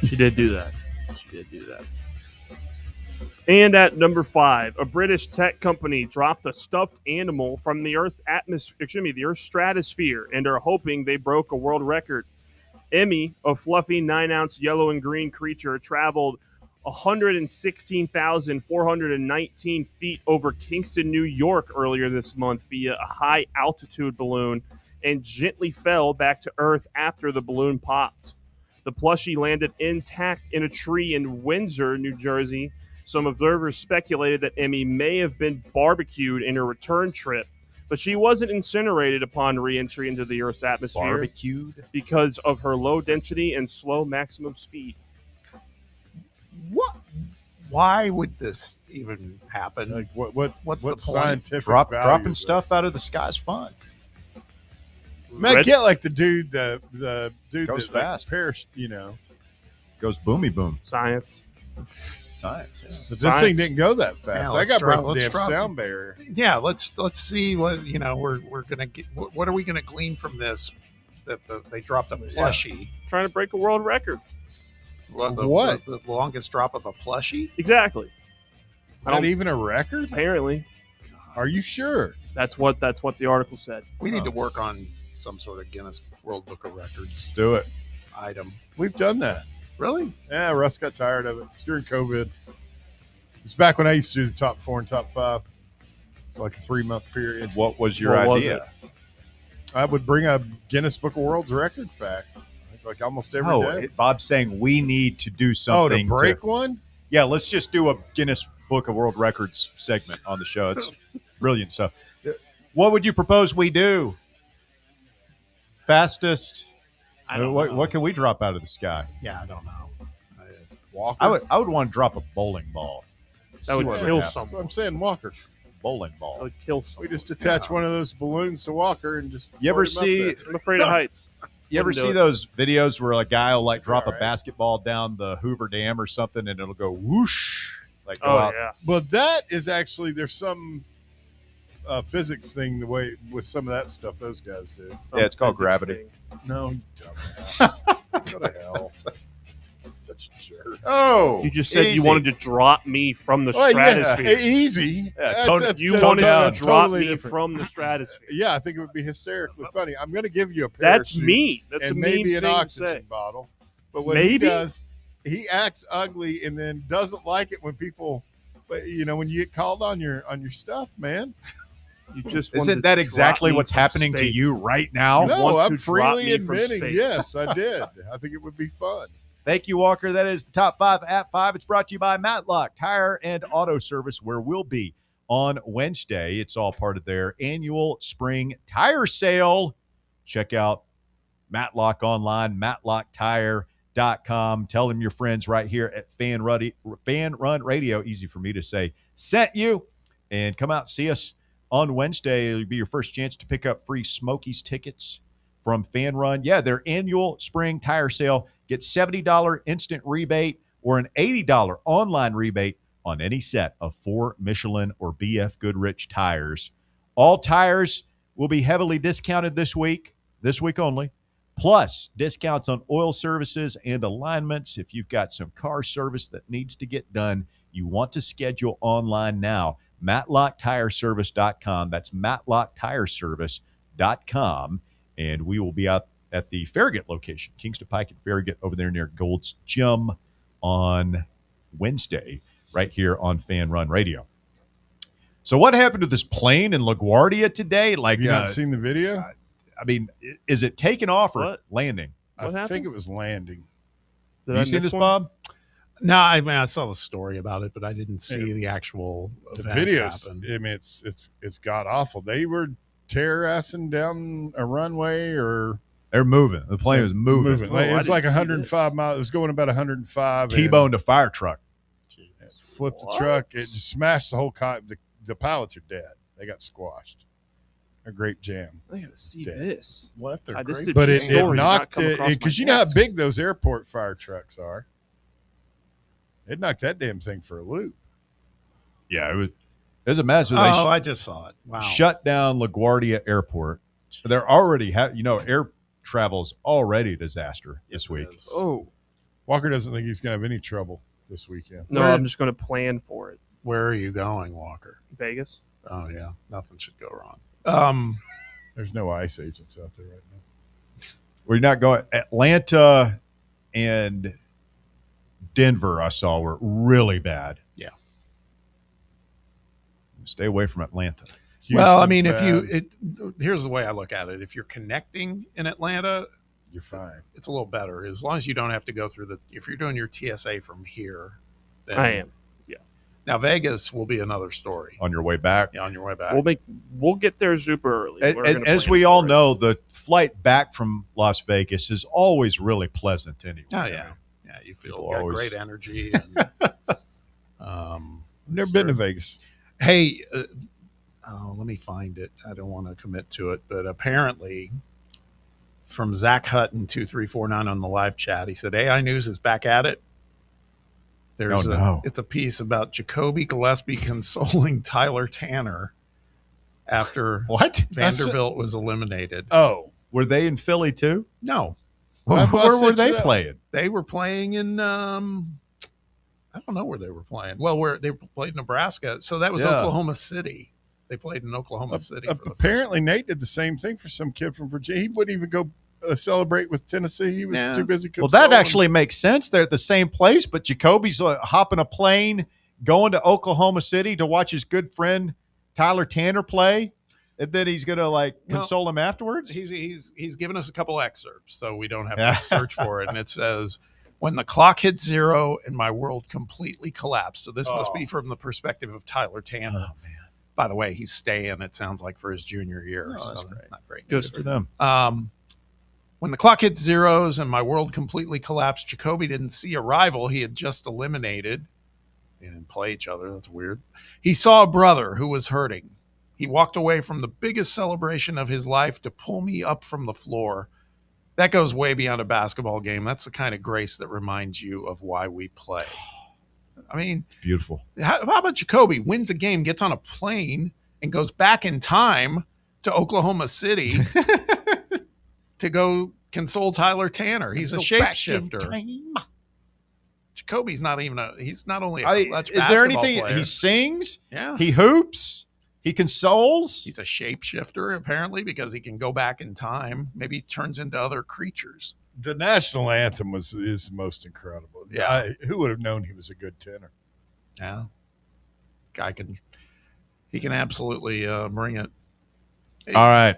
She did do that. And at number 5, a British tech company dropped a stuffed animal from the Earth's the Earth's stratosphere, and are hoping they broke a world record. Emmy, a fluffy 9-ounce yellow and green creature, traveled 116,419 feet over Kingston, New York earlier this month via a high-altitude balloon and gently fell back to Earth after the balloon popped. The plushie landed intact in a tree in Windsor, New Jersey. Some observers speculated that Emmy may have been barbecued in her return trip, but she wasn't incinerated upon re-entry into the Earth's atmosphere. Barbecued? Because of her low density and slow maximum speed. What? Why would this even happen? Like what's the point? scientific Dropping stuff out of the sky is fun. Man, get like the dude the dude Goes that fast. Perished, Goes boomy boom. Science. Science. But this thing didn't go that fast. Yeah, I got to break the let's damn drop- sound barrier. Yeah, let's see what we're gonna get. What are we gonna glean from this? That they dropped a plushie. Trying to break a world record. What? The longest drop of a plushie? Exactly. Is that even a record? Apparently. Are you sure? That's what the article said. We need to work on some sort of Guinness World Book of Records Let's do it. item. We've done that. Really? Yeah, Russ got tired of it. It's during COVID. It's back when I used to do the top 4 and top 5. It's like a 3-month period. What was your What was idea? I would bring a Guinness Book of World Record fact, like almost every day. Bob's saying we need to do To something. break one? Yeah, let's just do a Guinness Book of World Records segment on the show. It's brilliant stuff. What would you propose we do? Fastest What can we drop out of the sky? Yeah, I don't know. Walker. I would want to drop a bowling ball. That would kill someone. I'm saying Walker. Bowling ball. That would kill someone. We just attach one of those balloons to Walker and just. You ever float him up see? there. I'm afraid of heights. You ever see those videos where a guy will like drop a basketball down the Hoover Dam or something, and it'll go whoosh, like go out. Yeah. But that is actually there's some physics thing the way with some of that stuff those guys do. Yeah, it's called gravity. No, you dumbass. What the hell? Such a jerk. Oh, You just said you wanted to drop me from the stratosphere. Yeah, easy. You wanted to drop me from the stratosphere. Yeah, I think it would be hysterically funny. I'm going to give you a That's parachute. mean. That's and a maybe mean an thing to oxygen say. bottle. But what he Maybe? does, he acts ugly and then doesn't like it when people, when you get called on your stuff, man. You just Isn't that exactly what's happening to you right now? No, I'm freely admitting, yes, I did. I think it would be fun. Thank you, Walker. That is the Top 5 at 5. It's brought to you by Matlock Tire and Auto Service, where we'll be on Wednesday. It's all part of their annual spring tire sale. Check out Matlock online, matlocktire.com. Tell them your friends right here at Fan Run Radio, easy for me to say, sent you. And come out and see us on Wednesday. It'll be your first chance to pick up free Smokies tickets from Fan Run. Yeah, their annual spring tire sale. Get $70 instant rebate or an $80 online rebate on any set of 4 Michelin or BF Goodrich tires. All tires will be heavily discounted this week only, plus discounts on oil services and alignments. If you've got some car service that needs to get done, you want to schedule online now. MatlockTireService.com. That's MatlockTireService.com. And we will be out at the Farragut location, Kingston Pike and Farragut, over there near Gold's Gym on Wednesday, right here on Fan Run Radio. So what happened to this plane in LaGuardia today? Like, Have you not seen the video? I mean, is it taking off or landing? I think it was landing. Have you seen this, Bob? No, I mean I saw the story about it, but I didn't see the actual event videos. happen. I mean, it's god awful. They were terror-assing down a runway, or they're moving. The plane was moving. It's like 105 miles. It was going about 105. T-boned a fire truck. Flipped the truck. It just smashed the whole car. The pilots are dead. They got squashed. A great jam. I gotta see this. What? But it knocked it because you know how big those airport fire trucks are. It knocked that damn thing for a loop. Yeah, it was a mess. I just saw it. Wow. Shut down LaGuardia Airport. They're already air travel's already a disaster this week. Oh, Walker doesn't think he's gonna have any trouble this weekend. No, I'm just gonna plan for it. Where are you going, Walker? Vegas. Oh yeah, nothing should go wrong. There's no ICE agents out there right now. We're not going. Atlanta and Denver, I saw, were really bad. Yeah. Stay away from Atlanta. Well, I mean, here's the way I look at it. If you're connecting in Atlanta, you're fine. It's a little better as long as you don't have to go through if you're doing your TSA from here. Then, I am. Yeah. Now Vegas will be another story. On your way back. Yeah, on your way back. We'll get there super early. And as we all know, the flight back from Las Vegas is always really pleasant anyway. Oh yeah. Yeah, you feel great energy. And, never been to Vegas. Hey, let me find it. I don't want to commit to it, but apparently, from Zach Hutton 2349 on the live chat, he said AI News is back at it. It's a piece about Jacoby Gillespie consoling Tyler Tanner after Vanderbilt was eliminated. Oh, were they in Philly too? No. Where were they playing? They were playing in I don't know where they were playing. Well, they played Nebraska, so that was Oklahoma City. They played in Oklahoma City. Apparently, Nate did the same thing for some kid from Virginia. He wouldn't even go celebrate with Tennessee. He was too busy. Well, that actually makes sense. They're at the same place, but Jacoby's hopping a plane, going to Oklahoma City to watch his good friend Tyler Tanner play. And then he's gonna console him afterwards. He's given us a couple excerpts, so we don't have to search for it. And it says, "When the clock hit 0 and my world completely collapsed." So this must be from the perspective of Tyler Tanner. Oh man! By the way, he's staying. It sounds like for his junior year. Oh, that's so great. Not great. Good for them. When the clock hit zeros and my world completely collapsed, Jacoby didn't see a rival he had just eliminated. They didn't play each other. That's weird. He saw a brother who was hurting. He walked away from the biggest celebration of his life to pull me up from the floor. That goes way beyond a basketball game. That's the kind of grace that reminds you of why we play. I mean, beautiful. How about Jacoby wins a game, gets on a plane, and goes back in time to Oklahoma City to go console Tyler Tanner? He's a shapeshifter. Jacoby's not even he's not only a clutch is there basketball anything player. he sings? Yeah. He hoops. He consoles. He's a shapeshifter, apparently, because he can go back in time. Maybe he turns into other creatures. The national anthem is most incredible. Yeah. Who would have known he was a good tenor? Yeah. He can absolutely bring it. Hey. All right.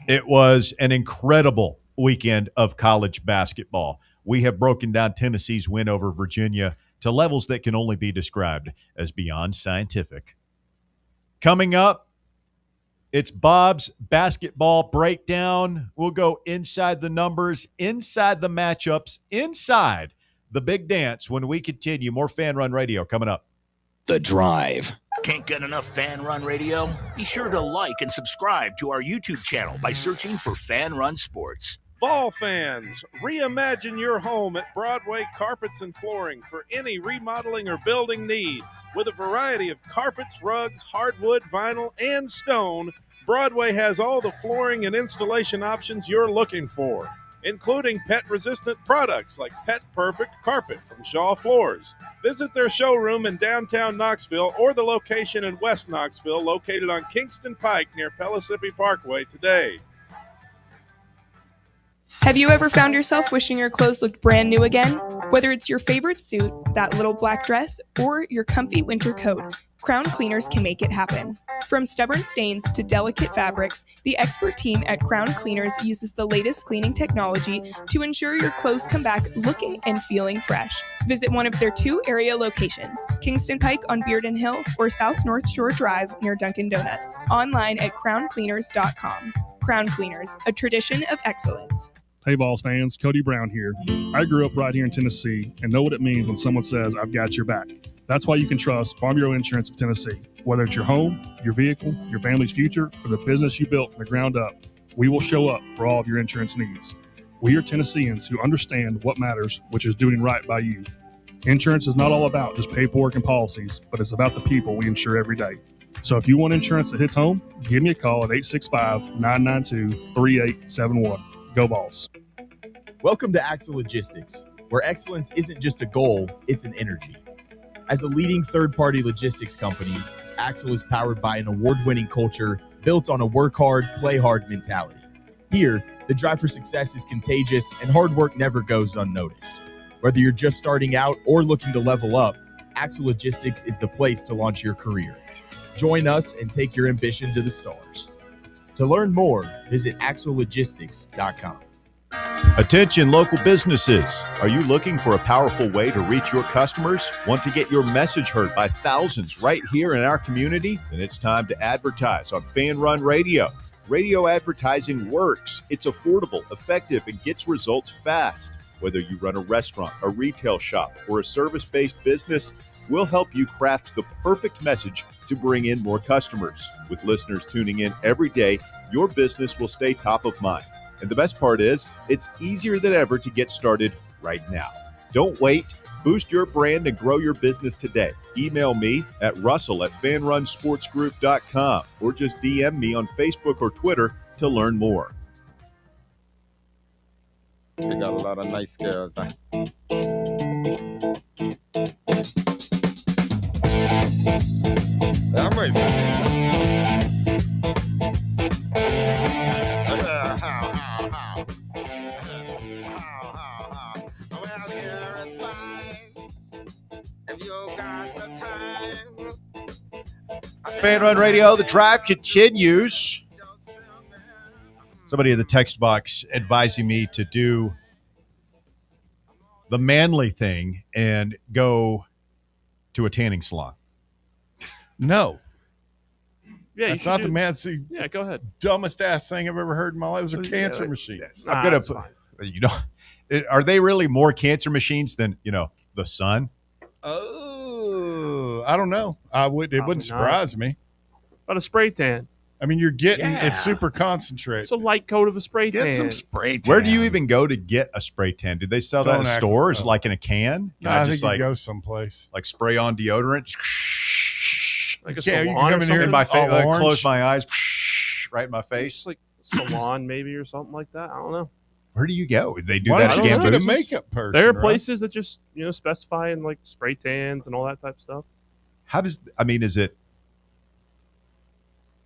It was an incredible weekend of college basketball. We have broken down Tennessee's win over Virginia to levels that can only be described as beyond scientific. Coming up, it's Bob's basketball breakdown. We'll go inside the numbers, inside the matchups, inside the big dance when we continue. More Fan Run Radio coming up. The Drive. Can't get enough Fan Run Radio? Be sure to like and subscribe to our YouTube channel by searching for Fan Run Sports. Vol fans, reimagine your home at Broadway Carpets and Flooring for any remodeling or building needs. With a variety of carpets, rugs, hardwood, vinyl, and stone, Broadway has all the flooring and installation options you're looking for, including pet-resistant products like Pet Perfect Carpet from Shaw Floors. Visit their showroom in downtown Knoxville or the location in West Knoxville located on Kingston Pike near Pellissippi Parkway today. Have you ever found yourself wishing your clothes looked brand new again? Whether it's your favorite suit, that little black dress, or your comfy winter coat, Crown Cleaners can make it happen. From stubborn stains to delicate fabrics, the expert team at Crown Cleaners uses the latest cleaning technology to ensure your clothes come back looking and feeling fresh. Visit one of their 2 area locations, Kingston Pike on Bearden Hill or South North Shore Drive near Dunkin' Donuts. Online at crowncleaners.com. Crown Cleaners, a tradition of excellence. Hey, Vols fans, Cody Brown here. I grew up right here in Tennessee and know what it means when someone says, I've got your back. That's why you can trust Farm Bureau Insurance of Tennessee. Whether it's your home, your vehicle, your family's future, or the business you built from the ground up, we will show up for all of your insurance needs. We are Tennesseans who understand what matters, which is doing right by you. Insurance is not all about just paperwork and policies, but it's about the people we insure every day. So if you want insurance that hits home, give me a call at 865-992-3871. Go Vols. Welcome to Axle Logistics, where excellence isn't just a goal, it's an energy. As a leading third-party logistics company, Axle is powered by an award-winning culture built on a work hard, play hard mentality. Here, the drive for success is contagious and hard work never goes unnoticed. Whether you're just starting out or looking to level up, Axle Logistics is the place to launch your career. Join us and take your ambition to the stars. To learn more, visit axlelogistics.com. Attention local businesses. Are you looking for a powerful way to reach your customers? Want to get your message heard by thousands right here in our community? Then it's time to advertise on Fan Run Radio. Radio advertising works. It's affordable, effective, and gets results fast. Whether you run a restaurant, a retail shop, or a service-based business, we'll help you craft the perfect message to bring in more customers. With listeners tuning in every day, your business will stay top of mind. And the best part is, it's easier than ever to get started right now. Don't wait. Boost your brand and grow your business today. Email me at russell@fanrunsportsgroup.com or just DM me on Facebook or Twitter to learn more. We got a lot of nice girls. I'm racing. Fan Run Radio, the drive continues. Somebody in the text box advising me to do the manly thing and go to a tanning salon. No. Yeah, that's not the man. That's the go ahead. Dumbest ass thing I've ever heard in my life. Those are cancer machines. I'm gonna put, are they really more cancer machines than the sun? Oh, I don't know. It wouldn't surprise me. About a spray tan. I mean, you're getting it's super concentrated. It's a light coat of a spray tan. Get some spray tan. Where do you even go to get a spray tan? Do they sell that in stores, like in a can? No, I think you go someplace. Like spray on deodorant. Like a you salon come or in here something? in my face, like, orange? close my eyes, right in my face. Like salon maybe or something like that. I don't know. Where do you go? They do Why that don't at you just get a Gamboozles? makeup person? There are right? places that just specify in like spray tans and all that type of stuff. How does is it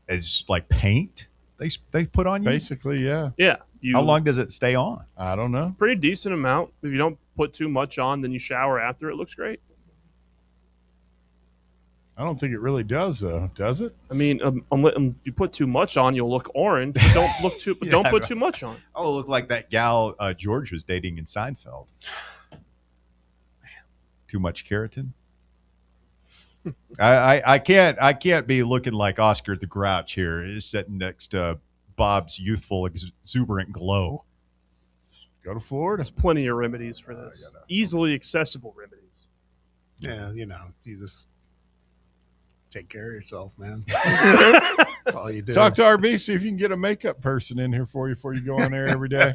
as like paint they put on you? Basically, yeah. Yeah. How long does it stay on? I don't know. Pretty decent amount. If you don't put too much on, then you shower after. It looks great. I don't think it really does, though. Does it? I mean, if you put too much on, you'll look orange. But don't look too. Don't put too much on. I'll look like that gal George was dating in Seinfeld. Too much keratin. I can't be looking like Oscar the Grouch here. He's sitting next to Bob's youthful exuberant glow. Go to Florida. There's plenty of remedies for this. Easily accessible remedies. Yeah, you just take care of yourself, man. That's all you do. Talk to RB, see if you can get a makeup person in here for you before you go on air every day.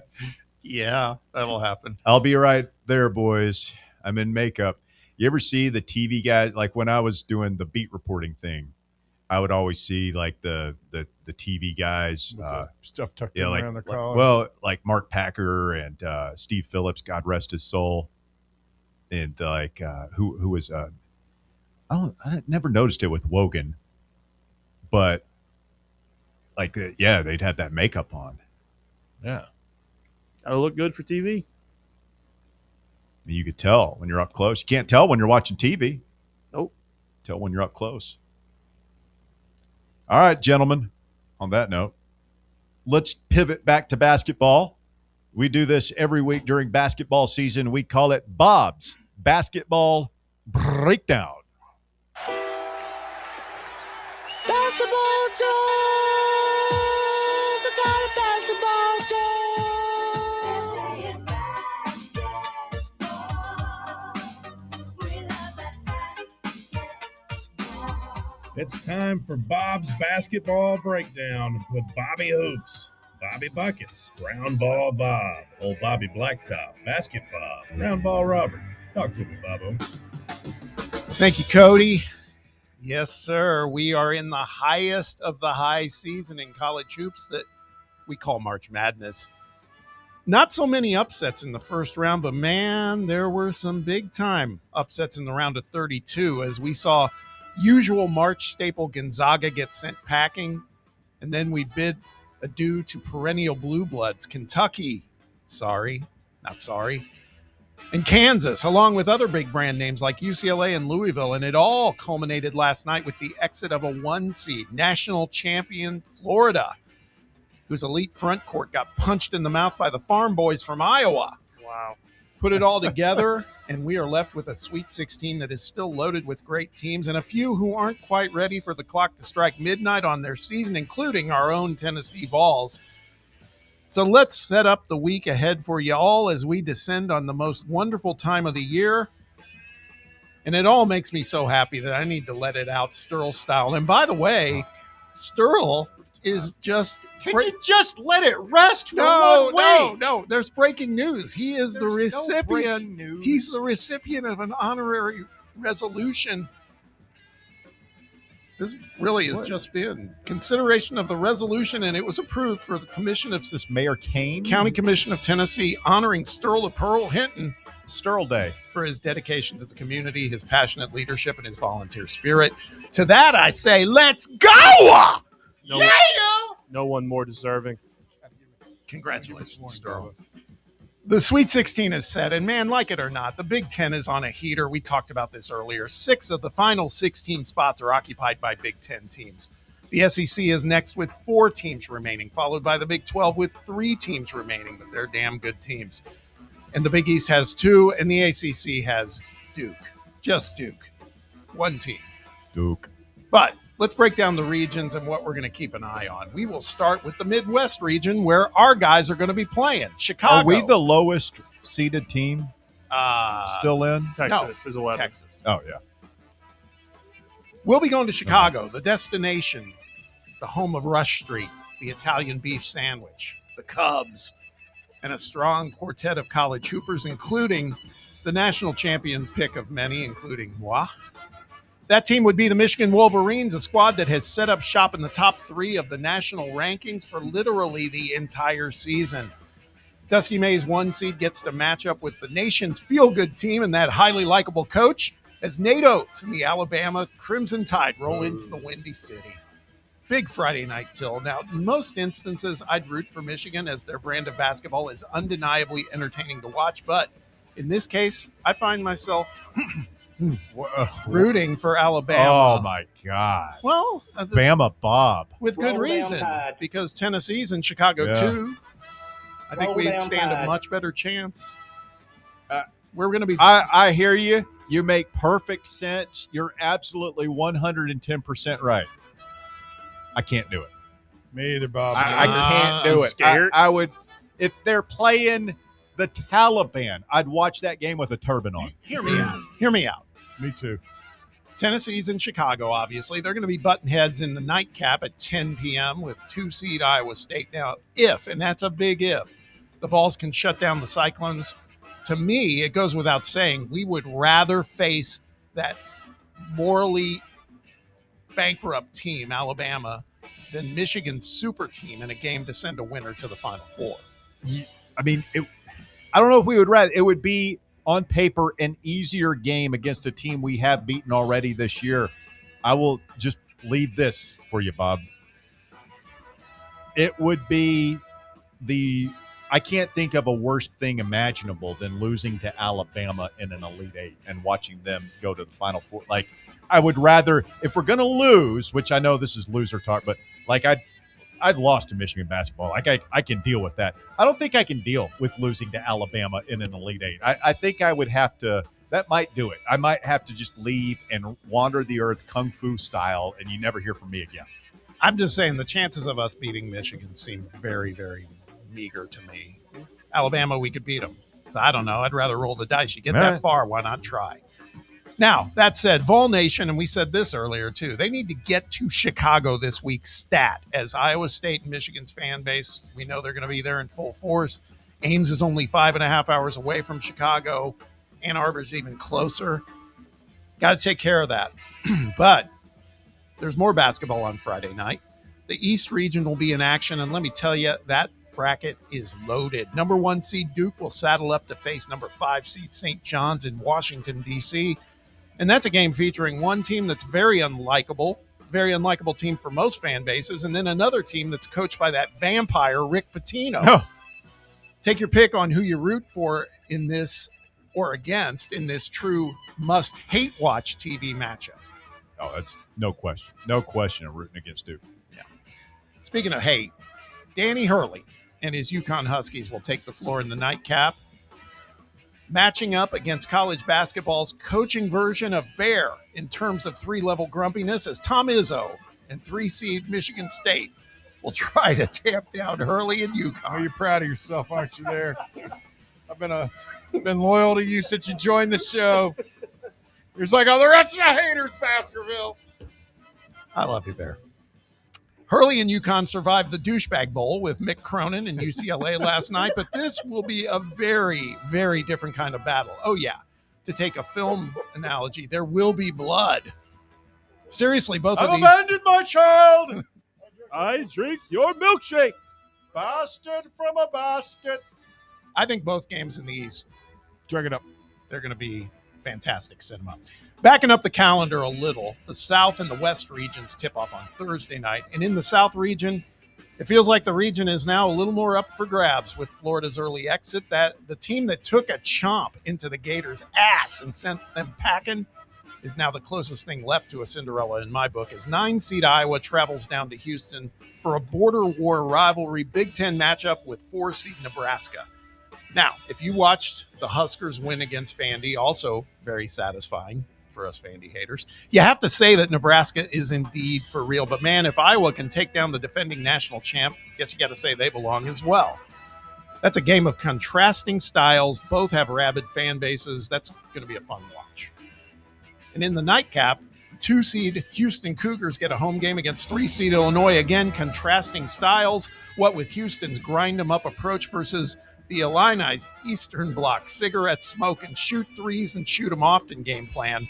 Yeah, that'll happen. I'll be right there, boys. I'm in makeup. You ever see the TV guys? Like when I was doing the beat reporting thing, I would always see like the TV guys, stuff tucked in around the collar. Well, like Mark Packer and Steve Phillips, God rest his soul, and like who was I never noticed it with Wogan, but like they'd have that makeup on. Yeah, gotta look good for TV. You could tell when you're up close. You can't tell when you're watching TV. Nope. Tell when you're up close. All right, gentlemen. On that note, let's pivot back to basketball. We do this every week during basketball season. We call it Bob's Basketball Breakdown. Basketball Jones, I got a basketball It's time for Bob's Basketball Breakdown with Bobby Hoops, Bobby Buckets, Round Ball Bob, Old Bobby Blacktop, Basket Bob, Round Ball Robert. Talk to me, Bobo. Thank you, Cody. Yes, sir. We are in the highest of the high season in college hoops that we call March Madness. Not so many upsets in the first round, but man, there were some big time upsets in the round of 32 as we saw usual March staple Gonzaga get sent packing, and then we bid adieu to perennial blue bloods Kentucky, not sorry, and Kansas, along with other big brand names like UCLA and Louisville, and it all culminated last night with the exit of a 1 seed, national champion Florida, whose elite front court got punched in the mouth by the Farm Boys from Iowa. Wow. Put it all together, and we are left with a Sweet 16 that is still loaded with great teams and a few who aren't quite ready for the clock to strike midnight on their season, including our own Tennessee Vols. So let's set up the week ahead for you all as we descend on the most wonderful time of the year. And it all makes me so happy that I need to let it out Sturl style. And by the way, Sturl is just... Could you just let it rest for 1 week? No. There's breaking news. He is the There's recipient. no breaking news. He's the recipient of an honorary resolution. This really has just been consideration of the resolution, and it was approved for the Commission of this Mayor Kane, County Commission of Tennessee, honoring Sturl of Pearl Hinton. Sturl Day. For his dedication to the community, his passionate leadership, and his volunteer spirit. To that I say, let's go! No one more deserving. Congratulations, Sturl. The Sweet 16 is set, and man, like it or not, the Big Ten is on a heater. We talked about this earlier. 6 of the final 16 spots are occupied by Big Ten teams. The SEC is next with 4 teams remaining, followed by the Big 12 with 3 teams remaining, but they're damn good teams. And the Big East has 2, and the ACC has Duke. Just Duke. 1 team. Duke. But let's break down the regions and what we're going to keep an eye on. We will start with the Midwest region where our guys are going to be playing. Chicago. Are we the lowest seeded team still in? Texas is 11. Texas. Oh, yeah. We'll be going to Chicago, the destination, the home of Rush Street, the Italian beef sandwich, the Cubs, and a strong quartet of college hoopers, including the national champion pick of many, including moi. That team would be the Michigan Wolverines, a squad that has set up shop in the top 3 of the national rankings for literally the entire season. Dusty May's 1 seed gets to match up with the nation's feel-good team and that highly likable coach as Nate Oates and the Alabama Crimson Tide roll into the Windy City. Big Friday night till. Now, in most instances, I'd root for Michigan as their brand of basketball is undeniably entertaining to watch, but in this case, I find myself rooting for Alabama. Oh, my God. Well, Bama Bob. With good reason, because Tennessee's in Chicago, too. I think we'd stand a much better chance. We're going to be... I hear you. You make perfect sense. You're absolutely 110% right. I can't do it. Me either, Bob. I can't do it. Scared? I would... If they're playing the Taliban, I'd watch that game with a turban on. Hear me out. Hear me out. Me too. Tennessee's in Chicago, obviously. They're going to be button heads in the nightcap at 10 p.m. with 2-seed Iowa State. Now, if, and that's a big if, the Vols can shut down the Cyclones, to me, it goes without saying, we would rather face that morally bankrupt team, Alabama, than Michigan's super team in a game to send a winner to the Final Four. I mean, I don't know if we would rather. It would be, on paper, an easier game against a team we have beaten already this year. I will just leave this for you, Bob. It would be I can't think of a worse thing imaginable than losing to Alabama in an Elite Eight and watching them go to the Final Four. Like, I would rather, if we're going to lose, which I know this is loser talk, but like I've lost to Michigan basketball. Like I can deal with that. I don't think I can deal with losing to Alabama in an Elite Eight. I think I would have to, that might do it. I might have to just leave and wander the earth Kung Fu style, and you never hear from me again. I'm just saying the chances of us beating Michigan seem very, very meager to me. Alabama, we could beat them. So I don't know. I'd rather roll the dice. You get that far, why not try? Now, that said, Vol Nation, and we said this earlier too, they need to get to Chicago this week stat as Iowa State and Michigan's fan base. We know they're going to be there in full force. Ames is only 5.5 hours away from Chicago. Ann Arbor's even closer. Got to take care of that. But there's more basketball on Friday night. The East region will be in action, and let me tell you, that bracket is loaded. Number 1 seed Duke will saddle up to face number 5 seed St. John's in Washington, D.C., and that's a game featuring one team that's very unlikable team for most fan bases, and then another team that's coached by that vampire, Rick Pitino. Oh. Take your pick on who you root for in this or against in this true must-hate watch TV matchup. Oh, that's no question. No question of rooting against Duke. Yeah. Speaking of hate, Danny Hurley and his UConn Huskies will take the floor in the nightcap, matching up against college basketball's coaching version of Bear in terms of 3-level grumpiness, as Tom Izzo and 3-seed Michigan State will try to tamp down Hurley and UConn. Oh, you're proud of yourself, aren't you there? I've been loyal to you since you joined the show. You're like all the rest of the haters, Baskerville. I love you, Bear. Hurley and UConn survived the douchebag bowl with Mick Cronin and UCLA last night, but this will be a very, very different kind of battle. Oh, yeah. To take a film analogy, there will be blood. Seriously, both of these. I've abandoned my child. I drink your milkshake. Bastard from a basket. I think both games in the East, drag it up. They're going to be fantastic. Set them up. Backing up the calendar a little, the South and the West regions tip off on Thursday night. And in the South region, it feels like the region is now a little more up for grabs with Florida's early exit. That the team that took a chomp into the Gators' ass and sent them packing is now the closest thing left to a Cinderella in my book, as 9-seed Iowa travels down to Houston for a border war rivalry Big Ten matchup with 4-seed Nebraska. Now, if you watched the Huskers win against Vandy, also very satisfying, for us Vandy haters. You have to say that Nebraska is indeed for real. But, man, if Iowa can take down the defending national champ, I guess you got to say they belong as well. That's a game of contrasting styles. Both have rabid fan bases. That's going to be a fun watch. And in the nightcap, the 2-seed Houston Cougars get a home game against 3-seed Illinois. Again, contrasting styles. What with Houston's grind-em-up approach versus the Illini's Eastern Bloc cigarette smoke and shoot threes and shoot them often game plan.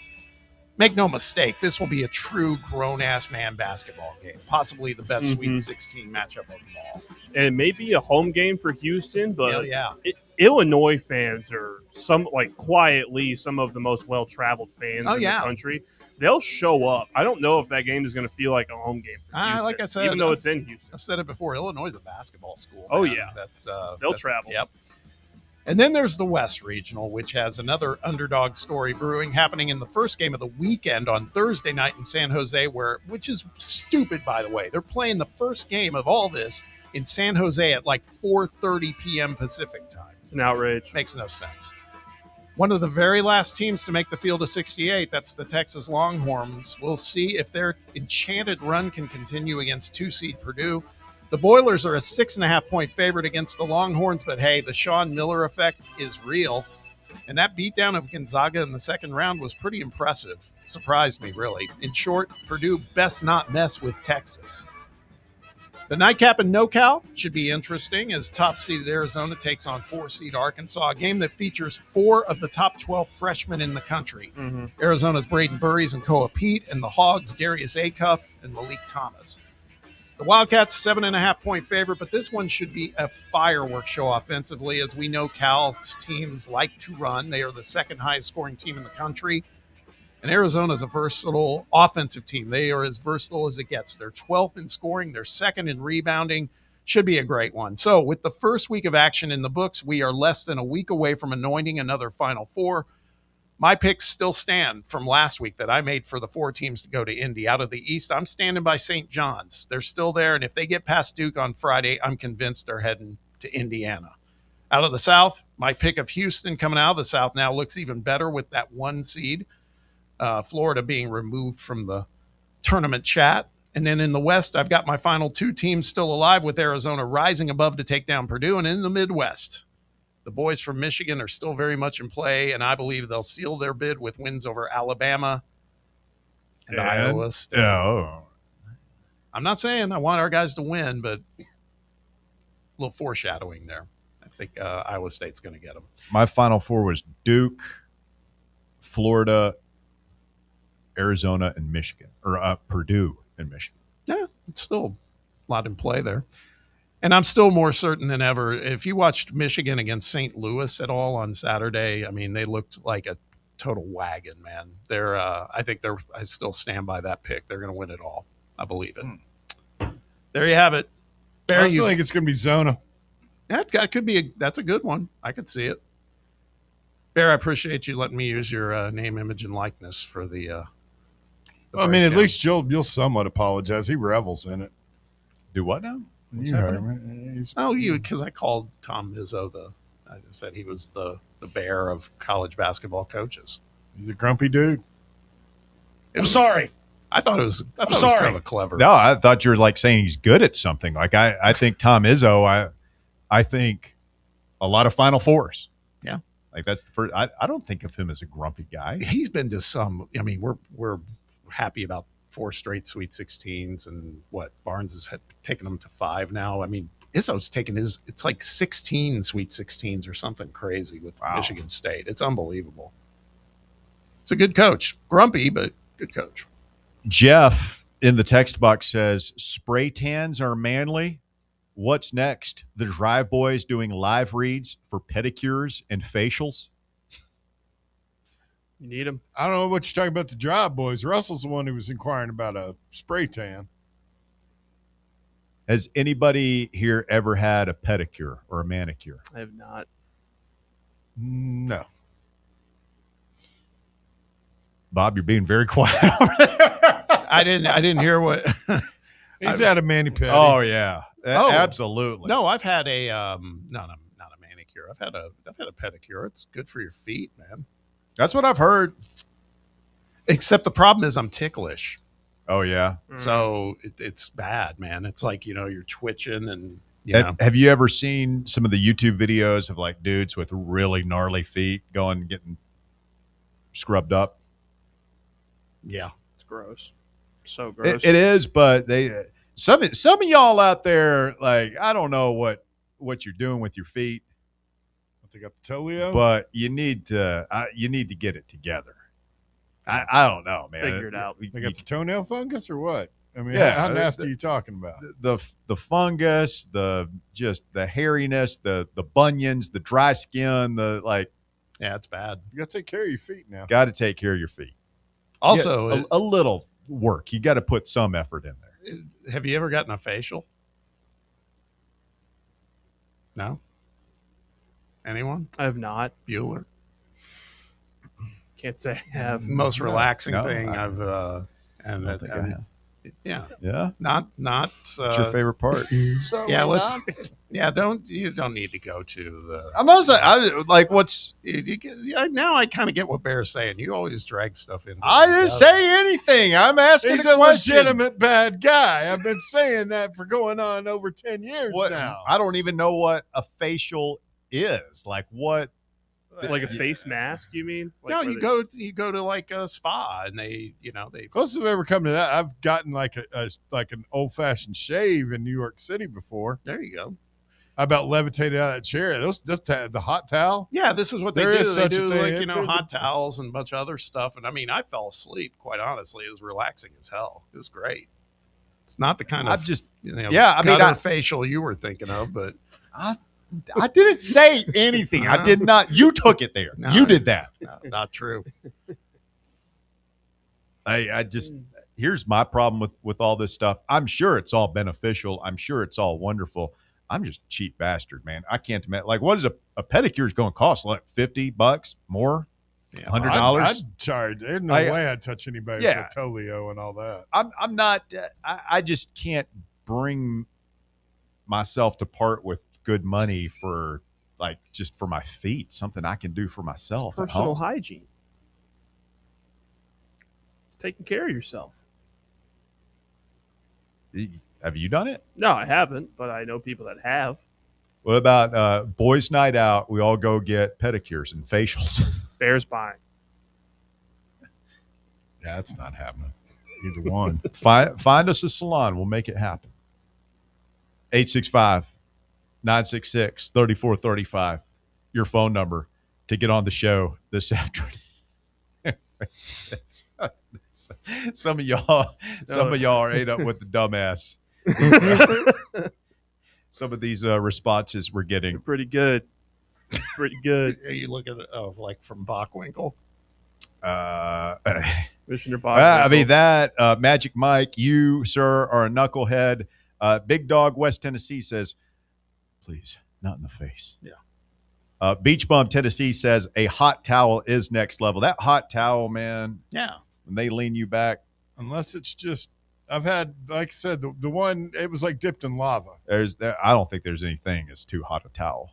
Make no mistake, this will be a true grown-ass man basketball game. Possibly the best Sweet 16 matchup of them all. And it may be a home game for Houston, but yeah. Illinois fans are quietly some of the most well-traveled fans in the country. They'll show up. I don't know if that game is going to feel like a home game for Houston, like I said, even though it's in Houston. I've said it before. Illinois is a basketball school. Oh, man. yeah. They'll travel. Yep. And then there's the West Regional, which has another underdog story brewing, happening in the first game of the weekend on Thursday night in San Jose, which is stupid, by the way. They're playing the first game of all this in San Jose at like 4:30 p.m. Pacific time. It's an outrage. Makes no sense. One of the very last teams to make the field of 68, that's the Texas Longhorns. We'll see if their enchanted run can continue against 2-seed Purdue. The Boilers are a 6.5-point favorite against the Longhorns, but hey, the Sean Miller effect is real. And that beatdown of Gonzaga in the second round was pretty impressive. Surprised me, really. In short, Purdue best not mess with Texas. The nightcap in NoCal should be interesting as top-seeded Arizona takes on 4-seed Arkansas, a game that features 4 of the top 12 freshmen in the country. Arizona's Braden Burries and Koa Pete, and the Hogs' Darius Acuff and Malik Thomas. The Wildcats, 7.5-point favorite, but this one should be a fireworks show offensively. As we know, Cal's teams like to run. They are the second highest scoring team in the country. And Arizona is a versatile offensive team. They are as versatile as it gets. They're 12th in scoring. They're second in rebounding. Should be a great one. So with the first week of action in the books, we are less than a week away from anointing another Final Four. My picks still stand from last week that I made for the 4 teams to go to Indy. Out of the East, I'm standing by St. John's. They're still there, and if they get past Duke on Friday, I'm convinced they're heading to Indiana. Out of the South, my pick of Houston coming out of the South now looks even better with that 1 seed. Florida being removed from the tournament chat. And then in the West, I've got my final 2 teams still alive with Arizona rising above to take down Purdue. And in the Midwest, the boys from Michigan are still very much in play, and I believe they'll seal their bid with wins over Alabama and Iowa State. I'm not saying I want our guys to win, but a little foreshadowing there. I think Iowa State's going to get them. My Final 4 was Duke, Florida, Arizona, and Michigan, or Purdue and Michigan. Yeah, it's still a lot in play there. And I'm still more certain than ever. If you watched Michigan against St. Louis at all on Saturday, I mean, they looked like a total wagon, man. I still stand by that pick. They're going to win it all. I believe it. There you have it. I feel like it's going to be Zona. That could be. That's a good one. I could see it. Bear, I appreciate you letting me use your name, image, and likeness for the I mean, at least you'll somewhat apologize. He revels in it. Do what now? What's happening? Because I called Tom Izzo I said he was the bear of college basketball coaches. He's a grumpy dude. I'm sorry. I thought it was kind of a clever. No, I thought you were like saying he's good at something. Like I think Tom Izzo, I think a lot of Final Fours. Yeah. Like that's the first. I don't think of him as a grumpy guy. He's been to some. I mean, we're happy about 4 straight Sweet 16s, and what Barnes has taken them to 5 now. I mean, Izzo's taken it's like 16 Sweet 16s or something crazy with Michigan State. It's unbelievable. It's a good coach. Grumpy, but good coach. Jeff in the text box says, spray tans are manly. What's next? The Drive Boys doing live reads for pedicures and facials? You need them. I don't know what you're talking about, the Drive Boys. Russell's the one who was inquiring about a spray tan. Has anybody here ever had a pedicure or a manicure? I have not. No. Bob, you're being very quiet over there. I didn't hear what he's had a mani-pedi. Oh yeah. Absolutely. No, I've had a not a manicure. I've had a pedicure. It's good for your feet, man. That's what I've heard. Except the problem is I'm ticklish. Oh yeah. So it's bad, man. It's like, you're twitching and you know. Have you ever seen some of the YouTube videos of like dudes with really gnarly feet getting scrubbed up? Yeah, it's gross. So gross. It is, but some of y'all out there, like, I don't know what you're doing with your feet. They got the Tolio, but you need to get it together. I don't know, man. Figure it out. They got the toenail fungus or what? I mean, Yeah, how nasty are you talking about? The fungus, the hairiness, the bunions, the dry skin, yeah, it's bad. You got to take care of your feet now. Got to take care of your feet. Also, a little work. You got to put some effort in there. Have you ever gotten a facial? No? Anyone? I have not. Bueller? Can't say I have. Most relaxing thing I have. Yeah. Yeah. Not. What's your favorite part? Yeah. Let's. Yeah. You don't need to go to the. I'm not saying. What's. Now I kind of get what Bear's saying. You always drag stuff in. I didn't say anything. I'm asking He's a a question. legitimate bad guy. I've been saying that for going on over 10 years now. I don't even know what a facial is. Like what? Like a face mask, you mean? Like No, you go to like a spa and they. Closest I've ever come to that, I've gotten like an old fashioned shave in New York City before. There you go. I about levitated out of that chair. The hot towel. Yeah, this is what they There do. is They such a do thing. hot towels and a bunch of other stuff. And I mean, I fell asleep. Quite honestly, it was relaxing as hell. It was great. It's not the kind of I've just facial you were thinking of, but I didn't say anything. I did not. You took it there. No, you did that. No, not true. I just here's my problem with all this stuff. I'm sure it's all beneficial. I'm sure it's all wonderful. I'm just a cheap bastard, man. I can't imagine. Like, what is a pedicure is going to cost? Like $50 more? $100? I'd charge. There's no way I'd touch anybody for Tolio and all that. I'm not. I just can't bring myself to part with good money for just for my feet. Something I can do for myself. It's personal hygiene. It's taking care of yourself. Have you done it? No, I haven't, but I know people that have. What about boys' night out? We all go get pedicures and facials. Bear's buying. Yeah, that's not happening. Either one. Find us a salon. We'll make it happen. 865-966-3435. Your phone number to get on the show this afternoon. Some of y'all are ate up with the dumbass. Some of these responses we're getting. Pretty good. Pretty good. Are you looking at like from Bockwinkel? Commissioner Bockwinkel. I mean that Magic Mike, you sir are a knucklehead. Big Dog West Tennessee says, please, not in the face. Yeah. Beach Bum Tennessee says a hot towel is next level. That hot towel, man. Yeah. When they lean you back. Unless it's just, I've had, like I said, the one, it was like dipped in lava. I don't think there's anything as too hot a towel.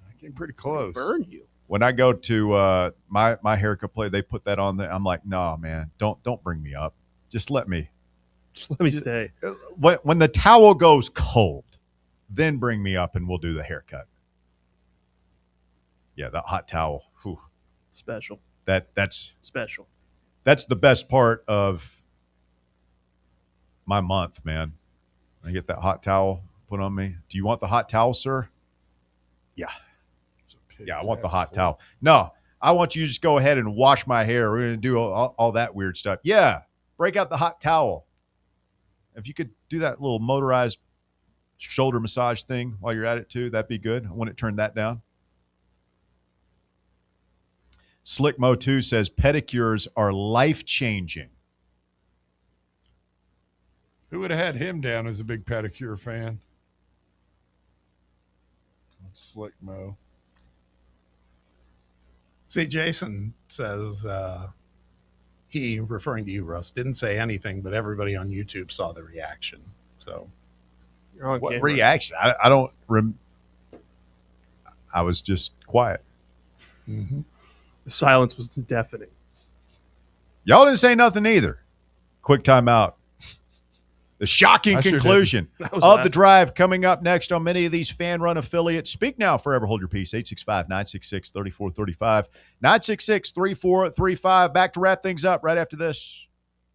I came pretty close. Burn you. When I go to my haircut place, they put that on there. I'm like, no, man, don't bring me up. Just let me stay. When the towel goes cold, then bring me up and we'll do the haircut. Yeah, that hot towel. Whew. Special. That's special. That's the best part of my month, man. I get that hot towel put on me. Do you want the hot towel, sir? Yeah. Yeah, I want the hot towel. No, I want you to just go ahead and wash my hair. We're going to do all that weird stuff. Yeah, break out the hot towel. If you could do that little motorized shoulder massage thing while you're at it too, that'd be good. I want to turn that down. Slick Mo 2 says pedicures are life-changing. Who would have had him down as a big pedicure fan? Slick Mo. See, Jason says he, referring to you, Russ, didn't say anything, but everybody on YouTube saw the reaction. So, you're on what camera. reaction? I don't. I was just quiet. Mm-hmm. The silence was deafening. Y'all didn't say nothing either. Quick timeout. The shocking conclusion of the drive coming up next on many of these Fan Run affiliates. Speak now, forever hold your peace. 865-966-3435. 966-3435. Back to wrap things up right after this.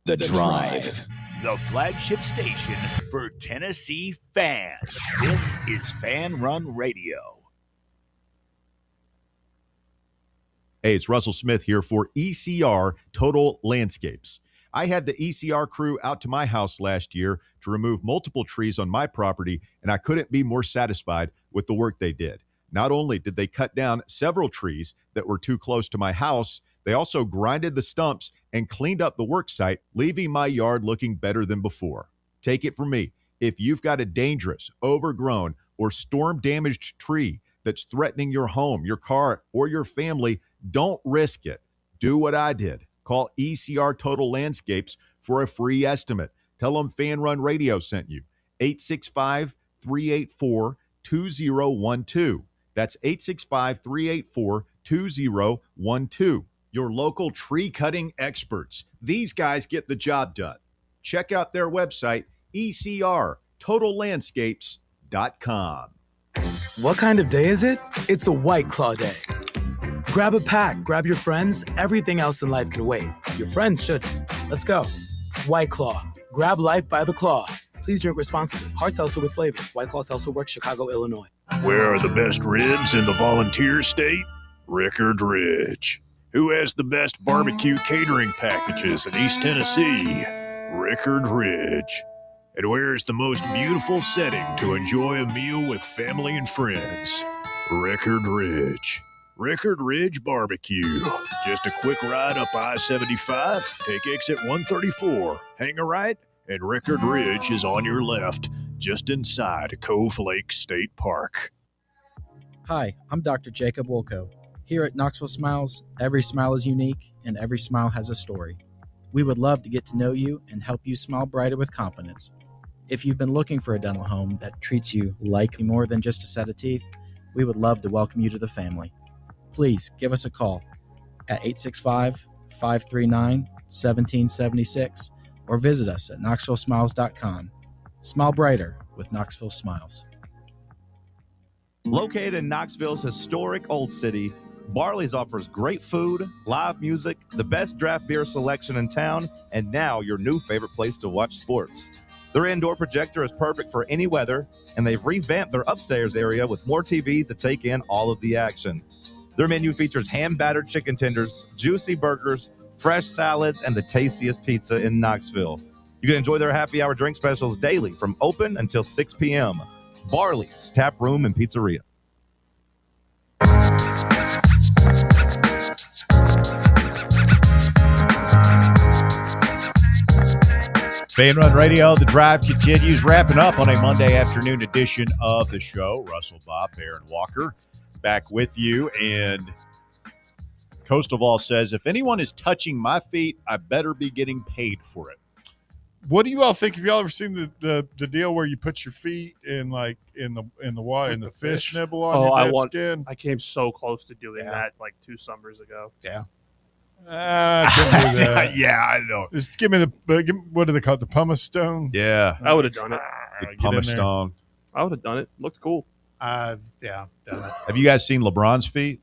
The Drive. The flagship station for Tennessee fans. This is Fan Run Radio. Hey, it's Russell Smith here for ECR Total Landscapes. I had the ECR crew out to my house last year to remove multiple trees on my property, and I couldn't be more satisfied with the work they did. Not only did they cut down several trees that were too close to my house, they also grinded the stumps and cleaned up the work site, leaving my yard looking better than before. Take it from me, if you've got a dangerous, overgrown, or storm-damaged tree that's threatening your home, your car, or your family, don't risk it. Do what I did. Call ECR Total Landscapes for a free estimate. Tell them Fan Run Radio sent you. 865-384-2012. That's 865-384-2012. Your local tree cutting experts. These guys get the job done. Check out their website, ecrtotallandscapes.com. What kind of day is it? It's a White Claw day. Grab a pack, grab your friends. Everything else in life can wait. Your friends shouldn't. Let's go. White Claw. Grab life by the claw. Please drink responsibly. Hard seltzer with flavors. White Claw Seltzer Works, Chicago, Illinois. Where are the best ribs in the Volunteer State? Rickard Ridge. Who has the best barbecue catering packages in East Tennessee? Rickard Ridge. And where is the most beautiful setting to enjoy a meal with family and friends? Rickard Ridge. Rickard Ridge Barbecue. Just a quick ride up I-75, take exit 134, hang a right, and Rickard Ridge is on your left, just inside Cove Lake State Park. Hi, I'm Dr. Jacob Wolko. Here at Knoxville Smiles, every smile is unique and every smile has a story. We would love to get to know you and help you smile brighter with confidence. If you've been looking for a dental home that treats you like more than just a set of teeth, we would love to welcome you to the family. Please give us a call at 865-539-1776 or visit us at knoxvillesmiles.com. Smile brighter with Knoxville Smiles. Located in Knoxville's historic Old City, Barley's offers great food, live music, the best draft beer selection in town, and now your new favorite place to watch sports. Their indoor projector is perfect for any weather, and they've revamped their upstairs area with more TVs to take in all of the action. Their menu features hand-battered chicken tenders, juicy burgers, fresh salads, and the tastiest pizza in Knoxville. You can enjoy their happy hour drink specials daily from open until 6 p.m. Barley's Tap Room and Pizzeria. Fan Run Radio, The Drive continues, wrapping up on a Monday afternoon edition of the show. Russell, Bob, Baron, Walker back with you. And Coastal Vol says, if anyone is touching my feet, I better be getting paid for it. What do you all think? Have y'all ever seen the deal where you put your feet in like in the water and the fish nibble on your dead skin? I came so close to doing that like 2 summers ago. Yeah. I couldn't do that. Yeah, I know. Just give me what do they call it? The pumice stone? Yeah. I would have done it. The pumice stone. I would have done it. Looked cool. Yeah, done it. Have you guys seen LeBron's feet?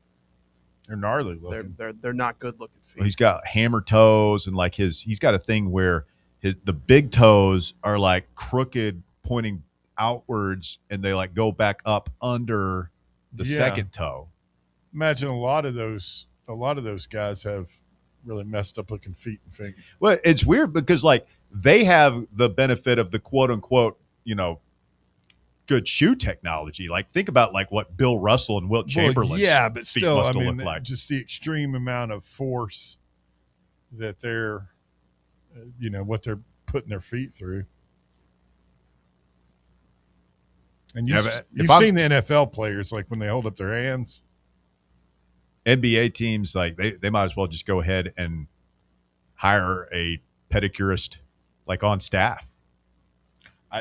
They're gnarly looking. They're not good looking feet. Well, he's got hammer toes and like he's got a thing where the big toes are like crooked, pointing outwards, and they like go back up under the second toe. Imagine a lot of those guys have really messed up looking feet and fingers. Well, it's weird because like they have the benefit of the quote unquote, good shoe technology. Like think about like what Bill Russell and Wilt Chamberlain's but feet still, must have looked like. Just the extreme amount of force that they're, what they're putting their feet through. And you've seen the NFL players, like when they hold up their hands. NBA teams, like they might as well just go ahead and hire a pedicurist like on staff.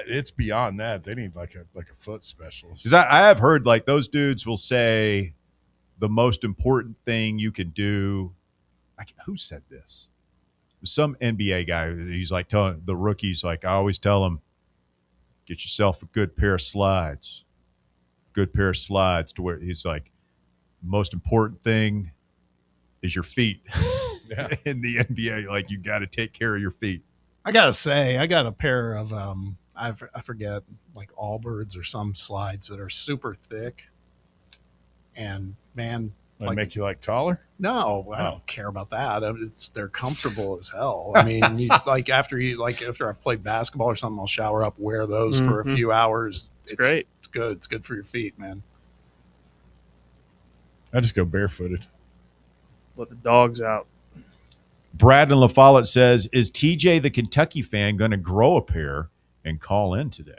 It's beyond that. They need like a foot specialist. Because I have heard like those dudes will say the most important thing you can do. Who said this? some NBA guy. He's like telling the rookies, like, I always tell them, get yourself a good pair of slides. Good pair of slides, to where he's like, most important thing is your feet. In the NBA, like, you got to take care of your feet. I gotta say, I got a pair of I forget, like Allbirds or some slides that are super thick, and man, They make you like taller? No, I don't care about that. They're comfortable as hell. I mean, after I've played basketball or something, I'll shower up, wear those for a few hours. It's great. It's good. It's good for your feet, man. I just go barefooted. Let the dogs out. Brad in La Follette says, is TJ the Kentucky fan going to grow a pair and call in today?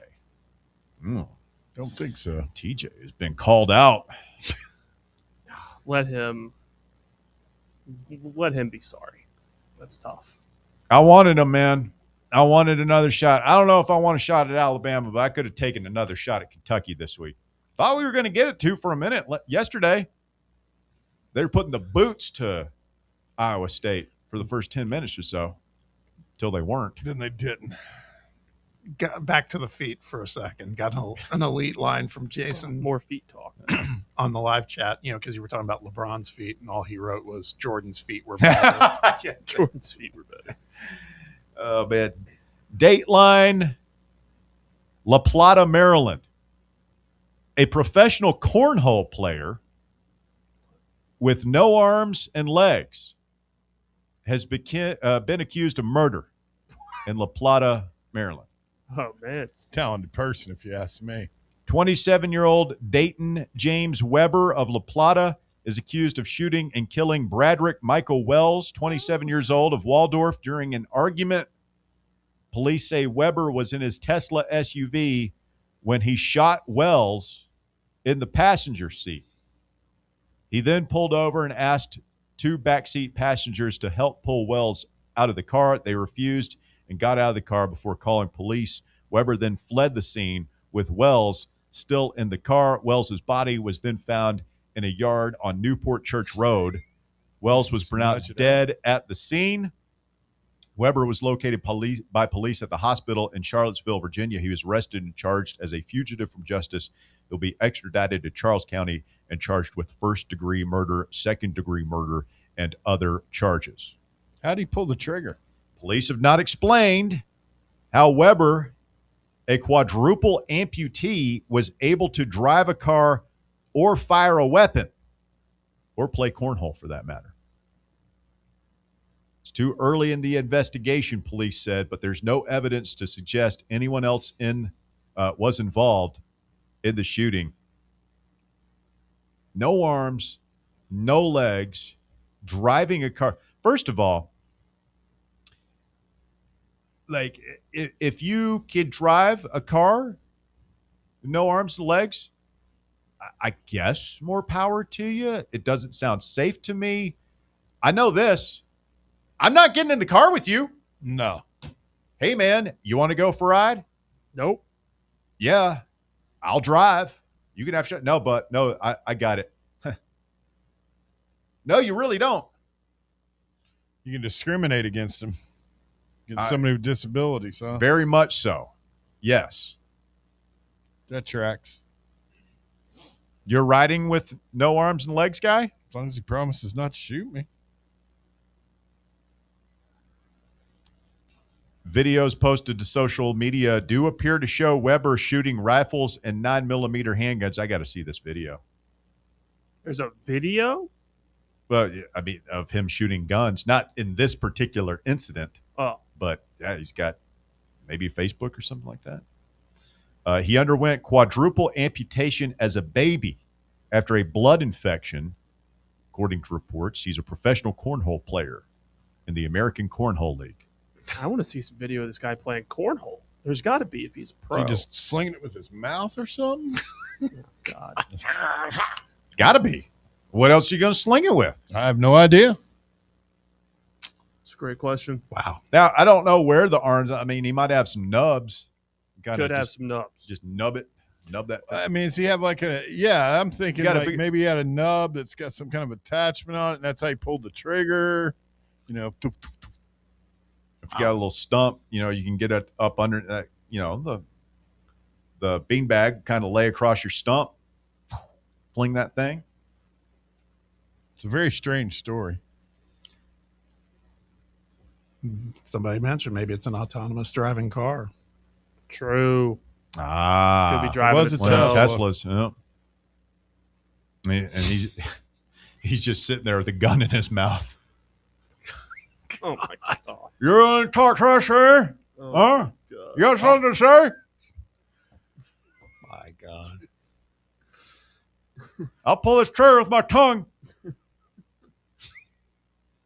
Don't think so. TJ has been called out. Let him be sorry. That's tough. I wanted him, man. I wanted another shot. I don't know if I want a shot at Alabama, but I could have taken another shot at Kentucky this week. Thought we were going to get it to for a minute. Yesterday, they were putting the boots to Iowa State for the first 10 minutes or so, until they weren't. Then they didn't. Got back to the feet for a second. Got an elite line from Jason. More feet talk on the live chat, because you were talking about LeBron's feet, and all he wrote was Jordan's feet were better. Yeah, Jordan's feet were better. Oh, man. Dateline, La Plata, Maryland. A professional cornhole player with no arms and legs has been accused of murder in La Plata, Maryland. Oh, man. It's a talented person, if you ask me. 27-year-old Dayton James Weber of La Plata is accused of shooting and killing Bradrick Michael Wells, 27 years old, of Waldorf during an argument. Police say Weber was in his Tesla SUV when he shot Wells in the passenger seat. He then pulled over and asked two backseat passengers to help pull Wells out of the car. They refused and got out of the car before calling police. Weber then fled the scene with Wells still in the car. Wells's body was then found in a yard on Newport Church Road. Wells was pronounced dead at the scene. Weber was located by police at the hospital in Charlottesville, Virginia. He was arrested and charged as a fugitive from justice. He'll be extradited to Charles County and charged with first-degree murder, second-degree murder, and other charges. How did he pull the trigger? Police have not explained how Weber, a quadruple amputee, was able to drive a car or fire a weapon or play cornhole, for that matter. It's too early in the investigation, police said, but there's no evidence to suggest anyone else was involved in the shooting. No arms, no legs, driving a car. First of all, like, if you can drive a car, no arms and legs, I guess more power to you. It doesn't sound safe to me. I know this. I'm not getting in the car with you. No. Hey, man, you want to go for a ride? Nope. Yeah, I'll drive. You can have shit. No, but no, I got it. No, you really don't. You can discriminate against them. Against somebody with disabilities, huh? Very much so. Yes. That tracks. You're riding with no arms and legs, guy? As long as he promises not to shoot me. Videos posted to social media do appear to show Weber shooting rifles and 9mm handguns. I got to see this video. There's a video? Well, I mean, of him shooting guns, not in this particular incident. Oh. But yeah, he's got maybe Facebook or something like that. He underwent quadruple amputation as a baby after a blood infection, according to reports. He's a professional cornhole player in the American Cornhole League. I want to see some video of this guy playing cornhole. There's got to be if he's a pro. He just slinging it with his mouth or something? God. Got to be. What else are you going to sling it with? I have no idea. It's a great question. Wow. Now, I don't know where the arms, I mean, he might have some nubs. Could have some nubs. Just nub it. Nub that thing. I mean, does he have like I'm thinking like maybe he had a nub that's got some kind of attachment on it, and that's how he pulled the trigger. you got a little stump, you can get it up under that, the beanbag, kind of lay across your stump, fling that thing. It's a very strange story. Somebody mentioned maybe it's an autonomous driving car. True. Could be driving was a itself. Teslas. Yeah. And he's just sitting there with a gun in his mouth. Oh my God. You're going to talk to us, sir? Oh, Huh? God. You got something to say? My God. I'll pull this trigger with my tongue. I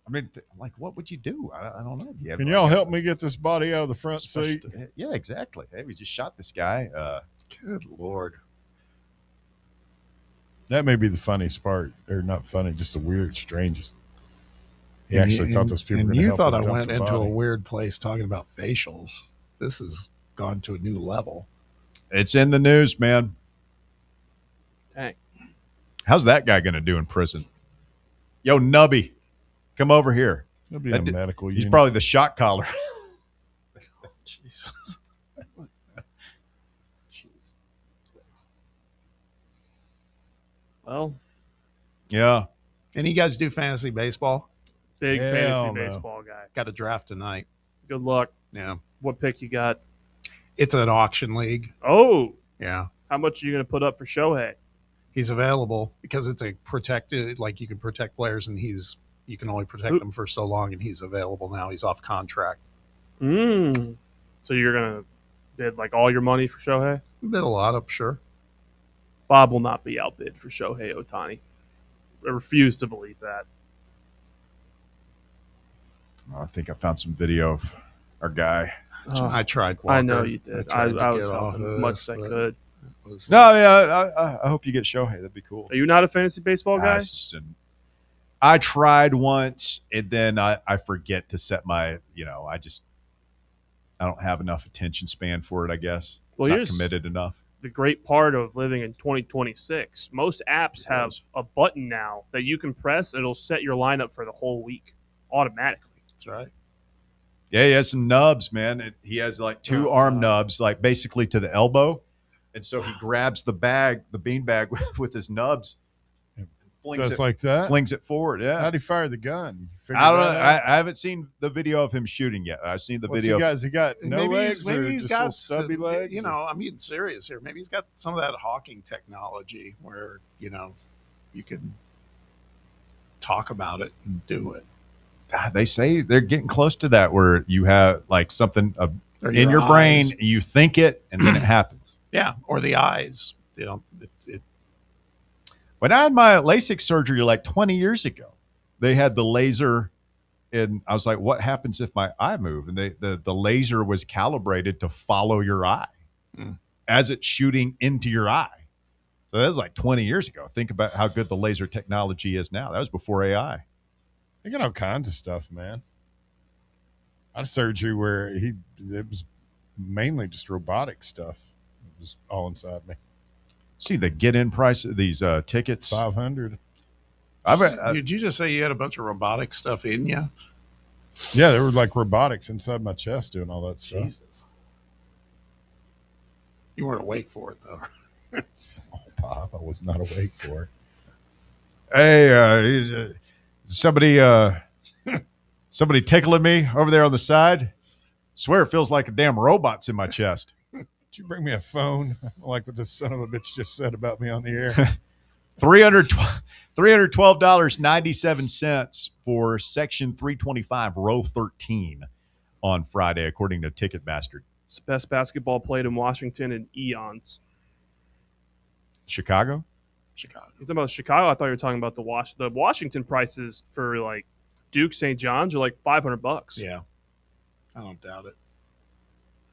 mean, what would you do? I don't know. Can y'all help me get this body out of the front seat? Yeah, exactly. Hey, we just shot this guy. Good Lord. That may be the funniest part, or not funny, just the weird, strangest. He actually thought those people were going to help thought him I dump went the into a body. weird place talking about facials. This has gone to a new level. It's in the news, man. Dang. How's that guy going to do in prison? Yo, Nubby, come over here. He'll be in a medical He's unit. probably the shot caller. Jesus. Jeez. Well, Yeah. Any of you guys do fantasy baseball? big Hell fantasy no. baseball guy. Got a draft tonight. Good luck. Yeah. What pick you got? It's an auction league. Oh, Yeah. how much are you going to put up for Shohei? He's available because it's a protected, like you can protect players and you can only protect Who- them for so long, and he's available now. He's off contract. So you're going to bid like all your money for Shohei? Bid a lot up, sure. Bob will not be outbid for Shohei Ohtani. I refuse to believe that. I think I found some video of our guy. I tried. Walker. I know you did. I tried to was get off helping as this, much as I but could. it was No, yeah, I hope you get Shohei. That'd be cool. Are you not a fantasy baseball guy? It's just I tried once, and then I forget to set my, I don't have enough attention span for it, I guess. Well, Not here's- committed enough. The great part of living in 2026, most apps have a button now that you can press. It'll set your lineup for the whole week automatically. That's right. Yeah, he has some nubs, man. He has like two arm nubs, like basically to the elbow. And so he grabs the bean bag with his nubs. Flings Just it, like that? Flings it forward, yeah. How'd he fire the gun? You figured I don't know. that out? I haven't seen the video of him shooting yet. I've seen the What's video. Has he got no legs or maybe he's just got little stubby legs? You know, I'm being serious here. Maybe he's got some of that hawking technology where you can talk about it and do it. They say they're getting close to that, where you have like something Or in your brain, you think it, and then it happens. Yeah, or the eyes. When I had my LASIK surgery like 20 years ago, they had the laser, and I was like, what happens if my eye moved? And the laser was calibrated to follow your eye as it's shooting into your eye. So that was like 20 years ago. Think about how good the laser technology is now. That was before AI. They got all kinds of stuff, man. I had a surgery where it was mainly just robotic stuff. It was all inside me. See the get-in price of these tickets? $500. Did you just say you had a bunch of robotic stuff in you? Yeah, there were like robotics inside my chest doing all that stuff. Jesus. You weren't awake for it, though. Oh, Bob, I was not awake for it. Hey, somebody tickling me over there on the side? Swear it feels like a damn robot's in my chest. Did you bring me a phone? I don't like what this son of a bitch just said about me on the air. $312.97 for Section 325, Row 13 on Friday, according to Ticketmaster. It's the best basketball played in Washington in eons. Chicago? Chicago. You're talking about Chicago? I thought you were talking about the Washington prices for like Duke St. John's are like $500. Yeah. I don't doubt it.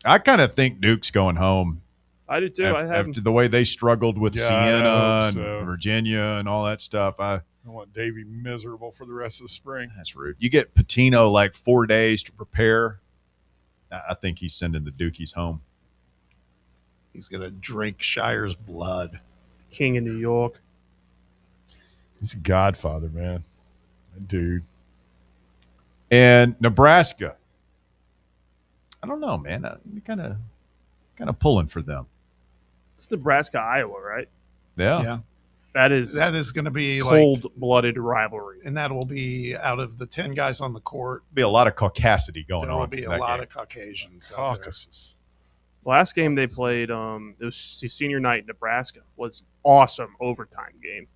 I kind of think Duke's going home. I do too. After the way they struggled with Yeah, I Siena hope and so. Virginia and all that stuff. I want Davey miserable for the rest of the spring. That's rude. You get Patino like 4 days to prepare. I think he's sending the Dukies home. He's going to drink Shire's blood. King of New York. He's a godfather, man. That dude. And Nebraska I don't know, man. Kind of pulling for them. It's Nebraska, Iowa, right? Yeah. That is going to be cold-blooded rivalry. And that will be out of the 10 guys on the court. Be a lot of caucasity going on. There will be a lot game. of Caucasians. Caucasus. Last game they played, it was senior night in Nebraska, was awesome overtime game.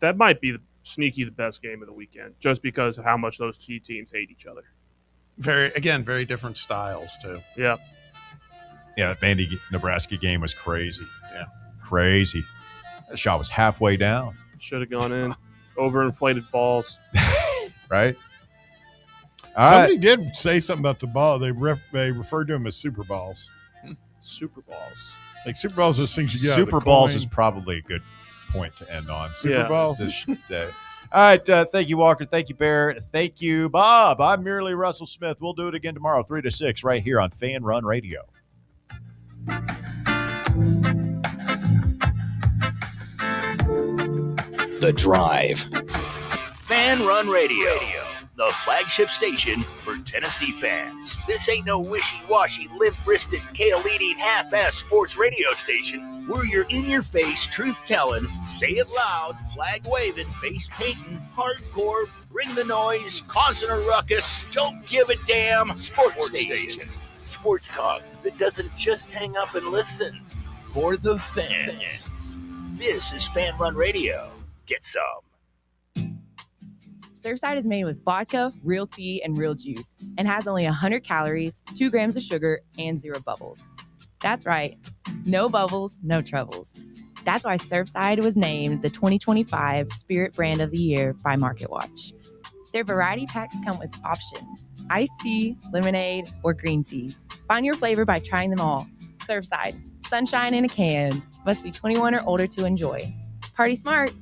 That might be sneaky the best game of the weekend, just because of how much those two teams hate each other. Very different styles too. Yeah. Yeah, that Vandy Nebraska game was crazy. Yeah, crazy. That shot was halfway down. Should have gone in. Overinflated balls. Right? Somebody did say something about the ball. They referred to them as Super Balls. Super Balls. Like Super Balls, those things you get Super out of the Balls coin. is probably a good point to end on. Super Balls. This day. All right. Thank you, Walker. Thank you, Barrett. Thank you, Bob. I'm merely Russell Smith. We'll do it again tomorrow, 3 to 6, right here on Fan Run Radio. The Drive. Fan Run Radio, the flagship station for Tennessee fans. This ain't no wishy-washy, limp-wristed, kale-eating, half-ass sports radio station. We're your in-your-face, truth-telling, say it loud, flag-waving, face-painting, hardcore, bring the noise, causing a ruckus, don't give a damn sports station. Sports talk that doesn't just hang up and listen. For the fans. This is Fan Run Radio. Get some. Surfside is made with vodka, real tea, and real juice, and has only 100 calories, 2 grams of sugar, and 0 bubbles. That's right. No bubbles, no troubles. That's why Surfside was named the 2025 Spirit Brand of the Year by MarketWatch. Their variety packs come with options: iced tea, lemonade, or green tea. Find your flavor by trying them all. Surfside. Sunshine in a can. Must be 21 or older to enjoy. Party smart.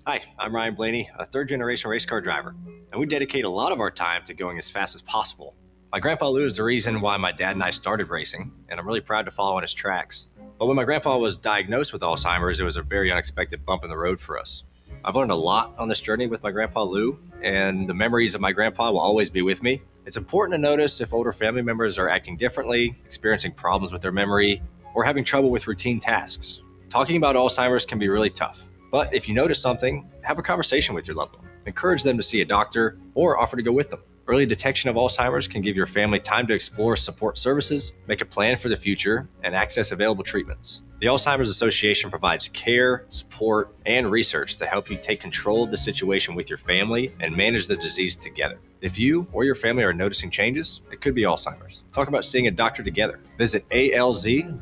Hi, I'm Ryan Blaney, a third-generation race car driver, and we dedicate a lot of our time to going as fast as possible. My grandpa Lou is the reason why my dad and I started racing, and I'm really proud to follow in his tracks. But when my grandpa was diagnosed with Alzheimer's, it was a very unexpected bump in the road for us. I've learned a lot on this journey with my grandpa Lou, and the memories of my grandpa will always be with me. It's important to notice if older family members are acting differently, experiencing problems with their memory, or having trouble with routine tasks. Talking about Alzheimer's can be really tough, but if you notice something, have a conversation with your loved one. Encourage them to see a doctor or offer to go with them. Early detection of Alzheimer's can give your family time to explore support services, make a plan for the future, and access available treatments. The Alzheimer's Association provides care, support, and research to help you take control of the situation with your family and manage the disease together. If you or your family are noticing changes, it could be Alzheimer's. Talk about seeing a doctor together. Visit alz.org/time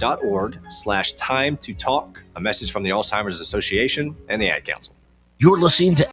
to talk. A message from the Alzheimer's Association and the Ad Council. You're listening to